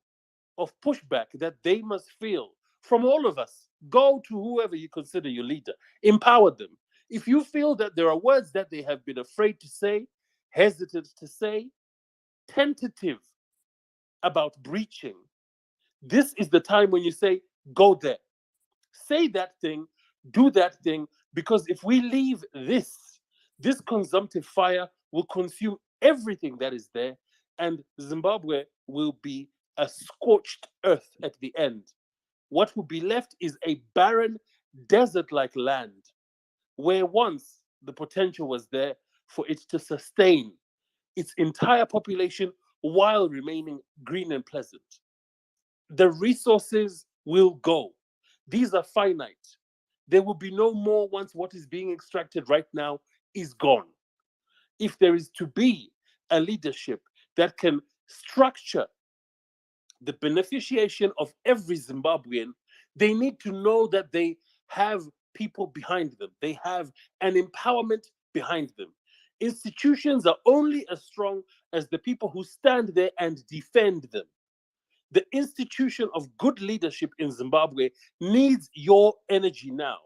[SPEAKER 13] of pushback that they must feel from all of us, go to whoever you consider your leader, empower them. If you feel that there are words that they have been afraid to say, hesitant to say, tentative about breaching, this is the time when you say, go there. Say that thing, do that thing, because if we leave this consumptive fire will consume everything that is there, and Zimbabwe will be a scorched earth at the end. What will be left is a barren, desert-like land where once the potential was there for it to sustain its entire population while remaining green and pleasant. The resources will go. These are finite. There will be no more once what is being extracted right now is gone. If there is to be a leadership that can structure the beneficiation of every Zimbabwean, they need to know that they have people behind them. They have an empowerment behind them. Institutions are only as strong as the people who stand there and defend them. The institution of good leadership in Zimbabwe needs your energy now.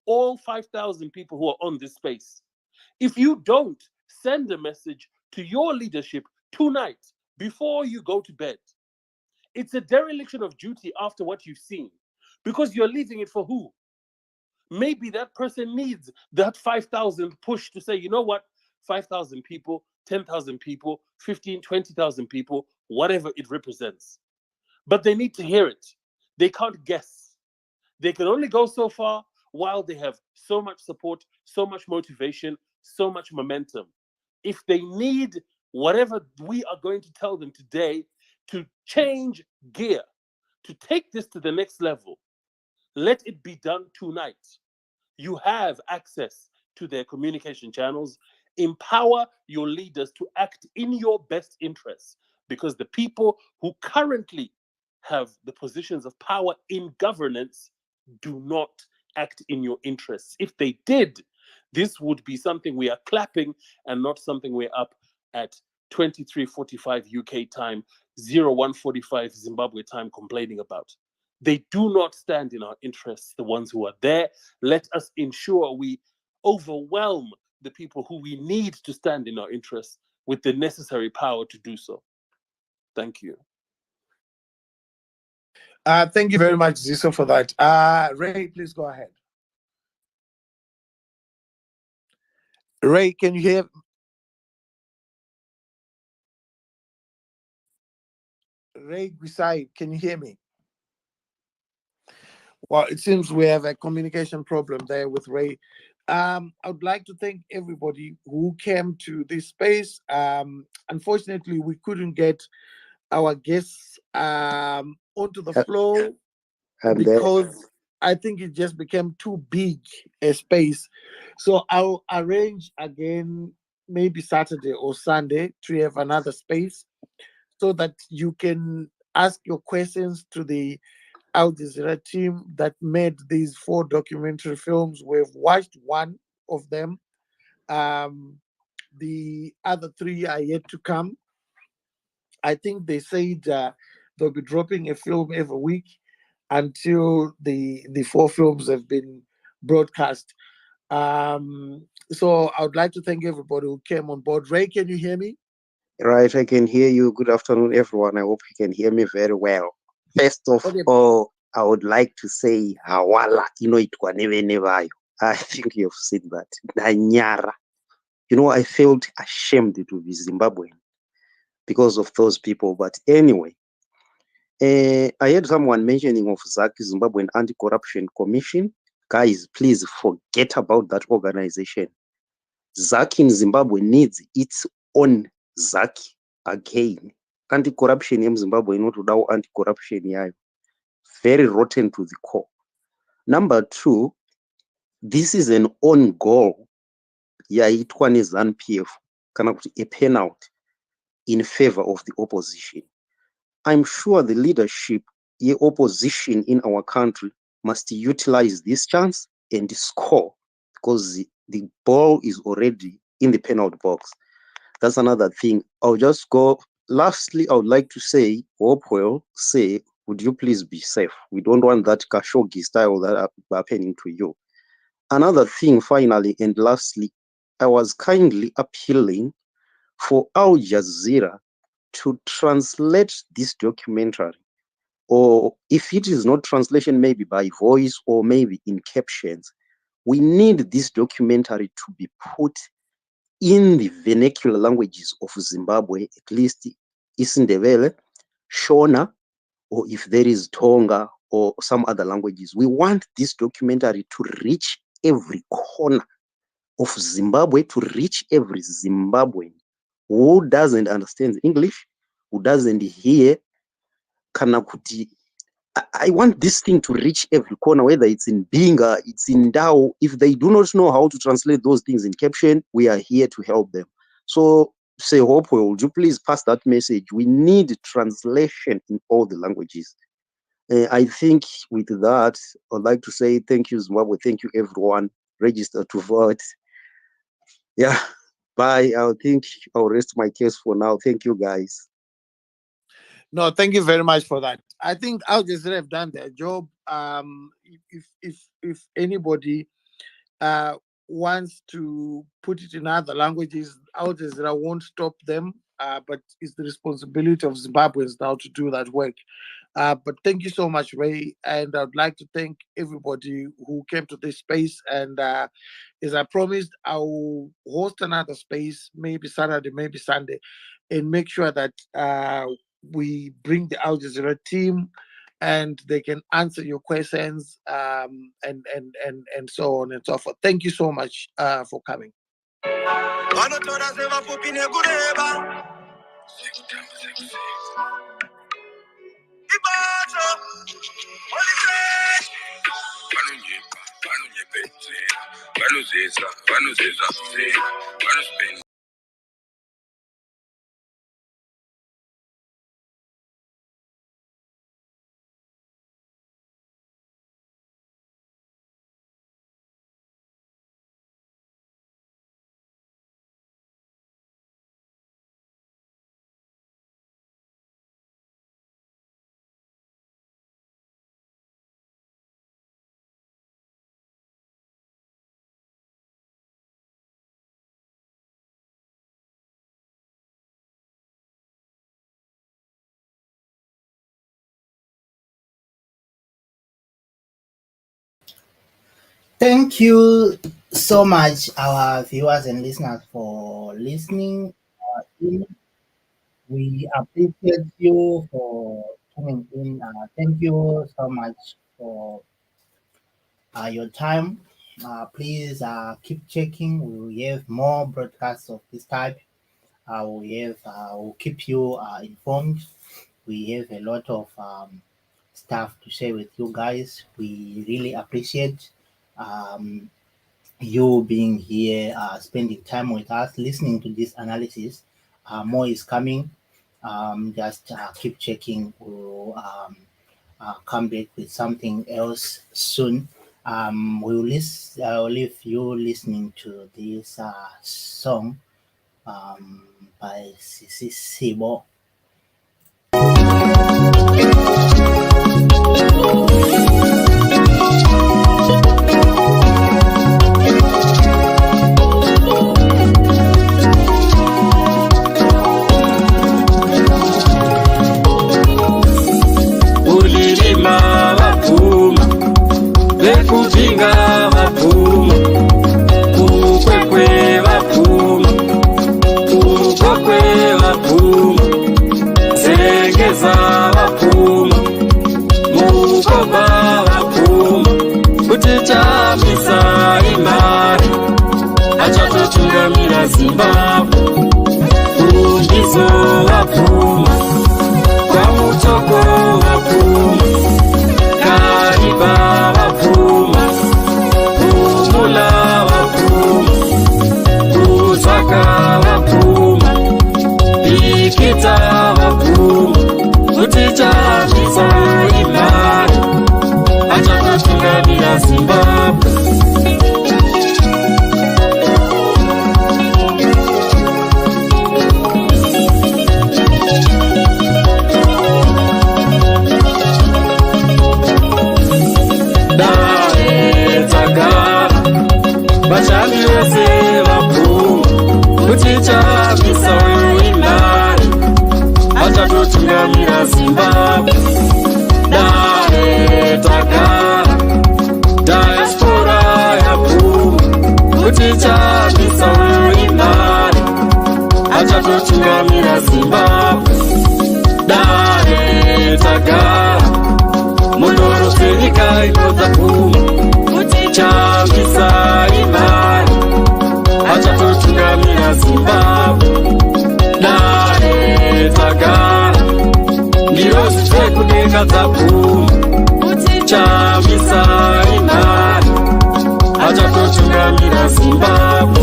[SPEAKER 13] All 5,000 people who are on this space. If you don't send a message to your leadership tonight before you go to bed, it's a dereliction of duty after what you've seen, because you're leaving it for who? Maybe that person needs that 5,000 push to say, you know what, 5,000 people, 10,000 people, 15, 20,000 people, whatever it represents. But they need to hear it. They can't guess. They can only go so far while they have so much support, so much motivation, so much momentum. If they need whatever we are going to tell them today to change gear, to take this to the next level, let it be done tonight. You have access to their communication channels. Empower your leaders to act in your best interests, because the people who currently have the positions of power in governance do not act in your interests. If they did, this would be something we are clapping and not something we're up at 23:45 UK time, 01:45 Zimbabwe time complaining about. They do not stand in our interests, the ones who are there. Let us ensure we overwhelm the people who we need to stand in our interests with the necessary power to do so. Thank you.
[SPEAKER 1] Thank you very much, Ziso, for that. Ray, please go ahead. Ray, can you hear? Ray Gusai, can you hear me? Well, it seems we have a communication problem there with Ray. I would like to thank everybody who came to this space. Unfortunately, we couldn't get our guests onto the floor because I think it just became too big a space. So I'll arrange again, maybe Saturday or Sunday, to have another space so that you can ask your questions to the Al Jazeera team that made these 4 documentary films. We've watched one of them. The other three are yet to come. I think they said they'll be dropping a film every week until the four films have been broadcast. So I would like to thank everybody who came on board. Ray, can you hear me?
[SPEAKER 18] Right, I can hear you. Good afternoon, everyone. I hope you can hear me very well. First of
[SPEAKER 1] Okay.
[SPEAKER 18] all, I would like to say Hawala, itwa neve nevayo. I think you've seen that. Nanyara. I felt ashamed to be Zimbabwean because of those people. But anyway, I heard someone mentioning of ZAC, Zimbabwean Anti-Corruption Commission. Guys, please forget about that organization. ZAC in Zimbabwe needs its own ZAC again. Anti-corruption in Zimbabwe inotodawo anti-corruption yayo. Very rotten to the core. Number two, this is an own goal yaitwa neZANU-PF kana kuti a penalty in favor of the opposition. I'm sure the leadership ye opposition in our country must utilize this chance and score, because the ball is already in the penalty box. That's another thing. I'll just go. Lastly, I would like to say, Hopewell, would you please be safe? We don't want that Khashoggi style that happening to you. Another thing, finally, and lastly, I was kindly appealing for Al Jazeera to translate this documentary, or if it is not translation, maybe by voice or maybe in captions. We need this documentary to be put in the vernacular languages of Zimbabwe, at least Isindebele, Shona, or if there is Tonga or some other languages. We want this documentary to reach every corner of Zimbabwe, to reach every Zimbabwean who doesn't understand English, who doesn't hear kana kuti. I want this thing to reach every corner, whether it's in Binga, it's in Dao. If they do not know how to translate those things in caption, we are here to help them. So say, Hopewell, would you please pass that message? We need translation in all the languages. I think with that, I'd like to say thank you, Zimbabwe. Thank you, everyone. Register to vote. Yeah, bye. I think I'll rest my case for now. Thank you, guys.
[SPEAKER 1] No, thank you very much for that. I think Al Jazeera have done their job. If anybody wants to put it in other languages, Al Jazeera won't stop them. But it's the responsibility of Zimbabweans now to do that work. But thank you so much, Ray. And I'd like to thank everybody who came to this space. And as I promised, I will host another space, maybe Saturday, maybe Sunday, and make sure that we bring the Al Jazeera team and they can answer your questions and so on and so forth. Thank you so much for coming.
[SPEAKER 19] Thank you so much, our viewers and listeners, for listening. We appreciate you for tuning in. Thank you so much for your time. Please keep checking. We will have more broadcasts of this type. We'll keep you informed. We have a lot of stuff to share with you guys. We really appreciate you being here, spending time with us, listening to this analysis. More is coming. Just keep checking. We'll come back with something else soon. We'll leave you listening to this song by Sibo.
[SPEAKER 20] Ulilima wapuma, lekupinga wapuma, ukwekwe wapuma, ukokwe wapuma, zegeza wapuma, mukoba wapuma, kutitamisa imari, achatotungamira Zimbabwe, umbizo wapuma, kwa mutoko wapuma, kariba wapuma, umula wapuma, uzaka wapuma, ikita wapuma, kutitamisa imari, achatotungamira Zimbabwe. Bashami wese wapuma, kutitamisa imari, achatotungamira Zimbabwe. Dare Takara, diaspora yapuma, kutitamisa imari, achatotungamira Zimbabwe. Dare Takara, munorofirika inozapuma, kutitamisa imari, achatotungamira Zimbabwe. Dare Takara, ndirozi dzekudeka dzapuma, kutitamisa imari, achatotungamira Zimbabwe.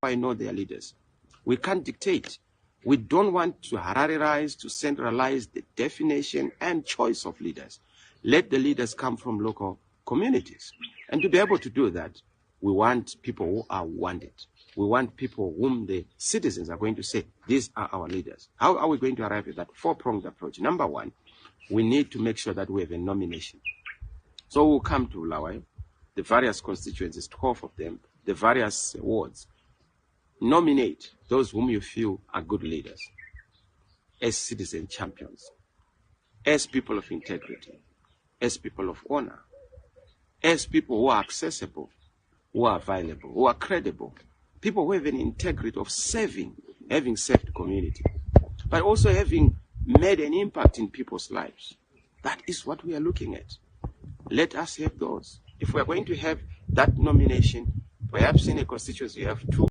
[SPEAKER 21] I know their leaders. We can't dictate. We don't want to Hararize, to centralize the definition and choice of leaders. Let the leaders come from local communities. And to be able to do that, we want people who are wanted. We want people whom the citizens are going to say, these are our leaders. How are we going to arrive at that four-pronged approach? Number one, we need to make sure that we have a nomination. So we'll come to Lawai, the various constituencies, 12 of them, the various wards. Nominate those whom you feel are good leaders, as citizen champions, as people of integrity, as people of honor, as people who are accessible, who are available, who are credible, people who have an integrity of serving, having served the community, but also having made an impact in people's lives. That is what we are looking at. Let us have those. If we are going to have that nomination, perhaps in a constituency you have two